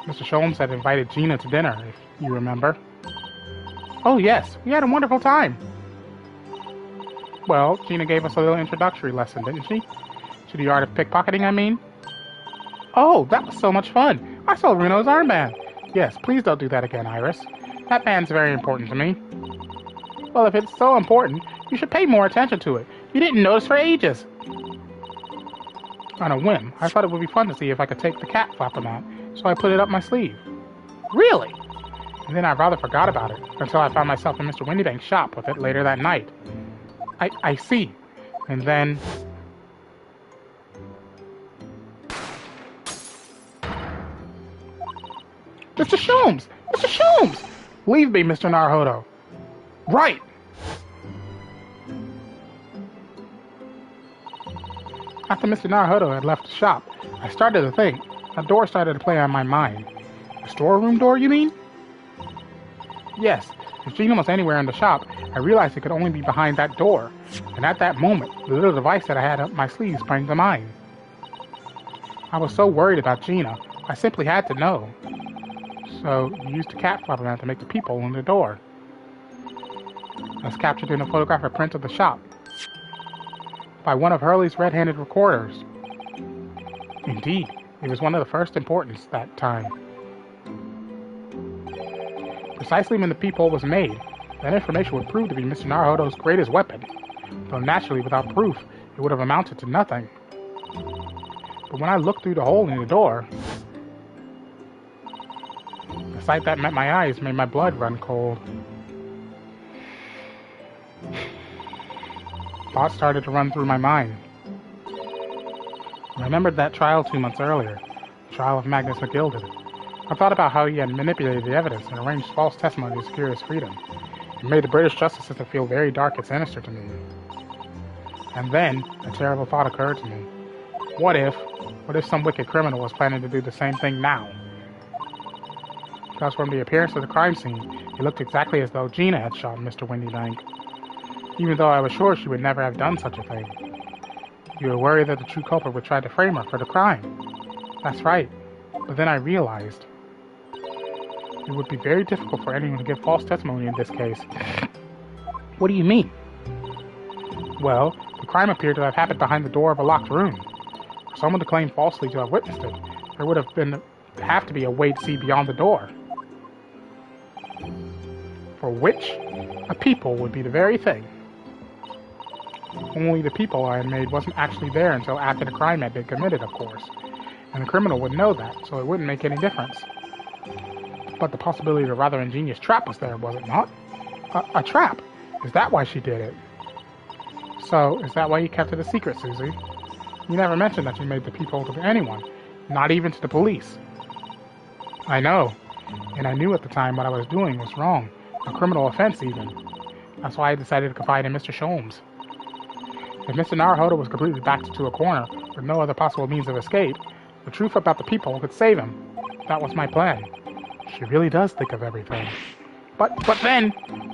Mr. Sholmes had invited Gina to dinner, if you remember. Oh yes, we had a wonderful time. Well, Gina gave us a little introductory lesson, didn't she? To the art of pickpocketing, I mean. Oh, that was so much fun. I saw Runo's armband. Yes, please don't do that again, Iris. That band's very important to me. Well, if it's so important, you should pay more attention to it. You didn't notice for ages. On a whim, I thought it would be fun to see if I could take the cat flapping out, so I put it up my sleeve. Really? And then I rather forgot about it, until I found myself in Mr. Windybank's shop with it later that night. I see. And then... Mr. Sholmes! Mr. Sholmes! Leave me, Mr. Naruhodo. Right! After Mr. Naruhodo had left the shop, I started to think. A door started to play on my mind. The storeroom door, you mean? Yes. If Gina was anywhere in the shop, I realized it could only be behind that door. And at that moment, the little device that I had up my sleeve sprang to mind. I was so worried about Gina, I simply had to know. So, you used the cat flapper to make the peephole in the door. As captured in a photographic print of the shop. By one of Hurley's red-handed recorders. Indeed, it was one of the first importance that time. Precisely when the peephole was made, that information would prove to be Mr. Naruhodo's greatest weapon, though naturally without proof it would have amounted to nothing. But when I looked through the hole in the door, the sight that met my eyes made my blood run cold. Thoughts started to run through my mind. I remembered that trial 2 months earlier, the trial of Magnus McGilded. I thought about how he had manipulated the evidence and arranged false testimony to secure his freedom. It made the British justice system feel very dark and sinister to me. And then, a terrible thought occurred to me. What if some wicked criminal was planning to do the same thing now? Because from the appearance of the crime scene, it looked exactly as though Gina had shot Mr. Windybank. even though I was sure she would never have done such a thing. You were worried that the true culprit would try to frame her for the crime. That's right. But then I realized it would be very difficult for anyone to give false testimony in this case. What do you mean? Well, the crime appeared to have happened behind the door of a locked room. For someone to claim falsely to have witnessed it, there would have to be a way to see beyond the door. For which, a peephole would be the very thing. Only the peephole I had made wasn't actually there until after the crime had been committed, of course. And the criminal would know that, so it wouldn't make any difference. But the possibility of a rather ingenious trap was there, was it not? A trap? Is that why she did it? So, is that why you kept it a secret, Susie? You never mentioned that you made the peephole to anyone, not even to the police. I know, and I knew at the time what I was doing was wrong, a criminal offense even. That's why I decided to confide in Mr. Sholmes. If Mr. Naruhodo was completely backed into a corner, with no other possible means of escape, the truth about the peephole could save him. That was my plan. She really does think of everything. But then,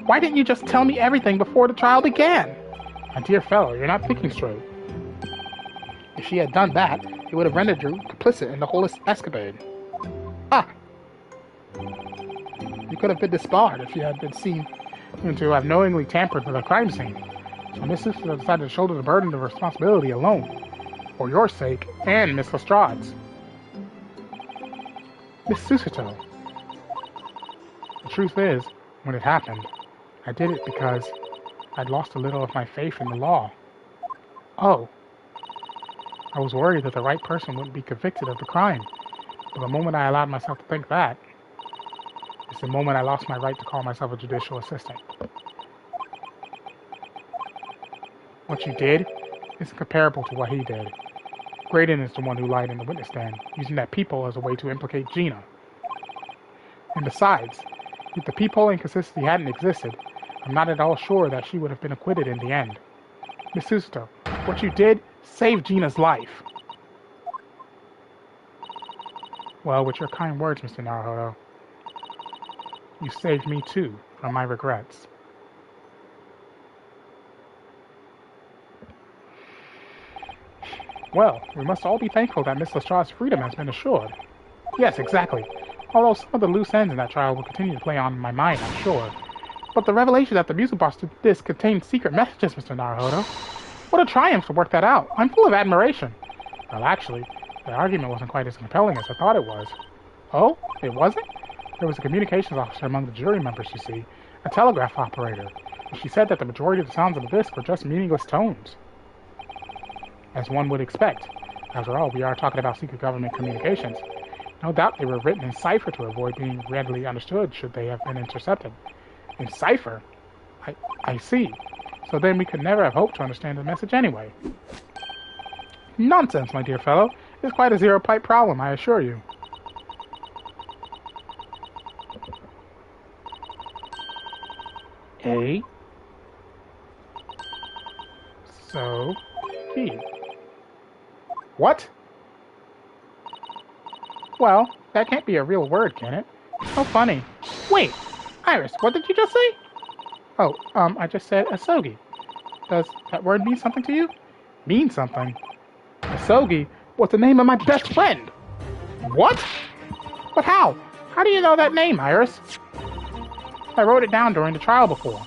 why didn't you just tell me everything before the trial began? My dear fellow, you're not thinking straight. If she had done that, it would have rendered you complicit in the whole escapade. Ah! You could have been disbarred if you had been seen to have knowingly tampered with a crime scene. So Miss Susato decided to shoulder the burden of responsibility alone. For your sake, and Miss Lestrade's. Miss Susato. The truth is, when it happened, I did it because I'd lost a little of my faith in the law. Oh. I was worried that the right person wouldn't be convicted of the crime. But the moment I allowed myself to think that, is the moment I lost my right to call myself a judicial assistant. What you did isn't comparable to what he did. Graydon is the one who lied in the witness stand, using that peephole as a way to implicate Gina. And besides, if the peephole inconsistency hadn't existed, I'm not at all sure that she would have been acquitted in the end. Miss Susato, what you did saved Gina's life. Well, with your kind words, Mr. Naruhodo, you saved me too from my regrets. Well, we must all be thankful that Miss Lestrade's freedom has been assured. Yes, exactly. Although some of the loose ends in that trial will continue to play on my mind, I'm sure. But the revelation that the music box disc contained secret messages, Mr. Naruhodo. What a triumph to work that out. I'm full of admiration. Well, actually, the argument wasn't quite as compelling as I thought it was. Oh? It wasn't? There was a communications officer among the jury members, you see. A telegraph operator. And she said that the majority of the sounds of the disc were just meaningless tones. As one would expect. After all, we are talking about secret government communications. No doubt they were written in cipher to avoid being readily understood should they have been intercepted. In cipher? I see. So then we could never have hoped to understand the message anyway. Nonsense, my dear fellow. It's quite a zero-pipe problem, I assure you. A. So. B. What? Well, that can't be a real word, can it? How funny. Wait! Iris, what did you just say? Oh, I just said asogi. Does that word mean something to you? Mean something? Asogi was the name of my best friend! What? But how? How do you know that name, Iris? I wrote it down during the trial before,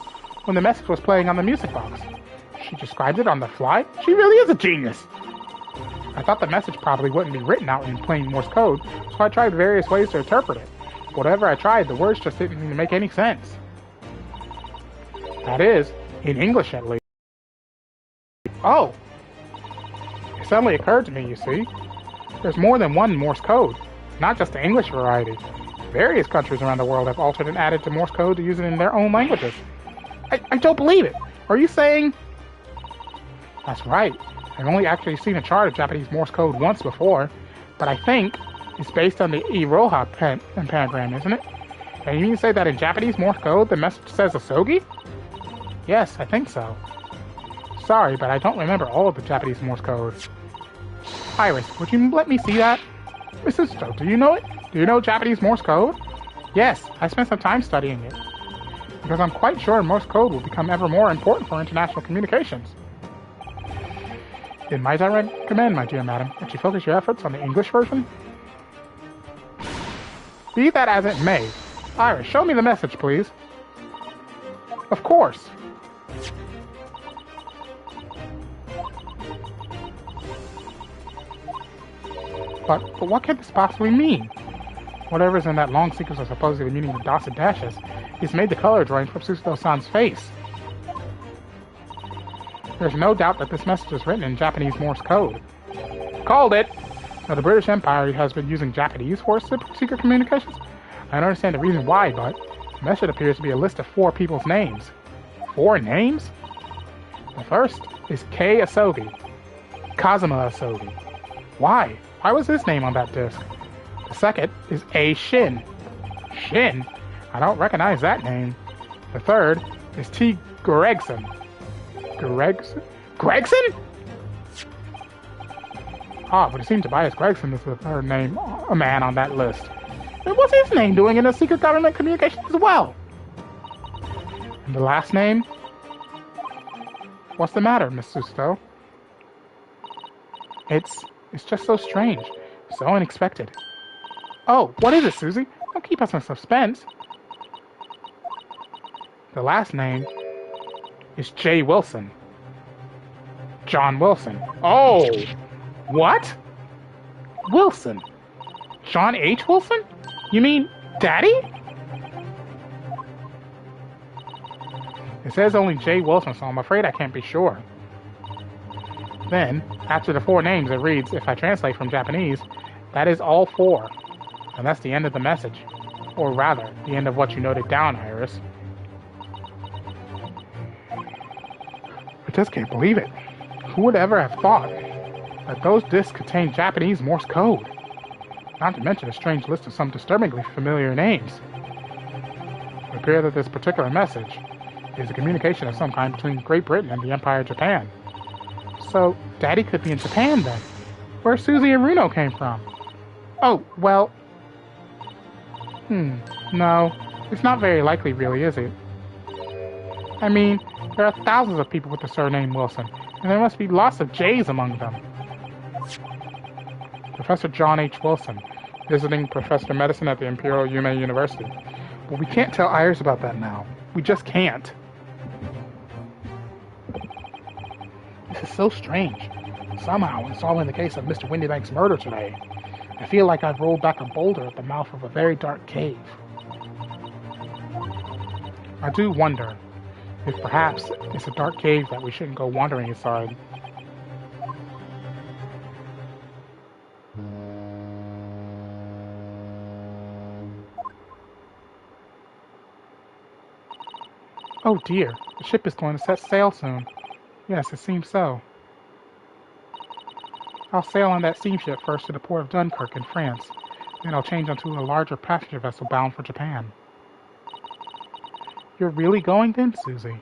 when the message was playing on the music box. She described it on the fly? She really is a genius! I thought the message probably wouldn't be written out in plain Morse code, so I tried various ways to interpret it. Whatever I tried, the words just didn't seem to make any sense. That is, in English at least. Oh! It suddenly occurred to me, you see. There's more than one Morse code, not just the English variety. Various countries around the world have altered and added to Morse code to use it in their own languages. I don't believe it! Are you saying... That's right. I've only actually seen a chart of Japanese Morse code once before, but I think it's based on the Iroha pentagram, isn't it? And you mean to say that in Japanese Morse code the message says asogi? Yes, I think so. Sorry, but I don't remember all of the Japanese Morse code. Iris, would you let me see that? Mrs. Stowe, do you know it? Do you know Japanese Morse code? Yes, I spent some time studying it. because I'm quite sure Morse code will become ever more important for international communications. It might I recommend, my dear madam, that you focus your efforts on the English version? Be that as it may, Iris, show me the message, please. Of course. But what could this possibly mean? Whatever's in that long sequence of supposedly meaning the dots and dashes is made the color drawing from Susato-san's face. There's no doubt that this message is written in Japanese Morse code. Called it! Now, the British Empire has been using Japanese for secret communications. I don't understand the reason why, but the message appears to be a list of 4 people's names. 4 names? The first is Kei Asobi. Kazuma Asobi. Why? Why was his name on that disc? The second is A. Shin. Shin? I don't recognize that name. The third is T. Gregson. Gregson? Gregson? Ah, but it seems Tobias Gregson is the third name, a man on that list. And what's his name doing in the secret government communications as well? And the last name? What's the matter, Miss Susato? It's just so strange. So unexpected. Oh, what is it, Susie? Don't keep us in suspense. The last name is J. Wilson. John Wilson. Oh! What? Wilson? John H. Wilson? You mean Daddy? It says only J. Wilson, so I'm afraid I can't be sure. Then, after the 4 names, it reads, if I translate from Japanese, that is all 4. And that's the end of the message. Or rather, the end of what you noted down, Iris. I just can't believe it. Who would ever have thought that those discs contain Japanese Morse code? Not to mention a strange list of some disturbingly familiar names. It appears that this particular message is a communication of some kind between Great Britain and the Empire of Japan. So, Daddy could be in Japan then. Where Susie and Runo came from. Oh, well... no. It's not very likely, really, is it? I mean, there are thousands of people with the surname Wilson, and there must be lots of J's among them. Professor John H. Wilson, visiting Professor of Medicine at the Imperial Yume University. But we can't tell Iris about that now. We just can't. This is so strange. Somehow, in solving the case of Mr. Windybank's murder today, I feel like I've rolled back a boulder at the mouth of a very dark cave. I do wonder if perhaps it's a dark cave that we shouldn't go wandering inside. Oh dear, the ship is going to set sail soon. Yes, it seems so. I'll sail on that steamship first to the port of Dunkirk in France. Then I'll change onto a larger passenger vessel bound for Japan. You're really going then, Susie?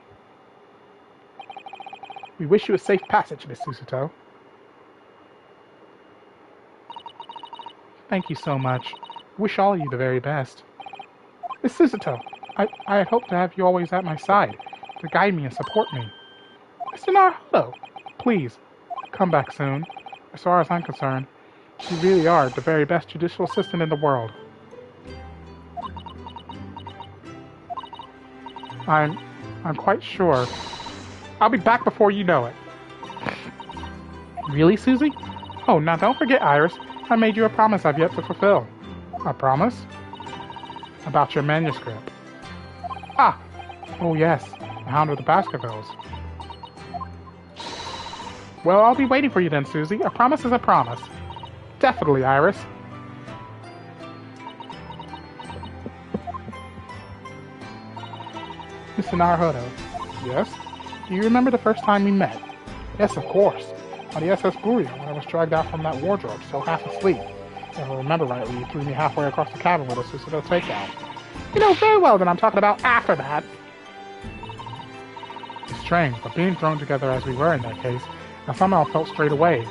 We wish you a safe passage, Miss Susato. Thank you so much. Wish all of you the very best. Miss Susato, I hope to have you always at my side, to guide me and support me. Mr. Naruto, please, come back soon. As far as I'm concerned, you really are the very best judicial assistant in the world. I'm quite sure. I'll be back before you know it. Really, Susie? Oh, now don't forget, Iris. I made you a promise I've yet to fulfill. A promise? About your manuscript. Ah! Oh yes, the Hound of the Baskervilles. Well, I'll be waiting for you then, Susie. A promise is a promise. Definitely, Iris. Mr. Naruto. Yes? Do you remember the first time we met? Yes, of course. On the SS Burio, when I was dragged out from that wardrobe, still half asleep. If I remember rightly, you threw me halfway across the cabin with a Susato takeout. You know very well that I'm talking about after that. It's strange, but being thrown together as we were in that case, I somehow felt straight away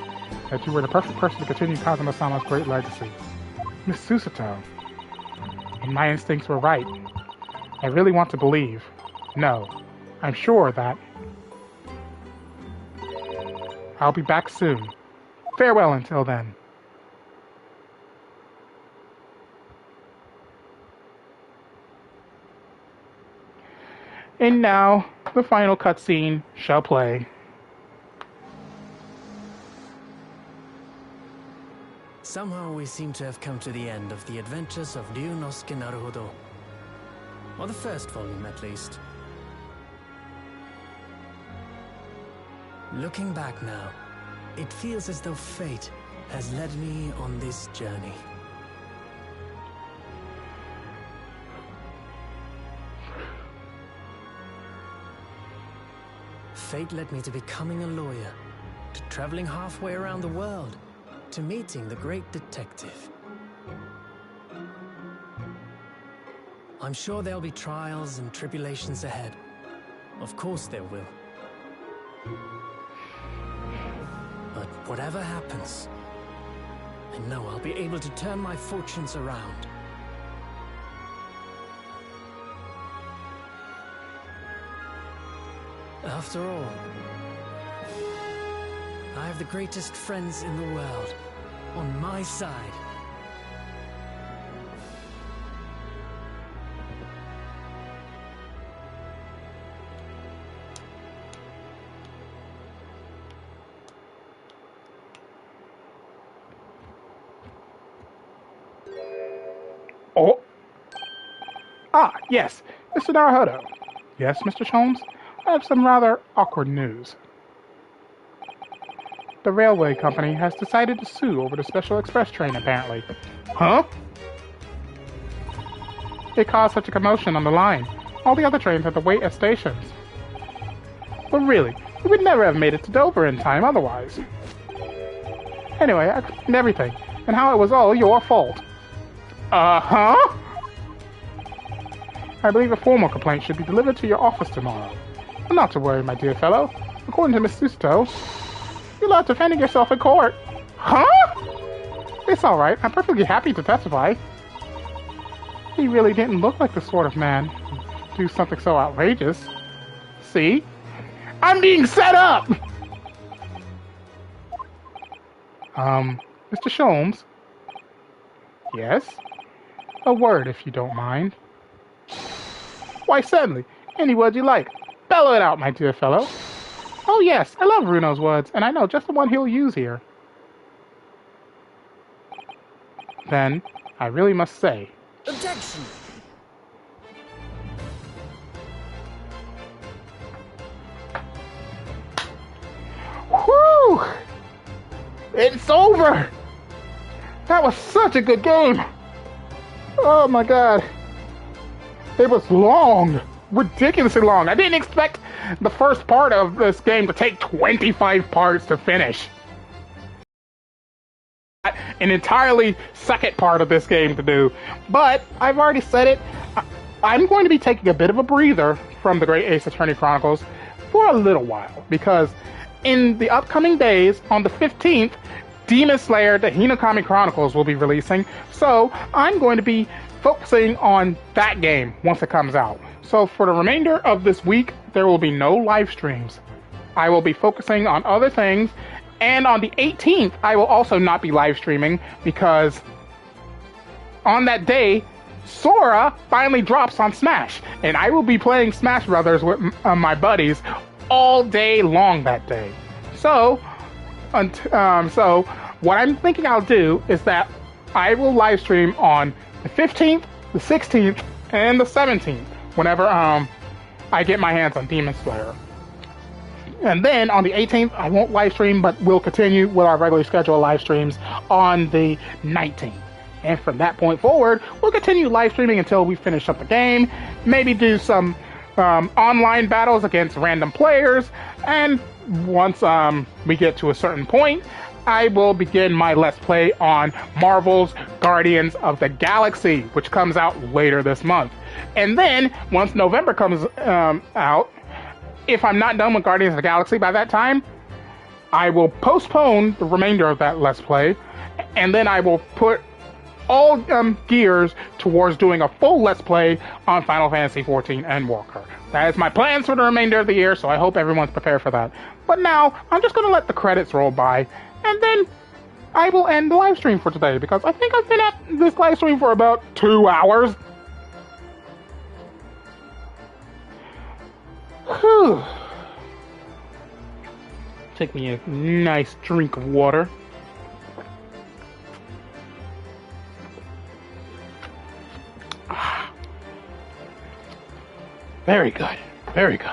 that you were the perfect person to continue Kazuma-sama's great legacy. Miss Susato. And my instincts were right. I really want to believe. No, I'm sure that I'll be back soon. Farewell until then. And now, the final cutscene shall play. Somehow we seem to have come to the end of the adventures of Ryunosuke Naruhodo. Or the first volume, at least. Looking back now, it feels as though fate has led me on this journey. Fate led me to becoming a lawyer, to traveling halfway around the world, to meeting the great detective. I'm sure there'll be trials and tribulations ahead. Of course there will. But whatever happens, I know I'll be able to turn my fortunes around. After all, I have the greatest friends in the world on my side. Oh! Ah, yes, Mr. Naruhodo. Yes, Mr. Sholmes? I have some rather awkward news. The railway company has decided to sue over the special express train, apparently. Huh? It caused such a commotion on the line. All the other trains had to wait at stations. But really, we would never have made it to Dover in time otherwise. Anyway, I explained everything, and how it was all your fault. Uh-huh? I believe a formal complaint should be delivered to your office tomorrow. But not to worry, my dear fellow. According to Miss Susto, you love defending yourself in court. Huh? It's alright. I'm perfectly happy to testify. He really didn't look like the sort of man who'd do something so outrageous. See? I'm being set up! Mr. Sholmes? Yes? A word, if you don't mind. Why, certainly. Any word you like. Bellow it out, my dear fellow. Oh, yes, I love Runo's words, and I know just the one he'll use here. Then, I really must say... Objection! Whew! It's over! That was such a good game! Oh my god. It was long. Ridiculously long. I didn't expect the first part of this game to take 25 parts to finish. An entirely second part of this game to do. But, I've already said it, I'm going to be taking a bit of a breather from the Great Ace Attorney Chronicles for a little while. Because in the upcoming days, on the 15th, Demon Slayer The Hinokami Chronicles will be releasing. So, I'm going to be focusing on that game once it comes out. So for the remainder of this week, there will be no live streams. I will be focusing on other things, and on the 18th, I will also not be live streaming because on that day, Sora finally drops on Smash, and I will be playing Smash Brothers with my buddies all day long that day. So what I'm thinking I'll do is that I will live stream on the 15th, the 16th, and the 17th. Whenever I get my hands on Demon Slayer. And then on the 18th, I won't live stream, but we'll continue with our regularly scheduled live streams on the 19th. And from that point forward, we'll continue live streaming until we finish up the game, maybe do some online battles against random players, and once we get to a certain point, I will begin my Let's Play on Marvel's Guardians of the Galaxy, which comes out later this month. And then, once November comes out, if I'm not done with Guardians of the Galaxy by that time, I will postpone the remainder of that Let's Play, and then I will put all gears towards doing a full Let's Play on Final Fantasy XIV Endwalker. That is my plans for the remainder of the year, so I hope everyone's prepared for that. But now, I'm just going to let the credits roll by, and then I will end the live stream for today, because I think I've been at this live stream for about 2 hours. Whew. Take me a nice drink of water. Very good. Very good.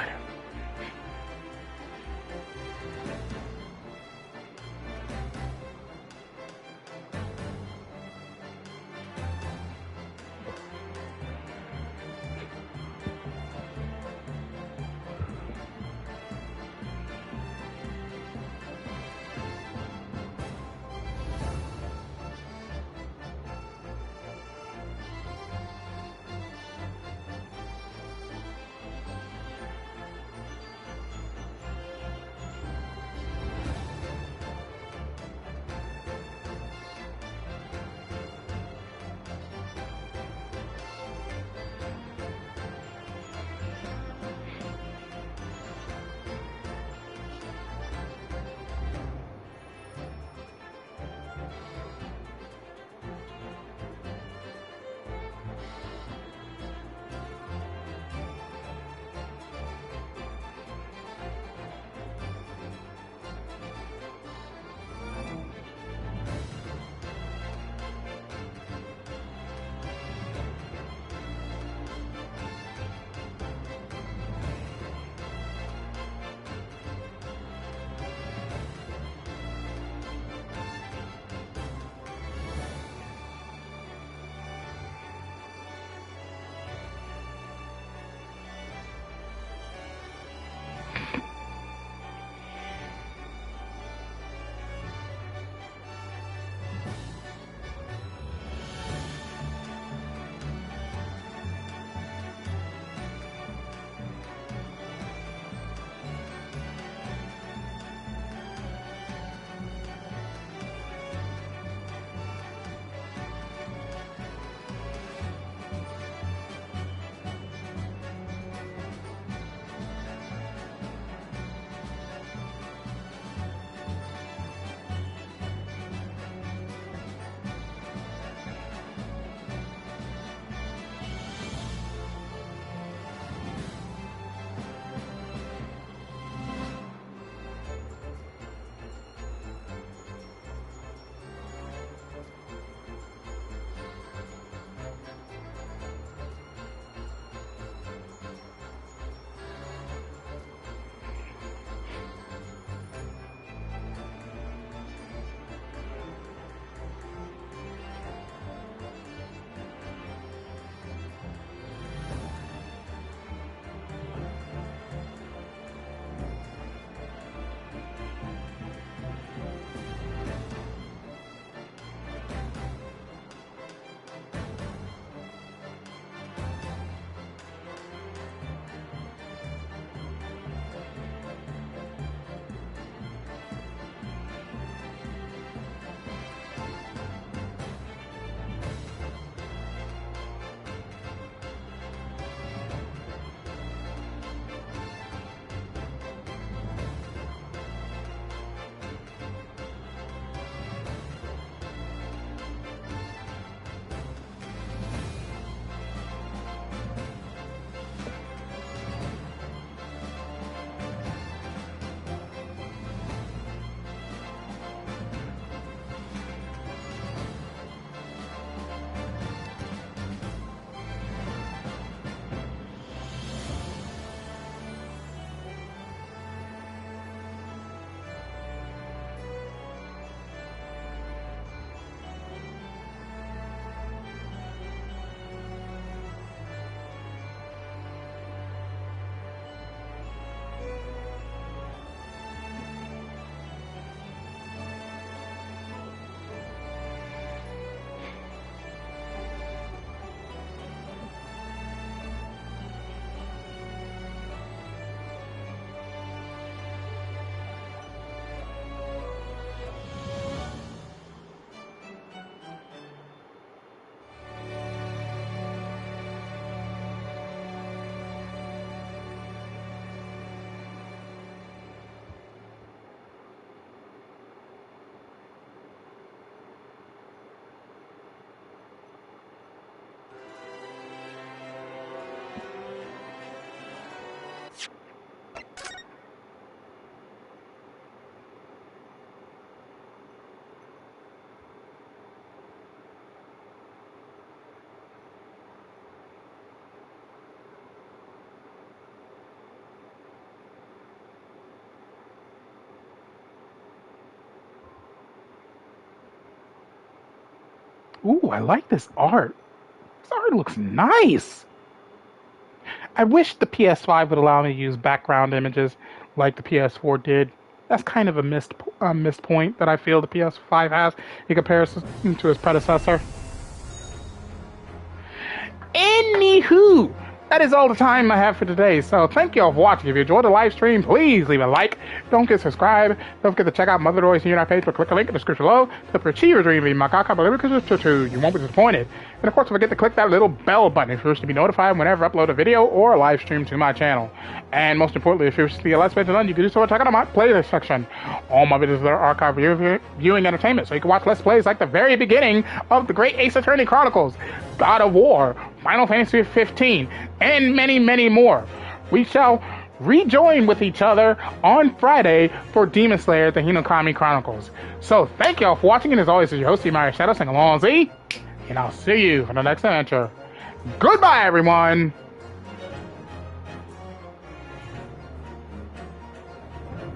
Ooh, I like this art. This art looks nice. I wish the PS5 would allow me to use background images like the PS4 did. That's kind of a missed point that I feel the PS5 has in comparison to its predecessor. Anywho, that is all the time I have for today. So thank you all for watching. If you enjoyed the live stream, please leave a like. Don't forget to subscribe. Don't forget to check out Mother Dory's Unite page, but click the link in the description below to achieve your dream. You won't be disappointed. And of course, don't forget to click that little bell button if you wish to be notified whenever I upload a video or a live stream to my channel. And most importantly, if you wish to see a Let's Play done, you can do so by checking out my playlist section. All my videos are archived viewing entertainment, so you can watch Let's Plays like the very beginning of the Great Ace Attorney Chronicles, God of War, Final Fantasy 15, and many, many more. We shall rejoin with each other on Friday for Demon Slayer: The Hinokami Chronicles. So thank you all for watching, and as always, is your host, Mario Shadow, saying along Z, and I'll see you for the next adventure. Goodbye, everyone!